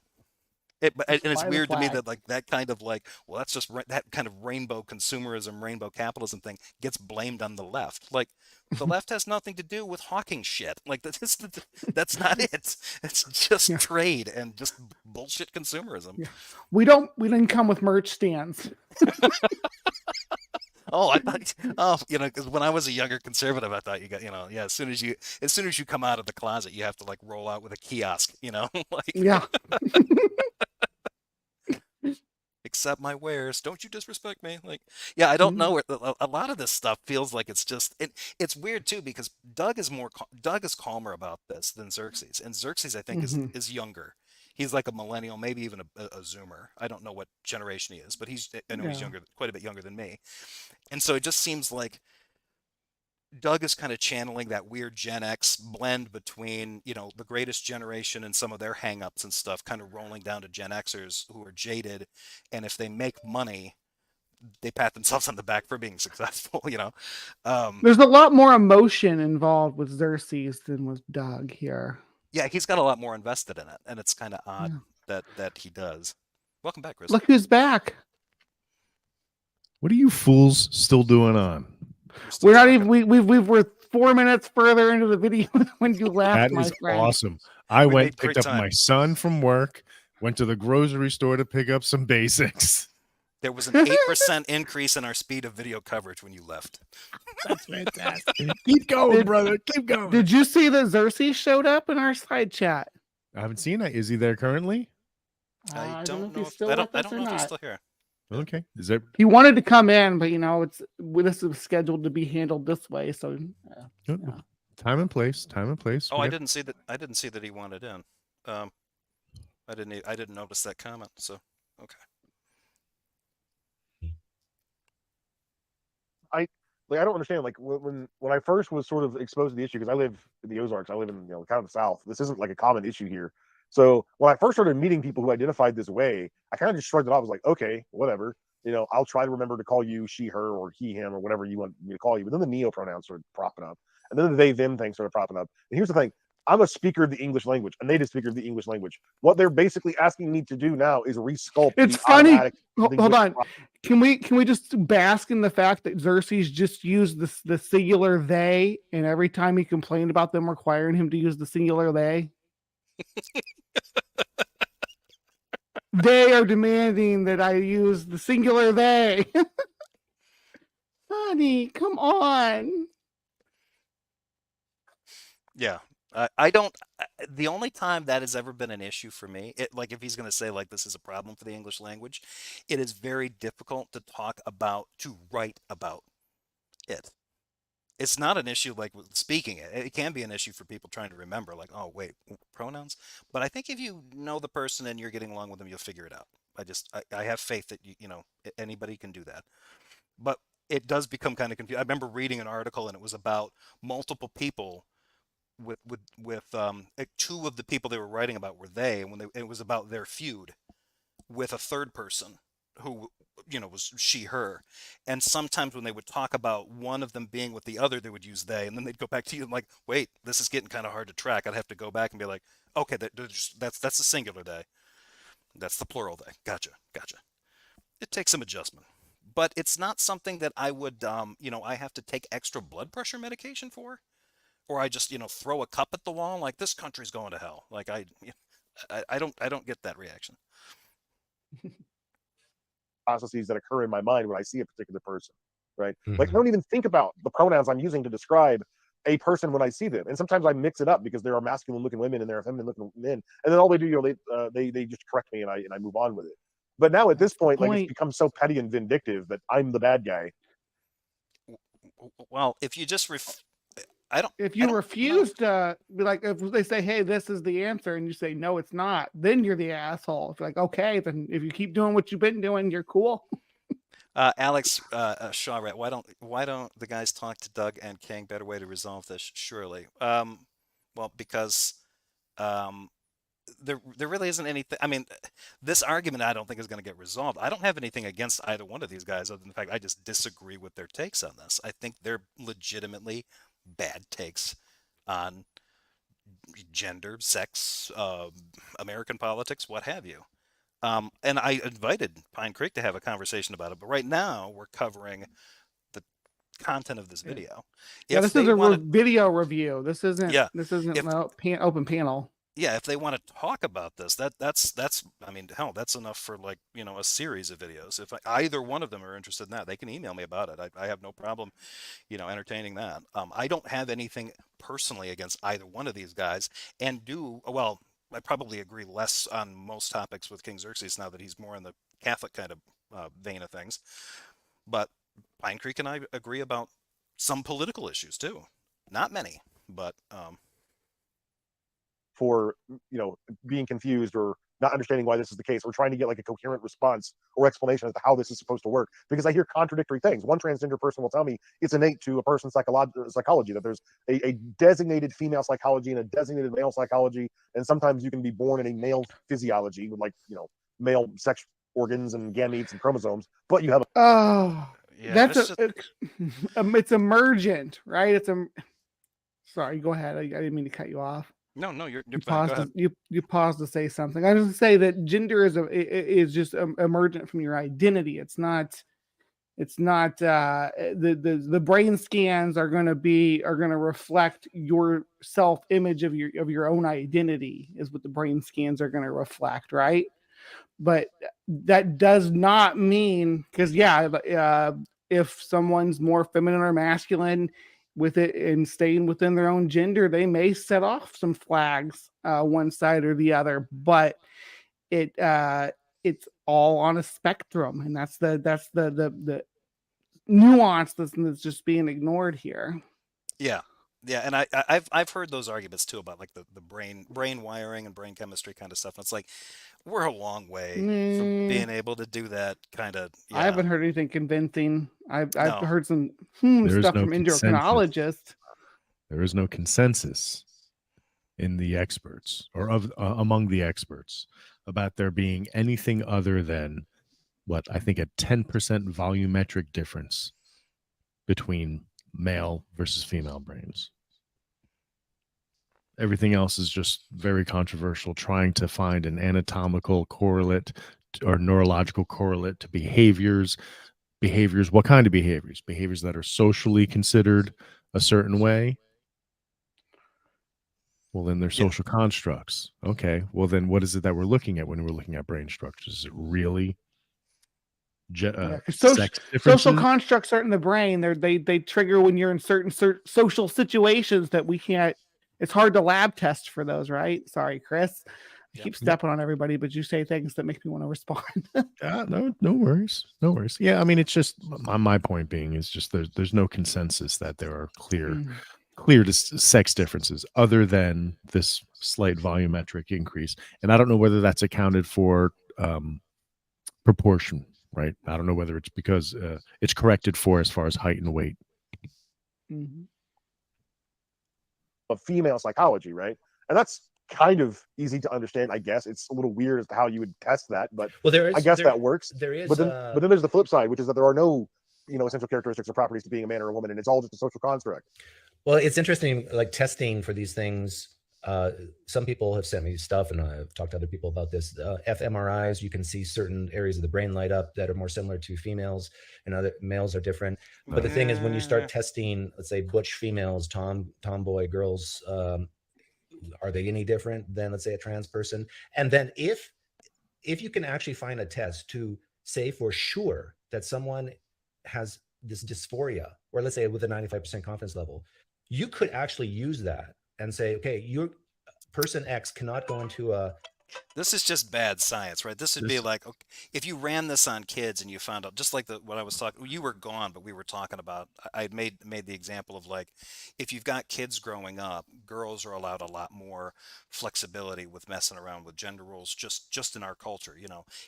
And it's weird to me that, like, that kind of, like, well, that's just that kind of rainbow consumerism, rainbow capitalism thing gets blamed on the left. Like, the left has nothing to do with hawking shit. Like, that's not it. It's just trade and just bullshit consumerism. Yeah. We didn't come with merch stands. Oh, I thought, because when I was a younger conservative, I thought you got, as soon as you come out of the closet, you have to, like, roll out with a kiosk, like, yeah. Accept my wares. Don't you disrespect me. Like, yeah, I don't know. A lot of this stuff feels like it's weird too, because Doug is calmer about this than Xerxes, and Xerxes, I think, is younger. He's like a millennial, maybe even a Zoomer. I don't know what generation he is, but I know he's younger, quite a bit younger than me. And so it just seems like Doug is kind of channeling that weird Gen X blend between, the greatest generation and some of their hangups and stuff, kind of rolling down to Gen Xers who are jaded. And if they make money, they pat themselves on the back for being successful, There's a lot more emotion involved with Xerxes than with Doug here. Yeah, he's got a lot more invested in it, and it's kind of odd that he does. Welcome back, Chris. Look who's back. What are you fools still doing on? We're not even. We're 4 minutes further into the video when you left. That is awesome. I went, picked up my son from work, went to the grocery store to pick up some basics. There was an 8% increase in our speed of video coverage when you left. That's fantastic. Keep going, brother. Keep going. Did you see that Xerxes showed up in our side chat? I haven't seen it. Is he there currently? I don't know if he's still here. Okay. Is there? He wanted to come in, but this is scheduled to be handled this way. So Time and place. Oh, I didn't see that. I didn't see that he wanted in. I didn't notice that comment. So okay. I don't understand. Like, when I first was sort of exposed to the issue, because I live in the Ozarks, I live in kind of the South. This isn't like a common issue here. So when I first started meeting people who identified this way, I kind of just shrugged it off. I was like, okay, whatever. I'll try to remember to call you she, her, or he, him, or whatever you want me to call you. But then the neo pronouns started propping up, and then the they, them thing started propping up. And here's the thing: I'm a speaker of the English language, a native speaker of the English language. What they're basically asking me to do now is resculpt. It's funny. Hold on. Can we just bask in the fact that Xerxes just used the singular they, and every time he complained about them requiring him to use the singular they? They are demanding that I use the singular they. Honey, come on. Yeah. I don't. The only time that has ever been an issue for me, like if he's going to say like this is a problem for the English language, it is very difficult to write about it. It's not an issue like with speaking it. It can be an issue for people trying to remember, like, oh wait, pronouns. But I think if you know the person and you're getting along with them, you'll figure it out. I have faith that anybody can do that. But it does become kind of confusing. I remember reading an article and it was about multiple people with two of the people they were writing about were they, and it was about their feud with a third person who was she her, and sometimes when they would talk about one of them being with the other they would use they, and then they'd go back to you and like, wait, this is getting kind of hard to track. I'd have to go back and be like, okay, that's the singular they, that's the plural they. Gotcha. It takes some adjustment, but it's not something that I would I have to take extra blood pressure medication for, or I just throw a cup at the wall like this country's going to hell. Like I don't get that reaction. Processes that occur in my mind when I see a particular person, right? Like I don't even think about the pronouns I'm using to describe a person when I see them, and sometimes I mix it up because there are masculine-looking women and there are feminine-looking men, and then all they do, they just correct me and I move on with it. But now at this point, like it's become so petty and vindictive that I'm the bad guy. Well, if you just If you refuse to be like, if they say, hey, this is the answer, and you say, no, it's not, then you're the asshole. It's like, okay, then if you keep doing what you've been doing, you're cool. Alex Shawrat, why don't the guys talk to Doug and King? Better way to resolve this, surely. Well, because there really isn't anything. I mean, this argument I don't think is going to get resolved. I don't have anything against either one of these guys, other than the fact I just disagree with their takes on this. I think they're legitimately bad takes on gender, sex, American politics, what have you. And I invited PineCreek to have a conversation about it, but right now we're covering the content of this video. Yeah, this is a video review. This isn't. Yeah, this isn't an open panel. Yeah, if they want to talk about this, that's I mean, hell, that's enough for like a series of videos. If either one of them are interested in that, they can email me about it. I have no problem, entertaining that. I don't have anything personally against either one of these guys, and well, I probably agree less on most topics with KingXerxes now that he's more in the Catholic kind of vein of things. But PineCreek and I agree about some political issues too. Not many, but for being confused or not understanding why this is the case, or trying to get like a coherent response or explanation as to how this is supposed to work, because I hear contradictory things. One transgender person will tell me it's innate to a person's psychology, that there's a designated female psychology and a designated male psychology, and sometimes you can be born in a male physiology with male sex organs and gametes and chromosomes, but you have it's emergent, right? Sorry, go ahead. I didn't mean to cut you off. No, you're fine. Go ahead. You paused to say something. I was going to say that gender is just emergent from your identity. It's not the brain scans are going to reflect your self-image of your own identity, is what the brain scans are going to reflect, right? But that does not mean, because if someone's more feminine or masculine with it and staying within their own gender, they may set off some flags one side or the other, but it's all on a spectrum, and that's the nuance that's just being ignored here. Yeah, and I've heard those arguments too about like the brain wiring and brain chemistry kind of stuff. And it's like we're a long way from being able to do that kind of. Yeah. I haven't heard anything convincing. I've heard some stuff from endocrinologists. There is no consensus in the experts or among the experts about there being anything other than what I think a 10% volumetric difference between male versus female brains. Everything else is just very controversial, trying to find an anatomical correlate or neurological correlate to behaviors. What kind of behaviors? Behaviors that are socially considered a certain way. Well, then they're social constructs. Okay. Well, then what is it that we're looking at when we're looking at brain structures? Is it really social constructs are in the brain? They trigger when you're in certain social situations that we can't it's hard to lab test for those, right? Sorry, Chris. I Yep. keep stepping on everybody, but you say things that make me want to respond. No worries. No worries. Yeah, I mean, it's just my point being is just there's no consensus that there are clear sex differences other than this slight volumetric increase. And I don't know whether that's accounted for proportion, right? I don't know whether it's because it's corrected for as far as height and weight. Of female psychology, right? And that's kind of easy to understand, I guess. It's a little weird as to how you would test that, but I guess that works. There is, but then there's the flip side, which is that there are no, essential characteristics or properties to being a man or a woman, and it's all just a social construct. Well, it's interesting, like testing for these things. Some people have sent me stuff, and I've talked to other people about this. fMRIs, you can see certain areas of the brain light up that are more similar to females, and other males are different. But the thing is, when you start testing, let's say butch females, tomboy girls, are they any different than, let's say, a trans person? And then if you can actually find a test to say for sure that someone has this dysphoria, or let's say with a 95% confidence level, you could actually use that and say, okay, your person X cannot go into a... This is just bad science, right? This would be like, okay, if you ran this on kids and you found out, just like what I was talking, you were gone, but we were talking about, I made the example of like, if you've got kids growing up, girls are allowed a lot more flexibility with messing around with gender roles, just in our culture.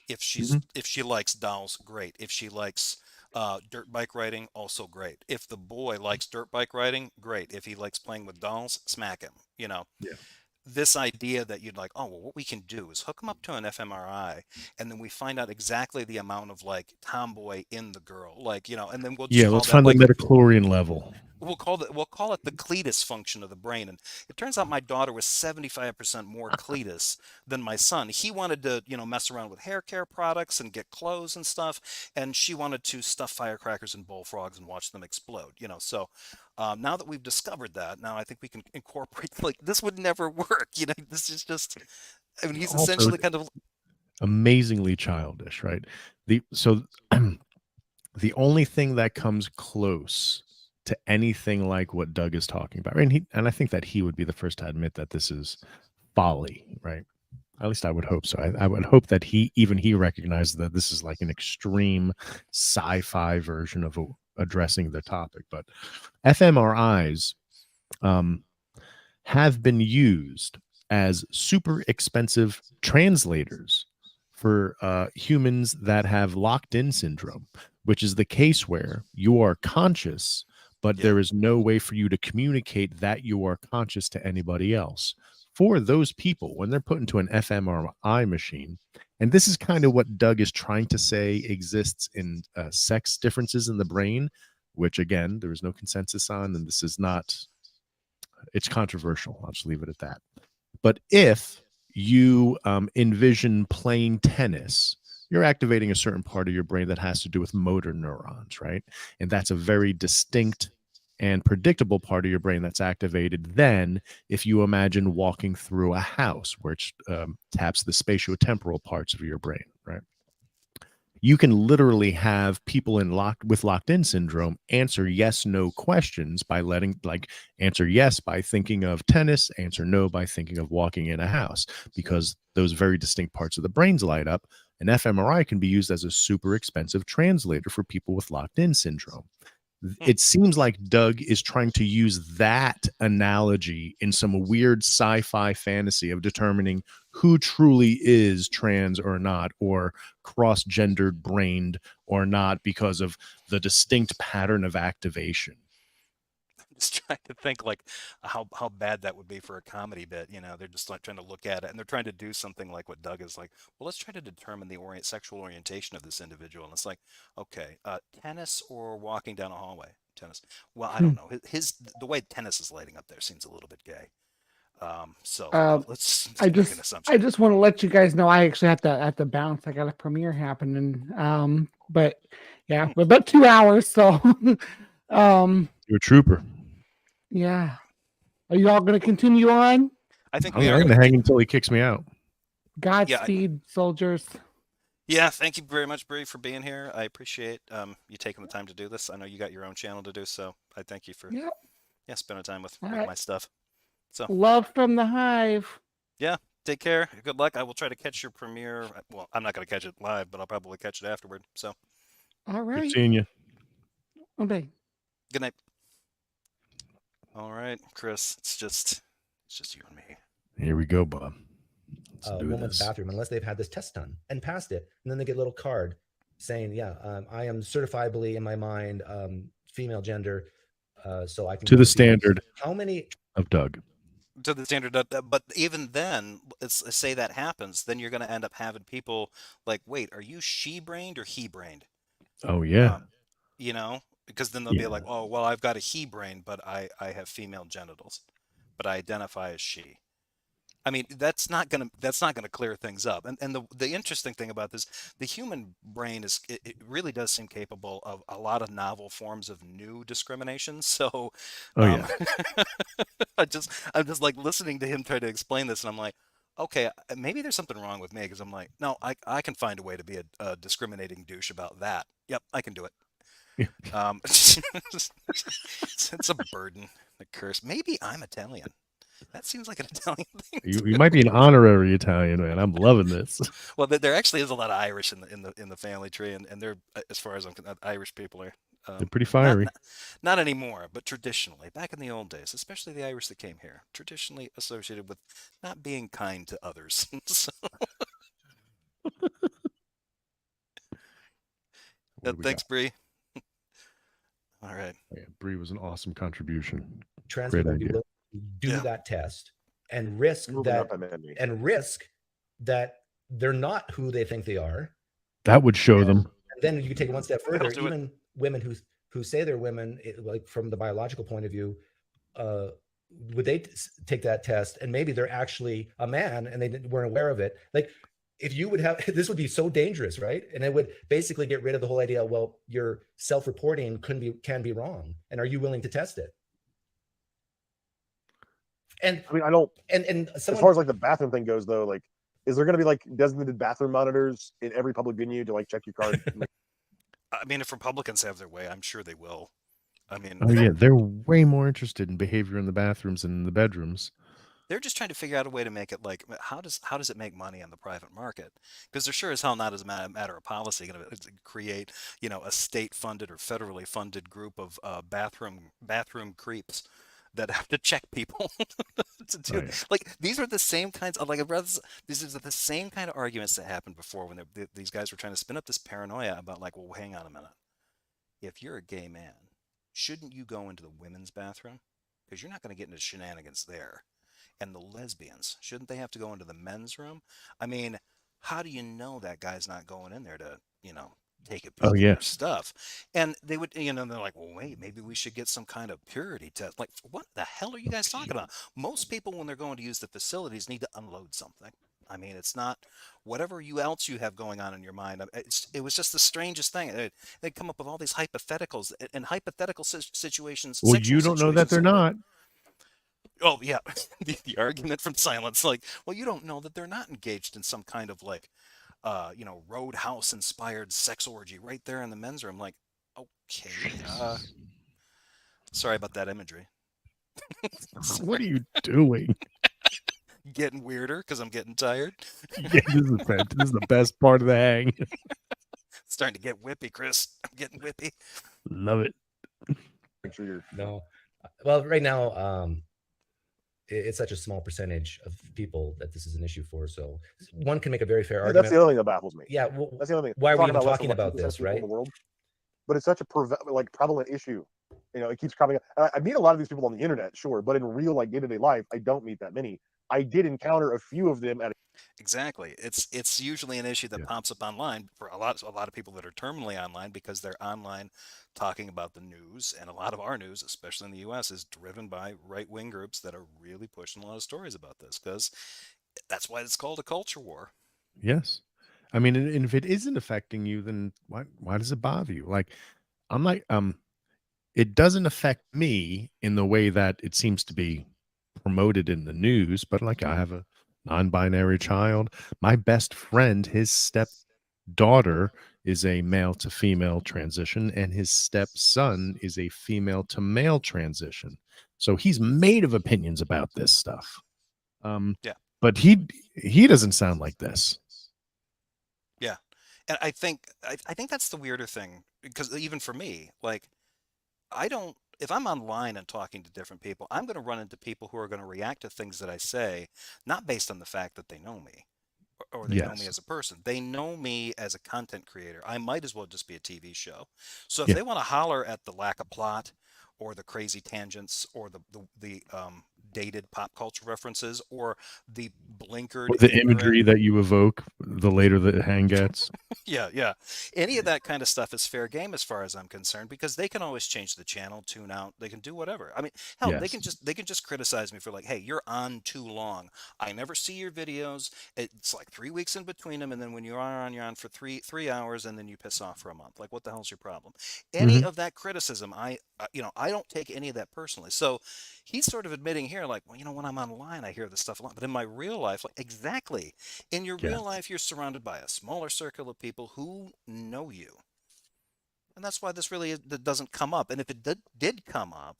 If she likes dolls, great. If she likes dirt bike riding, also great. If the boy likes dirt bike riding, great. If he likes playing with dolls, smack him. Yeah. This idea that you'd like, oh, well, what we can do is hook them up to an fMRI, and then we find out exactly the amount of like tomboy in the girl, like, and then we'll just call let's that, find like, the metachlorian level. We'll call it the cletus function of the brain. And it turns out my daughter was 75% more cletus than my son. He wanted to, mess around with hair care products and get clothes and stuff. And she wanted to stuff firecrackers and bullfrogs and watch them explode, So now that we've discovered that, now I think we can incorporate, like, this would never work. This is just, I mean, he's Also, essentially kind of amazingly childish, right? The only thing that comes close to anything like what Doug is talking about, and I think that he would be the first to admit that this is folly, right? At least I would hope so. I would hope that he recognizes that this is like an extreme sci-fi version of addressing the topic. But fMRIs have been used as super expensive translators for humans that have locked-in syndrome, which is the case where you are conscious, but there is no way for you to communicate that you are conscious to anybody else. For those people, when they're put into an fMRI machine, and this is kind of what Doug is trying to say exists in sex differences in the brain, which again, there is no consensus on, and this is not, it's controversial. I'll just leave it at that. But if you envision playing tennis, you're activating a certain part of your brain that has to do with motor neurons, right? And that's a very distinct and predictable part of your brain that's activated. Then if you imagine walking through a house, which taps the spatiotemporal parts of your brain, right? You can literally have people with locked-in syndrome answer yes/no questions by answer yes by thinking of tennis, answer no by thinking of walking in a house, because those very distinct parts of the brains light up. An fMRI can be used as a super expensive translator for people with locked-in syndrome. It seems like Doug is trying to use that analogy in some weird sci-fi fantasy of determining who truly is trans or not, or cross-gendered brained or not, because of the distinct pattern of activation. just trying to think like how bad that would be for a comedy bit. They're just like trying to look at it, and they're trying to do something like what Doug is like. Well, let's try to determine the sexual orientation of this individual. And it's like, okay, tennis or walking down a hallway? Tennis. Well, I don't know. The way tennis is lighting up there seems a little bit gay. Let's I make an assumption. just want to let you guys know I actually have to bounce. I got a premiere happening. But yeah, we're about 2 hours, so You're a trooper. Yeah. Are you all going to continue on? I think I'm going to hang until he kicks me out. Godspeed, soldiers. Yeah, thank you very much, Bree, for being here. I appreciate you taking the time to do this. I know you got your own channel to do, so I thank you for spending time with my stuff. So Love from the hive. yeah, take care. Good luck. I will try to catch your premiere. Well, I'm not going to catch it live, but I'll probably catch it afterward. So All Good right. seeing you. Okay. good night. All right, Chris. It's just you and me. Here we go, Bob. Let's do Woman's this. bathroom, unless they've had this test done and passed it, and then they get a little card saying, "Yeah, I am certifiably in my mind female gender, so I can To go the and see this." standard How many? of Doug. To the standard, but even then, say that happens, then you're going to end up having people like, wait, are you she-brained or he-brained? Oh yeah. You know, because then they'll be Yeah. like, oh, well, I've got a he-brain, but I have female genitals, but I identify as she. I mean, that's not gonna clear things up. And the interesting thing about this, the human brain it really does seem capable of a lot of novel forms of new discrimination. So, Oh yeah. I'm just like listening to him try to explain this, and I'm like, okay, maybe there's something wrong with me because I'm like, no, I can find a way to be a discriminating douche about that. Yep, I can do it. It's a burden, a curse. Maybe I'm Italian. That seems like an Italian thing. You might be an honorary Italian, man. I'm loving this. Well, there actually is a lot of Irish in the family tree, and they're, as far as I'm concerned, Irish people are. They're pretty fiery. Not anymore, but traditionally, back in the old days, especially the Irish that came here, traditionally associated with not being kind to others. So, thanks, Bree. All right. Yeah, Bree was an awesome contribution. Trans Great people idea. do that test and risk that they're not who they think they are. That would show them. And then you take it one step further. Even women who say they're women, like from the biological point of view, would they take that test and maybe they're actually a man and they weren't aware of it? Like, if you would have, this would be so dangerous, right? And it would basically get rid of the whole idea. Well, your self-reporting can be wrong, and are you willing to test it? And I mean, I don't. And as far as like the bathroom thing goes, though, like, is there going to be like designated bathroom monitors in every public venue to like check your card? I mean, if Republicans have their way, I'm sure they will. I mean, oh yeah, they're way more interested in behavior in the bathrooms and in the bedrooms. They're just trying to figure out a way to make it like, how does it make money on the private market? Because they're sure as hell not, as a matter of policy, going to create, a state-funded or federally funded group of bathroom creeps that have to check people. Like, these are the same kinds of, like, these are the same kind of arguments that happened before when these guys were trying to spin up this paranoia about, like, well, hang on a minute. If you're a gay man, shouldn't you go into the women's bathroom? Because you're not going to get into shenanigans there. And the lesbians, shouldn't they have to go into the men's room? I mean, how do you know that guy's not going in there to, take a peek at your stuff? And they would, they're like, well, wait, maybe we should get some kind of purity test. Like, what the hell are you guys talking about? Most people, when they're going to use the facilities, need to unload something. I mean, it's not whatever else you have going on in your mind. It was just the strangest thing. They'd come up with all these hypotheticals and hypothetical situations. Well, you don't know that they're not. Oh, yeah. The argument from silence, like, well, you don't know that they're not engaged in some kind of, like, Roadhouse-inspired sex orgy right there in the men's room. Like, okay. Sorry about that imagery. What are you doing? Getting weirder because I'm getting tired. Yeah, this is the best part of the hang. Starting to get whippy, Chris. I'm getting whippy. Love it. No. Well, right now, it's such a small percentage of people that this is an issue for. So one can make a very fair argument. That's the other thing that baffles me. Yeah, that's the other thing. Why are we even talking about this, right? But it's such a prevalent issue. It keeps cropping up. I meet a lot of these people on the internet, sure, but in real, like, day-to-day life, I don't meet that many. I did encounter a few of them Exactly. It's usually an issue that pops up online for a lot of people that are terminally online, because they're online talking about the news, and a lot of our news, especially in the US, is driven by right-wing groups that are really pushing a lot of stories about this, because that's why it's called a culture war. Yes. I mean, and if it isn't affecting you, then why does it bother you? Like, I'm like, it doesn't affect me in the way that it seems to be promoted in the news, but like, I have a non-binary child. My best friend, his stepdaughter is a male to female transition, and his stepson is a female to male transition. So he's made of opinions about this stuff. Yeah. But he doesn't sound like this. Yeah. And I think that's the weirder thing, because even for me, like, I don't, if I'm online and talking to different people, I'm going to run into people who are going to react to things that I say, not based on the fact that they know me or they know me Yes. as a person. They know me as a content creator. I might as well just be a TV show. So if Yeah. they want to holler at the lack of plot or the crazy tangents or the dated pop culture references or the blinkered Or the ignorant. imagery that you evoke, the later the hang gets. Yeah. Any of that kind of stuff is fair game as far as I'm concerned, because they can always change the channel, tune out, they can do whatever. I mean, hell, they Yes. can just criticize me for like, hey, you're on too long. I never see your videos. It's like 3 weeks in between them, and then when you are on, you're on for three hours, and then you piss off for a month. Like, what the hell's your problem? Any Mhm. of that criticism, I don't take any of that personally. So he's sort of admitting here, like, well, when I'm online, I hear this stuff a lot, but in my real life, like, exactly. In your Yes. real life, you're surrounded by a smaller circle of people who know you. And that's why this really that doesn't come up. And if it did come up,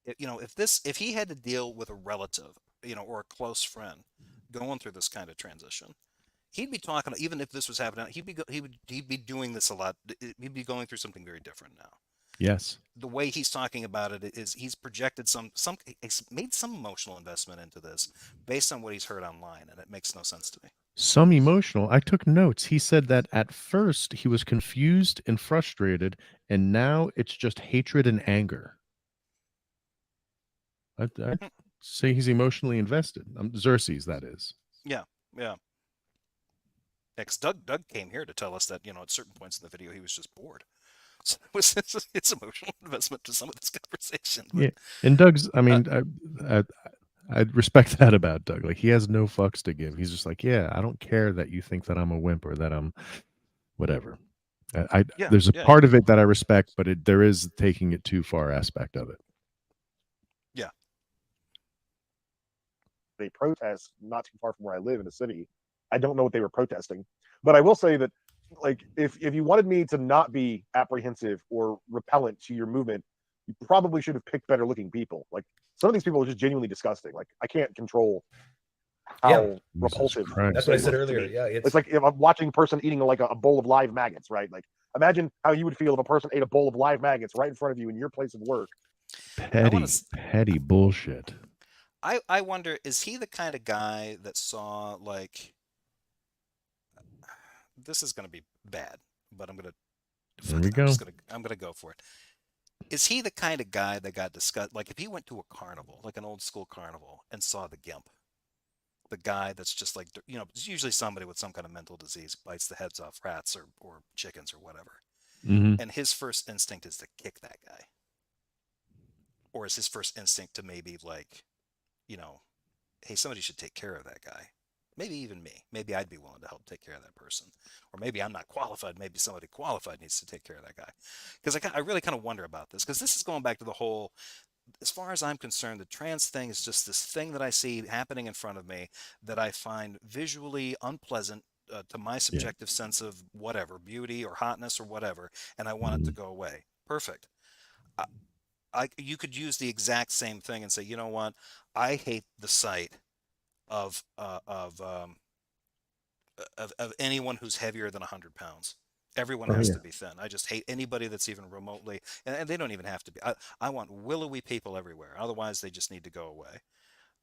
if he had to deal with a relative, or a close friend going through this kind of transition, he'd be talking, even if this was happening, he'd be doing this a lot. He'd be going through something very different now. Yes. The way he's talking about it is he's projected he's made some emotional investment into this based on what he's heard online, and it makes no sense to me. Some emotional. I took notes. He said that at first he was confused and frustrated, and now it's just hatred and anger. I'd Hmm. say he's emotionally invested. Xerxes, that is. Yeah, yeah. Because Doug came here to tell us that, at certain points in the video he was just bored. So it's emotional investment to some of this conversation. But Yeah. And Doug's, I uh, mean, I respect that about Doug. Like, he has no fucks to give. He's just like, yeah, I don't care that you think that I'm a wimp or that I'm whatever. yeah, There's a yeah, part of it that I respect, but there is taking it too far aspect of it. yeah. They protest not too far from where I live in the city. I don't know what they were protesting, but I will say that, like, if you wanted me to not be apprehensive or repellent to your movement, you probably should have picked better looking people. Like, some of these people are just genuinely disgusting. Like, I can't control Yeah, how repulsive that's what I they said look to earlier. me. Yeah, It's like if I'm watching a person eating like a bowl of live maggots, right? Like, imagine how you would feel if a person ate a bowl of live maggots right in front of you in your place of work. I want Petty, to. petty bullshit. I wonder, is he the kind of guy that saw, like, this is going to be bad, but I'm gonna There fuck we it. go. I'm gonna go for it. Is he the kind of guy that got discussed? Like, if he went to a carnival, like an old school carnival, and saw the gimp, the guy that's just like, it's usually somebody with some kind of mental disease, bites the heads off rats or chickens or whatever, Hmm. and his first instinct is to kick that guy, or is his first instinct to maybe, like, hey, somebody should take care of that guy. Maybe even me. Maybe I'd be willing to help take care of that person. Or maybe I'm not qualified. Maybe somebody qualified needs to take care of that guy. Because I really kind of wonder about this. Because this is going back to the whole, as far as I'm concerned, the trans thing is just this thing that I see happening in front of me that I find visually unpleasant, to my Yeah. subjective sense of whatever, beauty or hotness or whatever, and I want it to go away. Perfect. You could use the exact same thing and say, you know what? I hate the sight of anyone who's heavier than 100 pounds. Everyone Oh has yeah. to be thin. I just hate anybody that's even remotely, and they don't even have to be. I want willowy people everywhere. Otherwise, they just need to go away.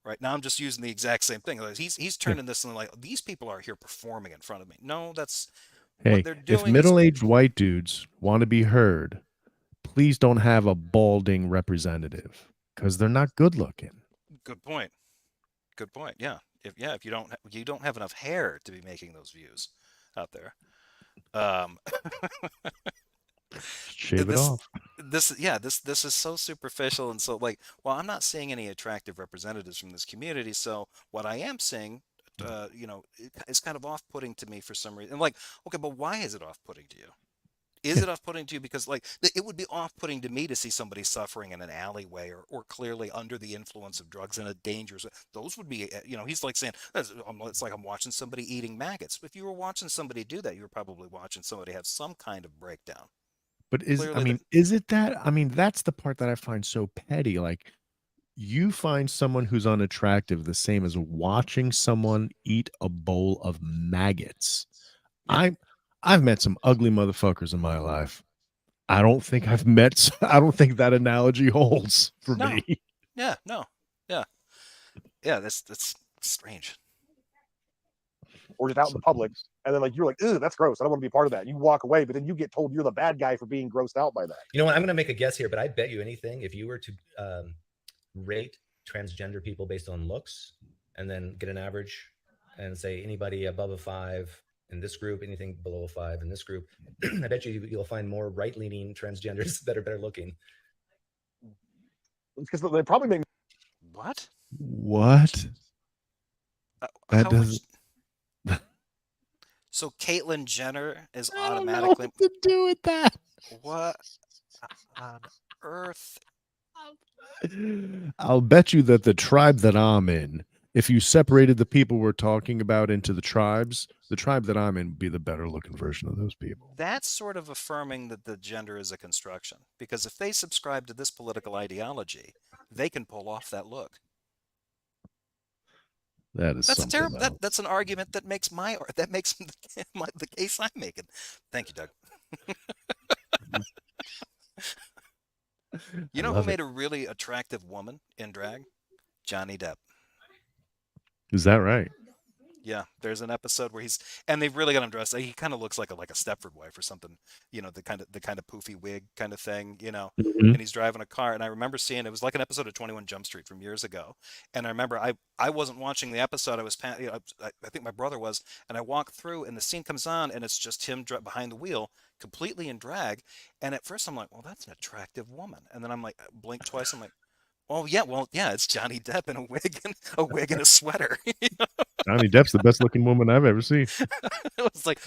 Right now, I'm just using the exact same thing. He's Yeah. turning this into, like, these people are here performing in front of me. No, that's what Hey, they're if doing is middle-aged white dudes want to be heard, please don't have a balding representative because they're not good looking. good point. Good point. Yeah. If you don't have enough hair to be making those views out there. Um, Shave it this off. this is so superficial, and so, like, well, I'm not seeing any attractive representatives from this community, so what I am seeing, is kind of off-putting to me for some reason. And, like, okay, but why is it off-putting to you? Is Yeah. it off-putting to you because, like, it would be off-putting to me to see somebody suffering in an alleyway, or clearly under the influence of drugs in a dangerous, those would be, he's like saying, it's like I'm watching somebody eating maggots. If you were watching somebody do that, you were probably watching somebody have some kind of breakdown. But Clearly, is it that? I mean, that's the part that I find so petty. Like, you find someone who's unattractive the same as watching someone eat a bowl of maggots. Yeah. I've met some ugly motherfuckers in my life. I don't think I don't think that analogy holds for No. me. Yeah, no. Yeah. Yeah, that's strange. Or just out in the public, and then like you're like, "Ew, that's gross. I don't want to be a part of that." You walk away, but then you get told you're the bad guy for being grossed out by that. You know what? I'm going to make a guess here, but I bet you anything, if you were to rate transgender people based on looks, and then get an average, and say anybody above a 5 in this group, anything below a 5 in this group, I bet you'll find more right-leaning transgenders that are better looking. Because they probably make What? What? That How would doesn't. So Caitlyn Jenner is I don't know automatically what to do with that. what on earth? I'll bet you that the tribe that I'm in, if you separated the people we're talking about into the tribes, the tribe that I'm in would be the better looking version of those people. That's sort of affirming that the gender is a construction. Because if they subscribe to this political ideology, they can pull off that look. That is That's a something terrible. else. That's an argument that makes the case I'm making. Thank you, Doug. You know who made a really attractive woman in drag? Johnny Depp. Is that right? Yeah, there's an episode where and they've really got him dressed. He kind of looks like a Stepford wife or something, the kind of poofy wig kind of thing, Mhm. and he's driving a car. And I remember seeing it was like an episode of 21 Jump Street from years ago. And I remember I wasn't watching the episode. I think my brother was, and I walked through, and the scene comes on, and it's just him behind the wheel, completely in drag. And at first I'm like, well, that's an attractive woman. And then I'm like, blink twice. I'm like, well, yeah, it's Johnny Depp in a wig and a sweater. Johnny Depp's the best looking woman I've ever seen. It was like,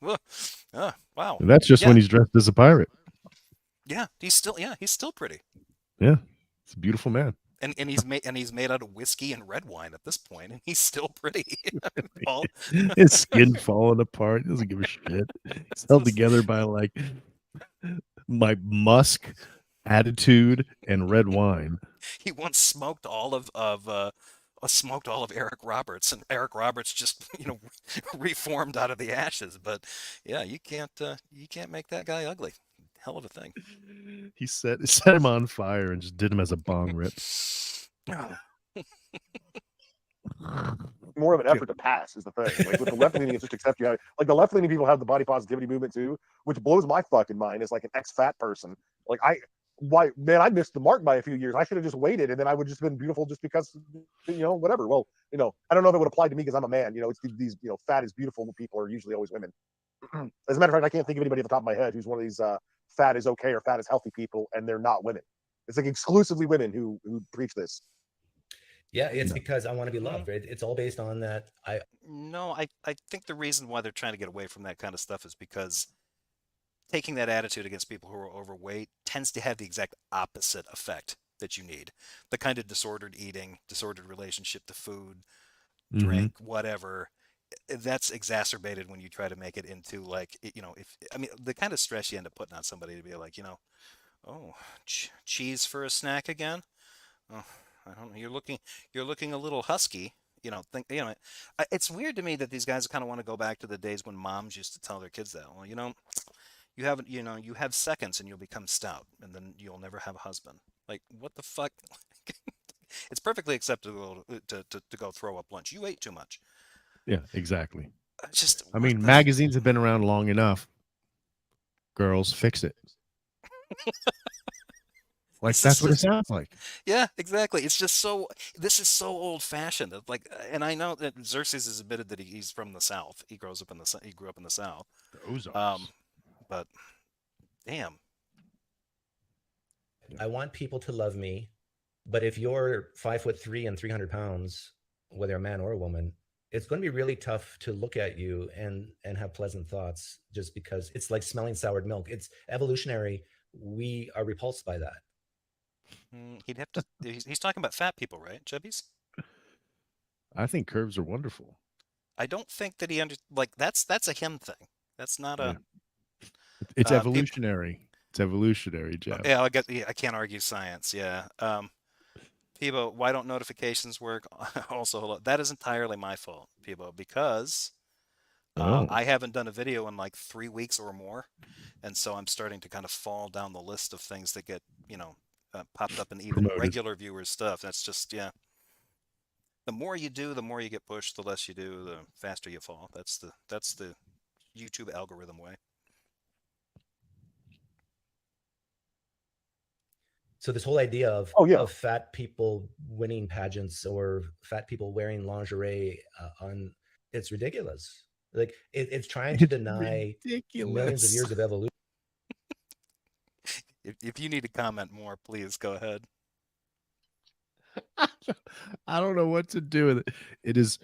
wow. And that's just when he's dressed as a pirate. Yeah, he's still pretty. Yeah, it's a beautiful man. And he's made out of whiskey and red wine at this point, and he's still pretty. Paul. His skin falling apart. He doesn't give a shit. He's held together by like my musk, attitude, and red wine. He once smoked all of Eric Roberts, and Eric Roberts just reformed out of the ashes. But yeah, you can't make that guy ugly. Hell of a thing. He set him on fire and just did him as a bong rip. more of an effort to pass is the thing. Like with the left leaning, it's just accept you have, like the left leaning people have the body positivity movement too, which blows my fucking mind as like an ex-fat person. Like I missed the mark by a few years. I should have just waited, and then I would just been beautiful just because, whatever. Well, I don't know if it would apply to me because I'm a man. It's these, fat is beautiful people are usually always women. As a matter of fact, I can't think of anybody at the top of my head who's one of these fat is okay or fat is healthy people, and they're not women. It's like exclusively women who preach this. Yeah, it's because I want to be loved. Right? It's all based on that. I think the reason why they're trying to get away from that kind of stuff is because taking that attitude against people who are overweight tends to have the exact opposite effect that you need. The kind of disordered eating, disordered relationship to food, drink, whatever. That's exacerbated when you try to make it into like, the kind of stress you end up putting on somebody to be like, oh, cheese for a snack again? Oh, I don't know. You're looking a little husky. It's weird to me that these guys kind of want to go back to the days when moms used to tell their kids that. Well, you have seconds and you'll become stout, and then you'll never have a husband. Like, what the fuck? It's perfectly acceptable to go throw up lunch. You ate too much. Yeah, exactly. I mean, magazines have been around long enough. Girls, fix it. Like that's what it sounds like. Yeah, exactly. It's just this is so old fashioned. Like, and I know that Xerxes has admitted that he's from the South. He grew up in the South. But damn. I want people to love me, but if you're 5'3" and 300 pounds, whether a man or a woman, it's going to be really tough to look at you and have pleasant thoughts, just because it's like smelling soured milk. It's evolutionary. We are repulsed by that. He'd have to. He's talking about fat people, right, Chubbies? I think curves are wonderful. I don't think that that's a him thing. That's not a. It's evolutionary. It's evolutionary, Jeff. Yeah, I can't argue science. Yeah. Peebo, why don't notifications work? Also, hello. That is entirely my fault, Peebo, because Oh, I haven't done a video in like 3 weeks or more, and so I'm starting to kind of fall down the list of things that get, popped up in even promoted. regular viewers stuff. That's just, yeah. The more you do, the more you get pushed. The less you do, the faster you fall. That's the YouTube algorithm way. So this whole idea Oh yeah, of fat people winning pageants or fat people wearing lingerie on it's ridiculous. Like it's trying to It's deny millions of ridiculous. years of evolution. If you need to comment more, please go ahead. I don't know what to do with it. It is,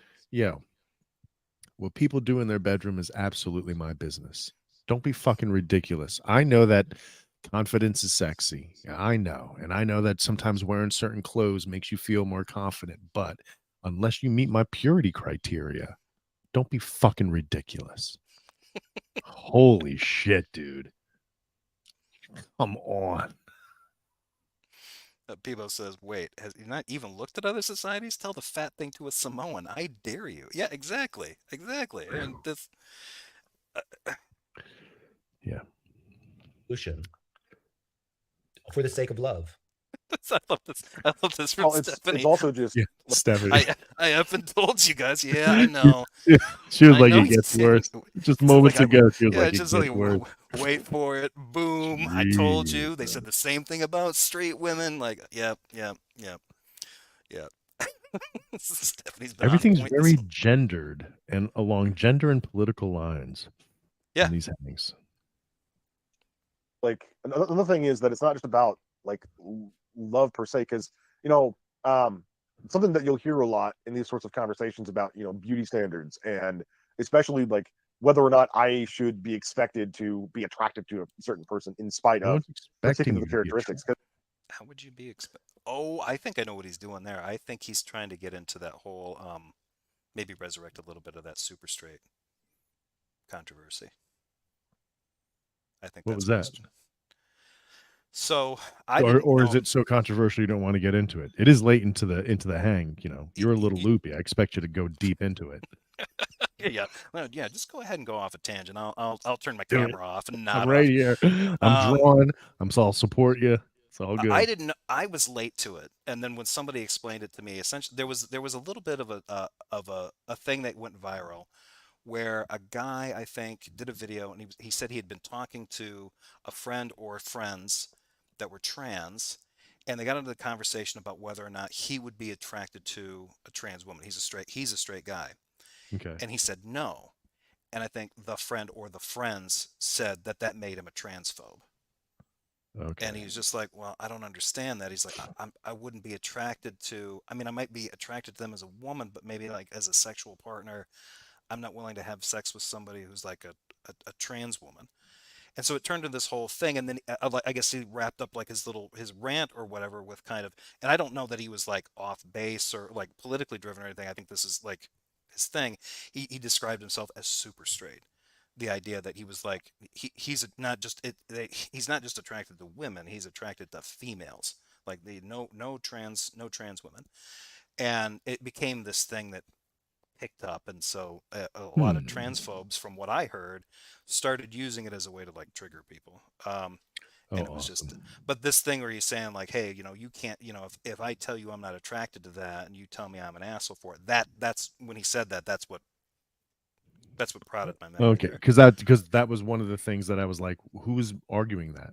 what people do in their bedroom is absolutely my business. Don't be fucking ridiculous. I know that confidence is sexy. Yeah, I know. And I know that sometimes wearing certain clothes makes you feel more confident. But unless you meet my purity criteria, don't be fucking ridiculous. Holy shit, dude. Come on. Peebo says, wait, has he not even looked at other societies? Tell the fat thing to a Samoan. I dare you. Yeah, exactly. Exactly. And this, Yeah. For the sake of love. I love this. I love this from well, it's Stephanie. also just Yeah. Stephanie. I have been told you guys. Yeah, I know. She was I like, know it gets worse. Just It's moments like ago, she was yeah, like, it's it just gets like worse. wait for it. Boom! I told you. They Jesus. said the same thing about straight women. Like, yep. Stephanie's been on Everything's point. very gendered and along gender and political lines Yeah. in these headings. like another thing is that it's not just about like love per se, because you know something that you'll hear a lot in these sorts of conversations about beauty standards, and especially like whether or not I should be expected to be attracted to a certain person in spite No of one's expecting particular you to be characteristics. How would you be expect? Oh, I think I know what he's doing there. I think he's trying to get into that whole maybe resurrect a little bit of that super straight controversy. I think What that's was what that? he's. So I Or didn't or know is it so controversial you don't want to get into it? It is late into the hang. You're a little loopy. I expect you to go deep into it. Yeah. Well, yeah, just go ahead and go off a tangent. I'll turn my Do it. camera off and I'm nod right off. here. I'm drawn. I'll support you. It's all good. I didn't know, I was late to it, and then when somebody explained it to me, essentially there was a little bit of a thing that went viral where a guy, I think, did a video, and he said he had been talking to a friend or friends that were trans, and they got into the conversation about whether or not he would be attracted to a trans woman. He's a straight guy, Okay. and he said no. And I think the friend or the friends said that made him a transphobe. Okay. And he was just like, well, I don't understand that. He's like, I wouldn't be attracted to, I mean, I might be attracted to them as a woman, but maybe like as a sexual partner, I'm not willing to have sex with somebody who's like a trans woman. And so it turned into this whole thing. And then I guess he wrapped up like his rant or whatever with kind of, and I don't know that he was like off base or like politically driven or anything. I think this is like his thing. He described himself as super straight. The idea that he was like he's not just attracted to women, he's attracted to females, like the no trans women, and it became this thing that picked up, and so a lot of transphobes, from what I heard, started using it as a way to like trigger people. Oh, And it was just, awesome. but this thing where he's saying like, hey, you can't, if I tell you I'm not attracted to that and you tell me I'm an asshole for it, that's when he said that's what prodded my memory Okay, there. because that was one of the things that I was like, who's arguing that?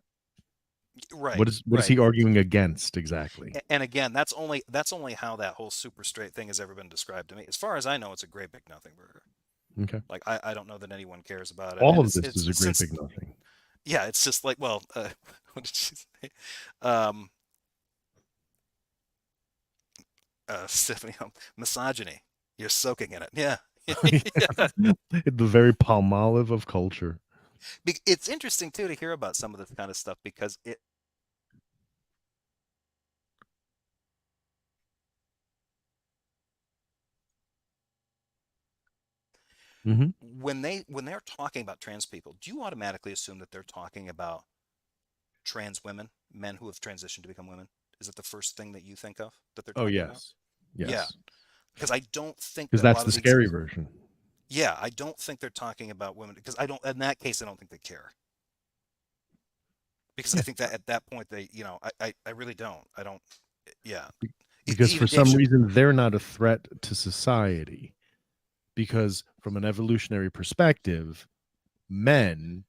Right, What is right. he arguing against exactly? And again, that's only how that whole super straight thing has ever been described to me. As far as I know, it's a great big nothing burger. Okay. Like I don't know that anyone cares about it. All And of this it's is a great since big nothing. yeah, it's just like, well, what did she say? Stephanie, misogyny. You're soaking in it. Yeah. Yeah. The very palmolive of culture. It's interesting too to hear about some of this kind of stuff because Mm-hmm. when they're talking about trans people, do you automatically assume that they're talking about trans women, men who have transitioned to become women? Is it the first thing that you think of that they're Oh talking about? yes, Yeah, yes, because I don't think because that a that's lot the of these. scary version. Yeah, I don't think they're talking about women because I don't. In that case, I don't think they care. Because I Yeah, think that at that point they, I really don't. I don't. Yeah, because for even Dave some Chappelle. reason they're not a threat to society. Because from an evolutionary perspective, men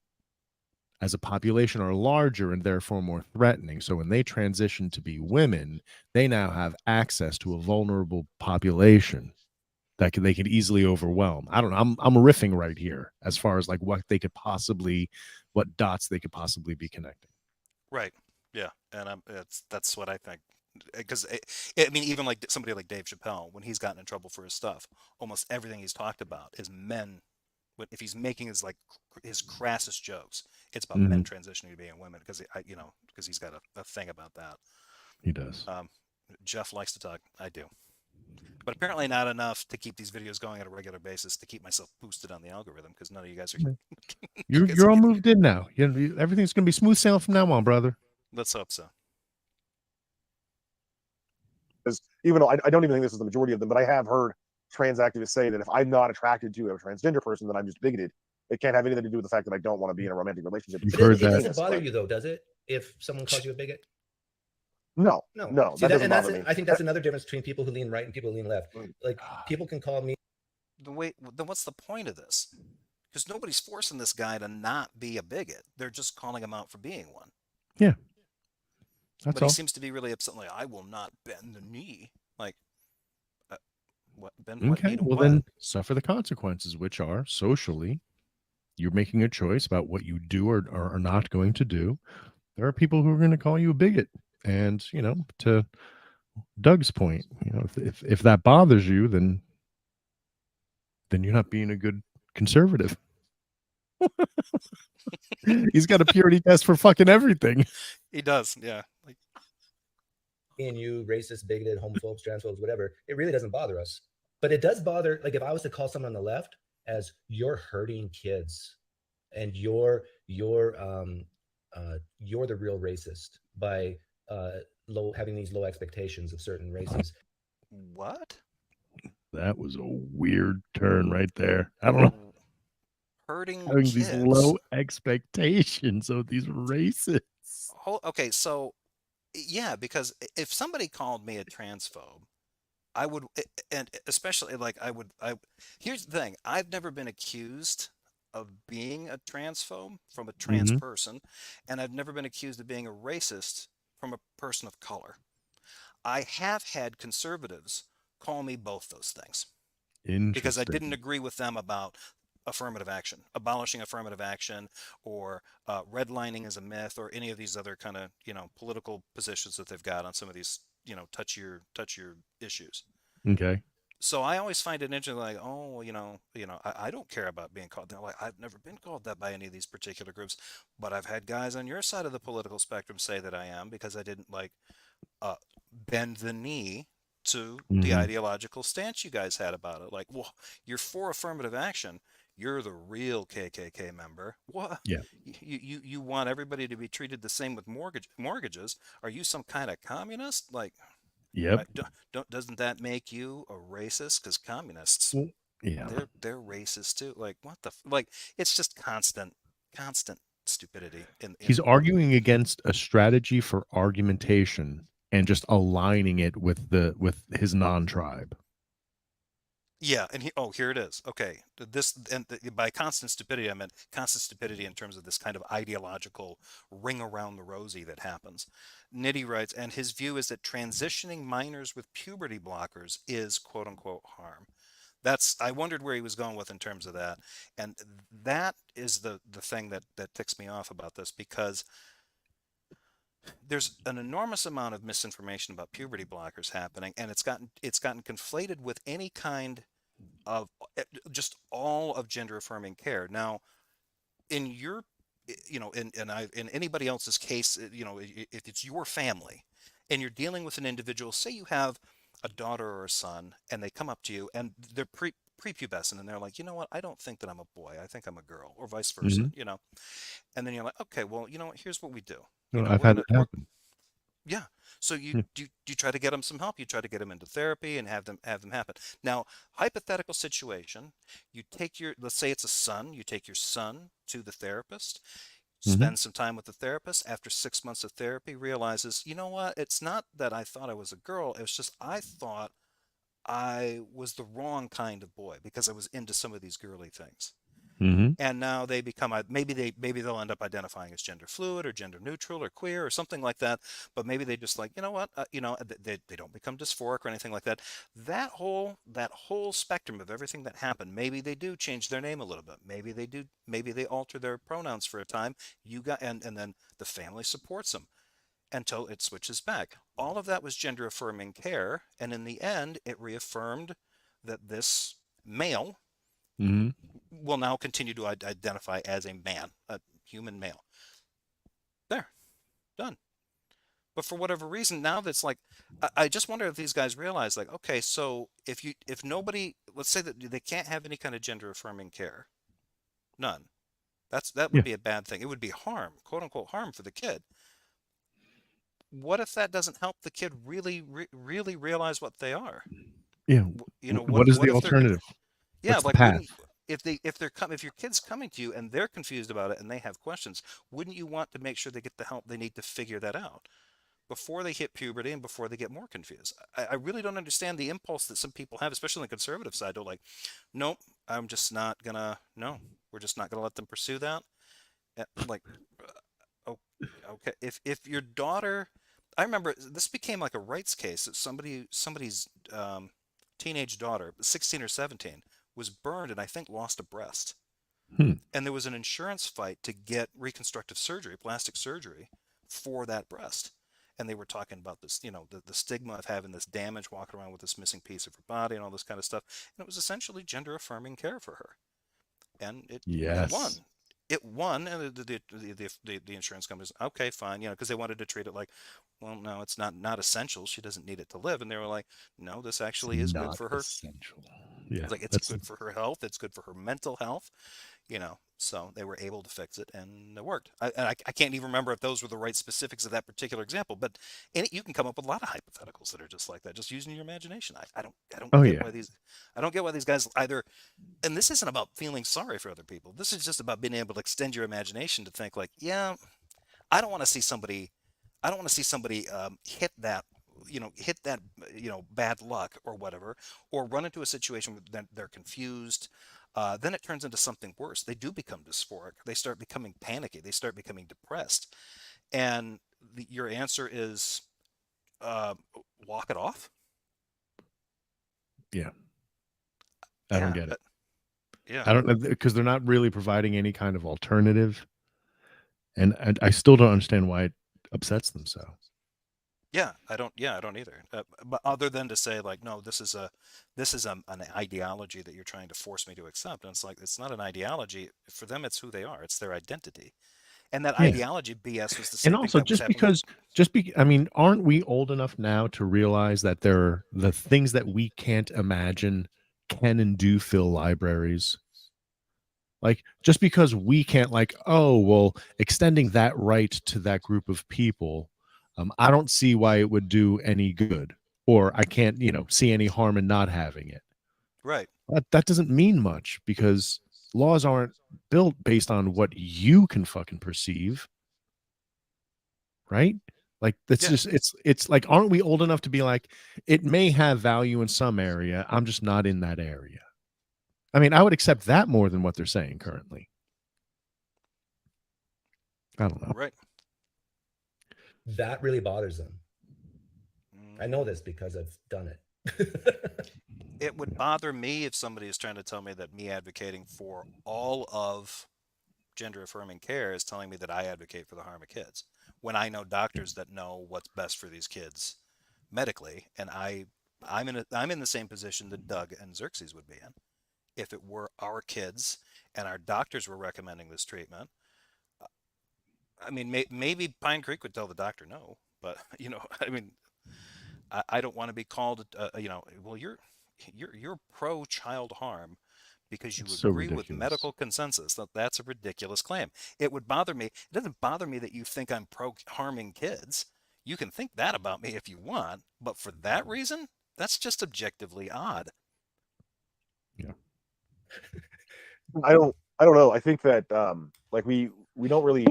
as a population are larger and therefore more threatening. So when they transition to be women, they now have access to a vulnerable population that they could easily overwhelm. I don't know. I'm riffing right here as far as like what dots they could possibly be connecting. Right. Yeah, and that's what I think. Because I mean, even like somebody like Dave Chappelle, when he's gotten in trouble for his stuff, almost everything he's talked about is men. If he's making his like his crassest jokes, it's about men Mhm. transitioning to being women. Because because he's got a thing about that. He does. Jeff likes to talk. I do, but apparently not enough to keep these videos going on a regular basis to keep myself boosted on the algorithm. Because none of you guys are. You guys You're are all getting. moved in now. Everything's gonna be smooth sailing from now on, brother. Let's hope so. Because even though I don't even think this is the majority of them, but I have heard trans activists say that if I'm not attracted to a transgender person, then I'm just bigoted. It can't have anything to do with the fact that I don't want to be in a romantic relationship. You've But heard it that. doesn't bother you though, does it? If someone calls you a bigot? No, No. no, See that that, doesn't and that's bother me. I think that's another difference between people who lean right and people who lean left. Mm. Like people can call me. Then what's the point of this? Because nobody's forcing this guy to not be a bigot. They're just calling him out for being one. Yeah, that's But he all. seems to be really upset. Like, I will not bend the knee. Like, what? Bend what Okay, knee to well what? then suffer the consequences, which are socially, you're making a choice about what you do or are not going to do. There are people who are going to call you a bigot. And, to Doug's point, if that bothers you, then you're not being a good conservative. He's got a purity test for fucking everything. He does. Yeah. Like, And you racist, bigoted, homophobes, transphobes, whatever, it really doesn't bother us. But it does bother, like if I was to call someone on the left as you're hurting kids and you're the real racist by having these low expectations of certain races. what? That was a weird turn right there. I don't know. Hurting Having kids. these low expectations of these racists. Okay, so yeah, because if somebody called me a transphobe, I would, and especially like I would, here's the thing: I've never been accused of being a transphobe from a trans Mhm. person, and I've never been accused of being a racist from a person of color. I have had conservatives call me both those things because I didn't Interesting. agree with them about affirmative action, abolishing affirmative action, or redlining as a myth, or any of these other kind of political positions that they've got on some of these touchier issues. Okay. So I always find it interesting, like, oh, I don't care about being called. They're like, I've never been called that by any of these particular groups, but I've had guys on your side of the political spectrum say that I am because I didn't like uh, bend the knee to the Mhm. ideological stance you guys had about it. Like, well, you're for affirmative action. You're the real KKK member. What? Yeah. You want everybody to be treated the same with mortgages? Are you some kind of communist? Like, Yep. doesn't that make you a racist? Because communists, Well, yeah. they're racist too. Like, what the like? It's just constant stupidity He's in arguing against a strategy for argumentation and just aligning it with his non-tribe. Yeah, and here it is. Okay, this and by constant stupidity, I meant constant stupidity in terms of this kind of ideological ring around the rosy that happens. Nitty writes, and his view is that transitioning minors with puberty blockers is quote unquote harm. I wondered where he was going with in terms of that, and that is the thing that ticks me off about this because there's an enormous amount of misinformation about puberty blockers happening, and it's gotten conflated with any kind of just all of gender affirming care. Now, in your, in anybody else's case, if it's your family and you're dealing with an individual, say you have a daughter or a son, and they come up to you and they're prepubescent and they're like, you know what, I don't think that I'm a boy, I think I'm a girl, or vice versa, Mhm. and then you're like, okay, well, you know what, here's what we do. No, You know, I've we're had gonna it happen. Yeah. So Hmm. you try to get them some help. You try to get them into therapy and have them happen. Now, hypothetical situation, you take your, let's say it's a son, you take your son to the therapist, Hmm. spend some time with the therapist. After 6 months of therapy, realizes, you know what? It's not that I thought I was a girl. It's just I thought I was the wrong kind of boy because I was into some of these girly things. Hmm. And now they become maybe they'll end up identifying as gender fluid or gender neutral or queer or something like that, but maybe they just like, you know what, they don't become dysphoric or anything like that. That whole spectrum of everything that happened, maybe they do change their name a little bit, maybe they alter their pronouns for a time. And then the family supports them until it switches back. All of that was gender affirming care, and in the end it reaffirmed that this male Hmm. will now continue to identify as a man, a human male. There, done. But for whatever reason, now that's like, I just wonder if these guys realize, like, okay, so if nobody, let's say that they can't have any kind of gender affirming care, none. That would Yeah. be a bad thing. It would be harm, quote unquote, harm for the kid. What if that doesn't help the kid really realize what they are? Yeah. What is What the if they're, alternative? yeah, What's the like path? wouldn't, if your kid's coming to you and they're confused about it and they have questions, wouldn't you want to make sure they get the help they need to figure that out before they hit puberty and before they get more confused? I really don't understand the impulse that some people have, especially on the conservative side. They're like, nope, I'm just not gonna, no, we're just not gonna let them pursue that. Like, oh, okay, if your daughter, I remember this became like a rights case that somebody's teenage daughter, 16 or 17, was burned and I think lost a breast. Hmm. And there was an insurance fight to get reconstructive surgery, plastic surgery for that breast. And they were talking about this, the stigma of having this damage, walking around with this missing piece of her body and all this kind of stuff. And it was essentially gender affirming care for her. And it Yes. won. It won, and the insurance companies, okay, fine, because they wanted to treat it like, well, no, it's not essential. She doesn't need it to live. And they were like, no, this It's actually is good not for her. essential. Yeah. It's like it's That's good for her health. It's good for her mental health. So they were able to fix it and it worked. I can't even remember if those were the right specifics of that particular example, but you can come up with a lot of hypotheticals that are just like that, just using your imagination. I don't oh get yeah. why these I don't get why these guys either, and this isn't about feeling sorry for other people. This is just about being able to extend your imagination to think like, yeah, I don't want to see somebody, I don't want to see somebody hit that, bad luck or whatever, or run into a situation where they're confused. Then it turns into something worse. They do become dysphoric. They start becoming panicky. They start becoming depressed. And your answer is uh, walk it off. Yeah. I don't Yeah, get it. yeah, I don't know because they're not really providing any kind of alternative, and I still don't understand why it upsets them so. yeah. I don't. Yeah, I don't either. But other than to say like, no, an ideology that you're trying to force me to accept, and it's like it's not an ideology for them. It's who they are. It's their identity. And that Yeah. ideology BS was the And same thing also that was just happening with. because I mean, aren't we old enough now to realize that there are the things that we can't imagine can and do fill libraries? Like just because we can't like, oh, well, extending that right to that group of people, I don't see why it would do any good. Or I can't, see any harm in not having it. Right. That doesn't mean much because laws aren't built based on what you can fucking perceive, right? Like that's Yeah. just it's like aren't we old enough to be like it may have value in some area, I'm just not in that area. I mean, I would accept that more than what they're saying currently. I don't know. Right. That really bothers them. I know Mhm. this because I've done it. It would bother me if somebody is trying to tell me that me advocating for all of gender affirming care is telling me that I advocate for the harm of kids when I know doctors that know what's best for these kids medically, and I'm in the same position that Doug and Xerxes would be in. If it were our kids and our doctors were recommending this treatment, I mean, maybe PineCreek would tell the doctor no, but I mean, I don't want to be called, well, you're pro child harm because you It's so agree with ridiculous. medical consensus. That's a ridiculous claim. It would bother me. It doesn't bother me that you think I'm pro harming kids. You can think that about me if you want, but for that reason, that's just objectively odd. I don't know. I think that like we don't really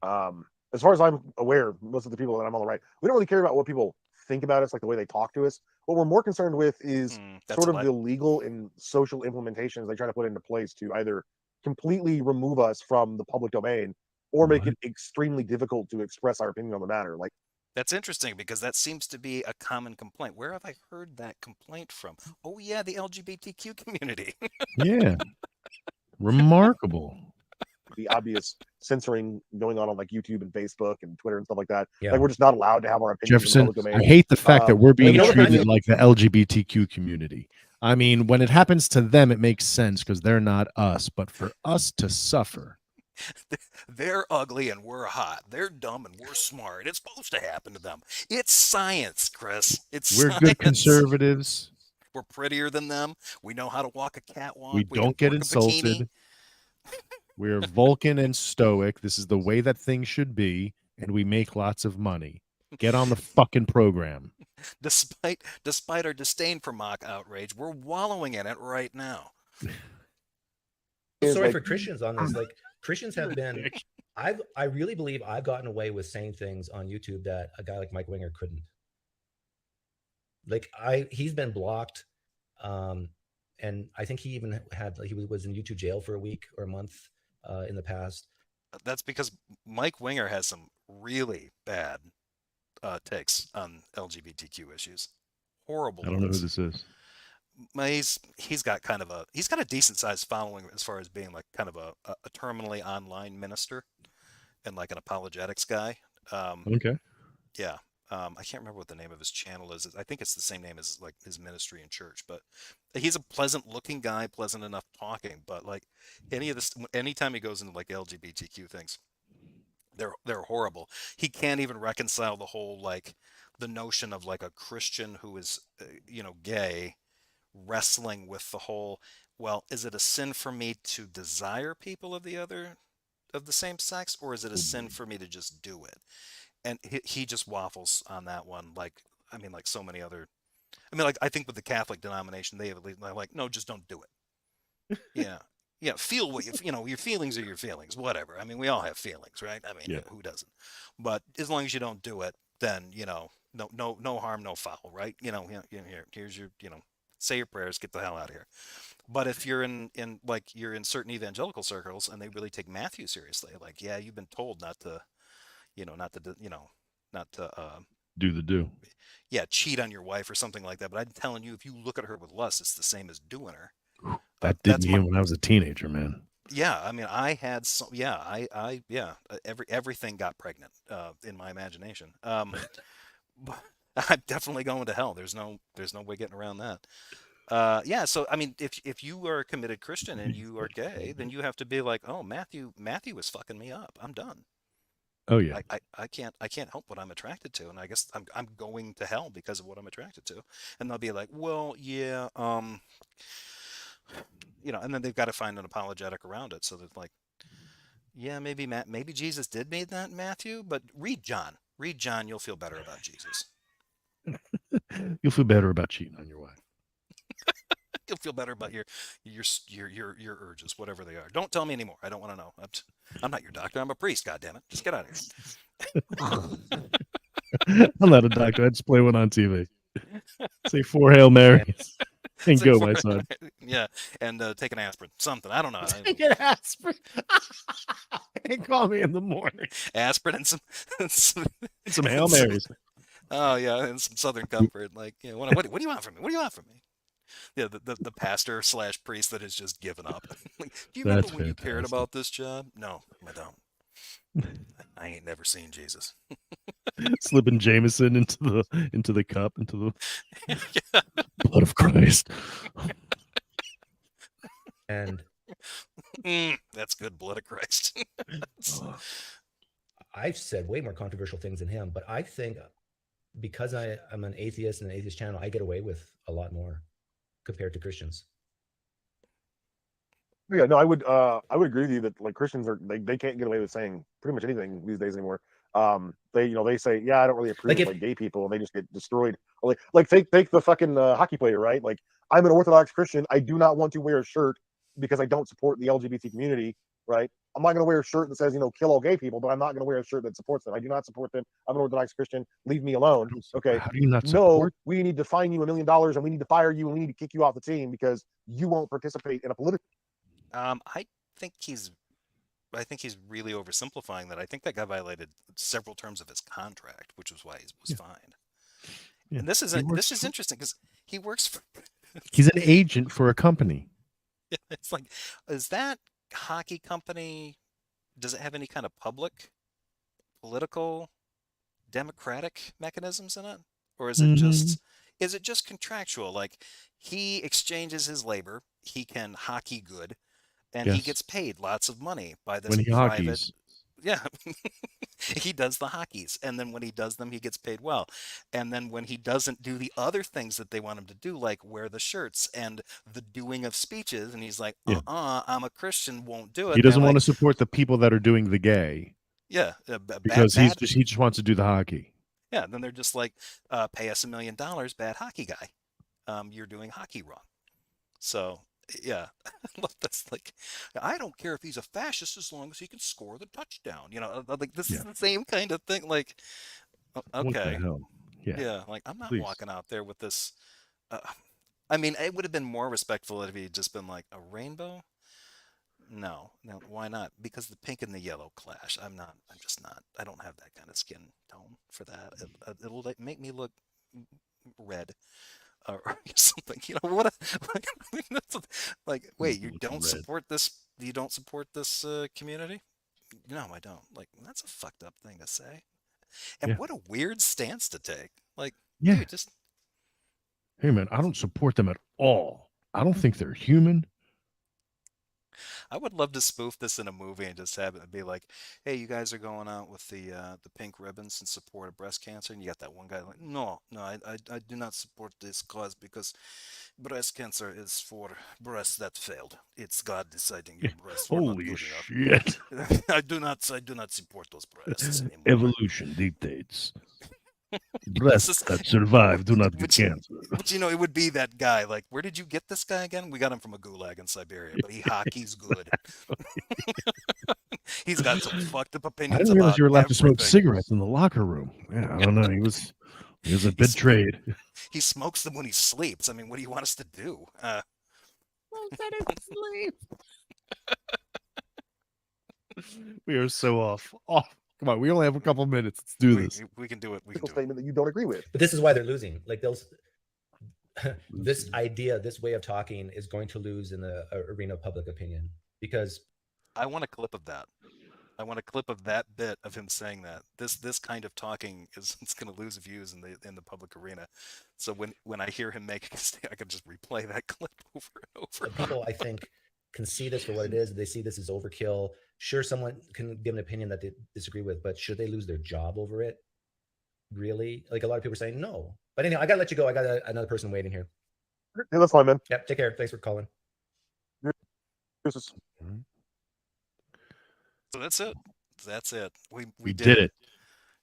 as far as I'm aware, most of the people that I'm on the right, we don't really care about what people think about us, like the way they talk to us. What we're more concerned with is That's sort a of lie. the legal and social implementations they try to put into place to either completely remove us from the public domain or make it extremely difficult to express our opinion on the matter. Like, That's interesting because that seems to be a common complaint. Where have I heard that complaint from? Oh yeah, the LGBTQ community. Yeah. Remarkable. the obvious censoring going on like YouTube and Facebook and Twitter and stuff like that. Yeah. Like we're just not allowed to have our opinions in the Jefferson, public I domain. hate the fact that we're being you know what treated happened? like the LGBTQ community. I mean, when it happens to them, it makes sense because they're not us. But for us to suffer, They're ugly and we're hot. They're dumb and we're smart. It's supposed to happen to them. It's science, Chris. It's we're science. good conservatives. We're prettier than them. We know how to walk a catwalk. We don't get work a bikini. insulted. We're Vulcan and stoic. This is the way that things should be, and we make lots of money. Get on the fucking program. Despite our disdain for mock outrage, we're wallowing in it right now. Sorry like- for Christians on this. Like Christians have been, I really believe I've gotten away with saying things on YouTube that a guy like Mike Winger couldn't. Like he's been blocked, and I think he even had he was in YouTube jail for a week or a month in the past. That's because Mike Winger has some really bad takes on LGBTQ issues. Horrible. I don't know who ones. this is. He's got a decent sized following as far as being like kind of a terminally online minister and like an apologetics guy. Okay. Yeah. I can't remember what the name of his channel is. I think it's the same name as like his ministry in church, but he's a pleasant looking guy, pleasant enough talking, but like anytime he goes into like LGBTQ things, they're horrible. He can't even reconcile the whole like the notion of like a Christian who is gay wrestling with the whole, well, is it a sin for me to desire people of the same sex, or is it a sin for me to just do it? And he just waffles on that one. Like, I mean, like so many other, like I think with the Catholic denomination, they're like, no, just don't do it. Yeah, feel what your feelings are your feelings, whatever. I mean, we all have feelings, right? I mean, who doesn't? But as long as you don't do it, then no harm, no foul, right? Here's your say your prayers, get the hell out of here. But if you're in certain evangelical circles and they really take Matthew seriously, like, yeah, you've been told not to do. Yeah, cheat on your wife or something like that. But I'm telling you, if you look at her with lust, it's the same as doing her. That did me in when I was a teenager, man. Yeah, I mean, I had some. Yeah, everything got pregnant in my imagination. But I'm definitely going to hell. There's no way getting around that. Yeah, so I mean, if you are a committed Christian and you are gay, then you have to be like, oh, Matthew is fucking me up. I'm done. Oh yeah. I can't help what I'm attracted to, and I guess I'm going to hell because of what I'm attracted to. And they'll be like, well, yeah, and then they've got to find an apologetic around it. So that like, yeah, maybe Jesus did mean that, Matthew, but read John, you'll feel better about Jesus. You'll feel better about cheating on your wife. You'll feel better about your urges, whatever they are. Don't tell me anymore. I don't want to know. I'm not your doctor. I'm a priest. God damn it! Just get out of here. I'm not a doctor. I just play one on TV. Say 4 Hail Marys and go, my son. Yeah, and take an aspirin. Something. I don't know. Take an aspirin. And call me in the morning. Aspirin and some Hail Marys. Oh yeah, and some Southern Comfort. Like, what do you want from me? What do you want from me? Yeah, the pastor / priest that has just given up. Like, do you remember when you cared about this job? No, I don't. I ain't never seen Jesus. Slipping Jameson into the cup, into the blood of Christ. And that's good, blood of Christ. I've said way more controversial things than him, but I think because I'm an atheist and an atheist channel, I get away with a lot more compared to Christians. Yeah, no, I would agree with you that like Christians are they can't get away with saying pretty much anything these days anymore. They say, yeah, I don't really approve Like of if like gay people, and they just get destroyed. Like take the fucking hockey player, right? Like, I'm an Orthodox Christian. I do not want to wear a shirt because I don't support the LGBT community, right? I'm not going to wear a shirt that says, kill all gay people, but I'm not going to wear a shirt that supports them. I do not support them. I'm an Orthodox Christian. Leave me alone. Okay. How do you not No, support? we need to fine you $1 million, and we need to fire you, and we need to kick you off the team because you won't participate in a political. I think he's I think he's really oversimplifying that. I think that guy violated several terms of his contract, which was why he was Yeah. fined. Yeah. And this He is works interesting because he works for. He's an agent for a company. It's like, is that hockey company? Does it have any kind of public, political, democratic mechanisms in it, or is it Mhm. just contractual? Like he exchanges his labor, he can hockey good, and he Yes. gets paid lots of money by this When he private. hockeys. Yeah, he does the hockeys, and then when he does them, he gets paid well. And then when he doesn't do the other things that they want him to do, like wear the shirts and the doing of speeches, and he's like, Yeah. I'm a Christian, won't do it. He And they're doesn't want to like, support the people that are doing the gay yeah, because bad. he just wants to do the hockey. Yeah, then they're just like, pay us $1 million, bad hockey guy. You're doing hockey wrong. So yeah, I love this. Like, I don't care if he's a fascist as long as he can score the touchdown. Like this is Yeah. the same kind of thing. Like, What the okay, hell? Yeah. yeah, like I'm not Please. walking out there with this. Uh, I mean, it would have been more respectful if he had just been like a rainbow. No, why not? Because the pink and the yellow clash. I'm just not. I don't have that kind of skin tone for that. It'll like, make me look red or something. What? Like, wait, you don't Red. support this? You don't support this community? No, I don't. Like, that's a fucked up thing to say. And Yeah. what a weird stance to take. Like, Yeah. dude, just Hey man, I don't support them at all. I don't think they're human. I would love to spoof this in a movie and just have it be like, "Hey, you guys are going out with the pink ribbons in support of breast cancer," and you got that one guy like, "No, no, I do not support this cause because breast cancer is for breasts that failed. It's God deciding your breasts were not Holy good shit. enough. I do not support those breasts anymore." Evolution dictates. This Breasts is- that survive do not get which- cancer. But it would be that guy. Like, where did you get this guy again? We got him from a gulag in Siberia, but he hockey's good. He's got some fucked up I opinions didn't realize about you were allowed to smoke everything. cigarettes in the locker room. Yeah, I don't know. He was a bit trade. He smokes them when he sleeps. I mean, what do you want us to do? We are so off. Come on, we only have a couple minutes. Let's do this. We can do it. We can Political do it. statement that you don't agree with. But this is why they're losing. Like this idea, this way of talking is going to lose in the arena of public opinion because I want a clip of that. I want a clip of that bit of him saying that. This kind of talking it's going to lose views in the public arena. So when I hear him make a mistake, I can just replay that clip over and over. the people, I think, can see this for what it is. They see this as overkill. Sure, someone can give an opinion that they disagree with, but should they lose their job over it? Really? Like a lot of people are saying no. But anyhow, I got to let you go. I got another person waiting here. Yeah, that's fine, man. Yep. Take care. Thanks for calling. This is So that's it. That's it. We did it.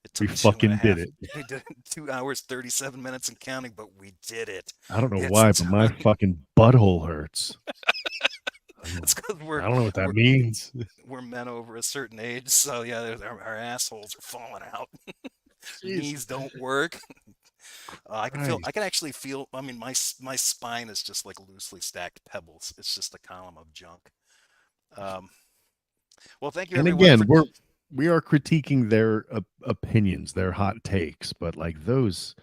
It took We 2.5 fucking did it. We did it in 2 hours, 37 minutes and counting, but we did it. I don't know It's why, but my done. fucking butthole hurts. It's because I don't know what that means. we're men over a certain age, so yeah, our assholes are falling out. Knees don't work. I can actually feel. I mean, my spine is just like loosely stacked pebbles. It's just a column of junk. Well, thank you. And everyone, again, we are critiquing their opinions, their hot takes, but like those,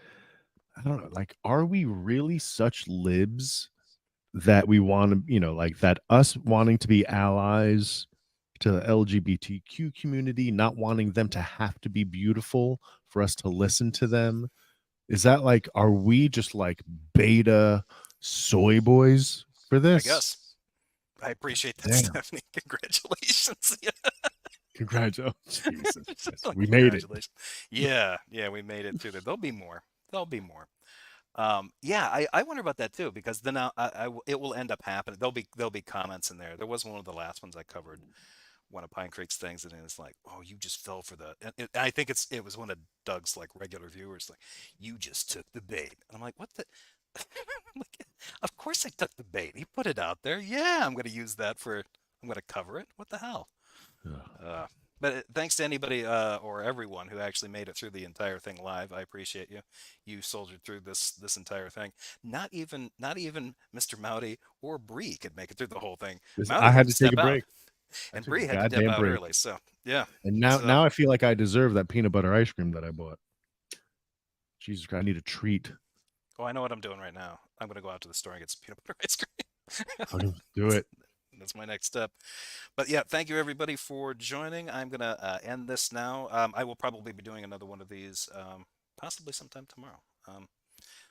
I don't know, like, are we really such libs that we want to, like that us wanting to be allies to the LGBTQ community, not wanting them to have to be beautiful for us to listen to them? Is that like, are we just like beta soy boys for I this? guess. I appreciate that, Damn. Stephanie. Congratulations. Congratulations. Jesus. Like, We made it. congratulations. Yeah, we made it through there. There'll be more. Yeah, I wonder about that too, because then it will end up happening. There'll be comments in there. There was one of the last ones I covered, one of PineCreek's things, and it's like, oh, you just fell for the. And I think it was one of Doug's like regular viewers, like, you just took the bait. And I'm like, what the? Like, of course I took the bait. He put it out there. Yeah, I'm going to use that for. I'm going to cover it. What the hell? But thanks to anybody or everyone who actually made it through the entire thing live. I appreciate you. You soldiered through this entire thing. Not even Mr. Maute or Bree could make it through the whole thing. Listen, Maute I had to step take a out, break. I and took a Bree had to dip goddamn out break. early. So yeah. And now So- now I feel like I deserve that peanut butter ice cream that I bought. Jesus Christ, I need a treat. Oh, I know what I'm doing right now. I'm going to go out to the store and get some peanut butter ice cream. Fucking do it. That's my next step. But yeah, thank you everybody for joining. I'm going to end this now. I will probably be doing another one of these possibly sometime tomorrow.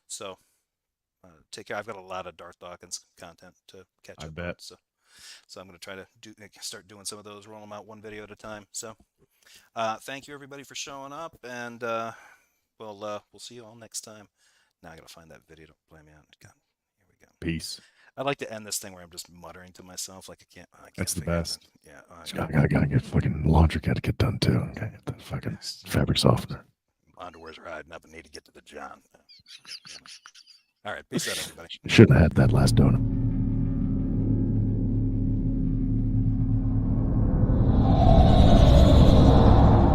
So take care. I've got a lot of Darth Dawkins content to catch I up bet. on. So I'm going to try to start doing some of those, roll them out one video at a time. So thank you everybody for showing up, and we'll see you all next time. Now I got to find that video to play me out. God, here we go. Peace. I like to end this thing where I'm just muttering to myself, like I can't That's the figure out best. Yeah. I gotta get fucking laundry got to get done too. Gotta get the fucking fabric softener. Underwear's riding up and need to get to the John. All right. Peace out, everybody. Shouldn't have had that last donut.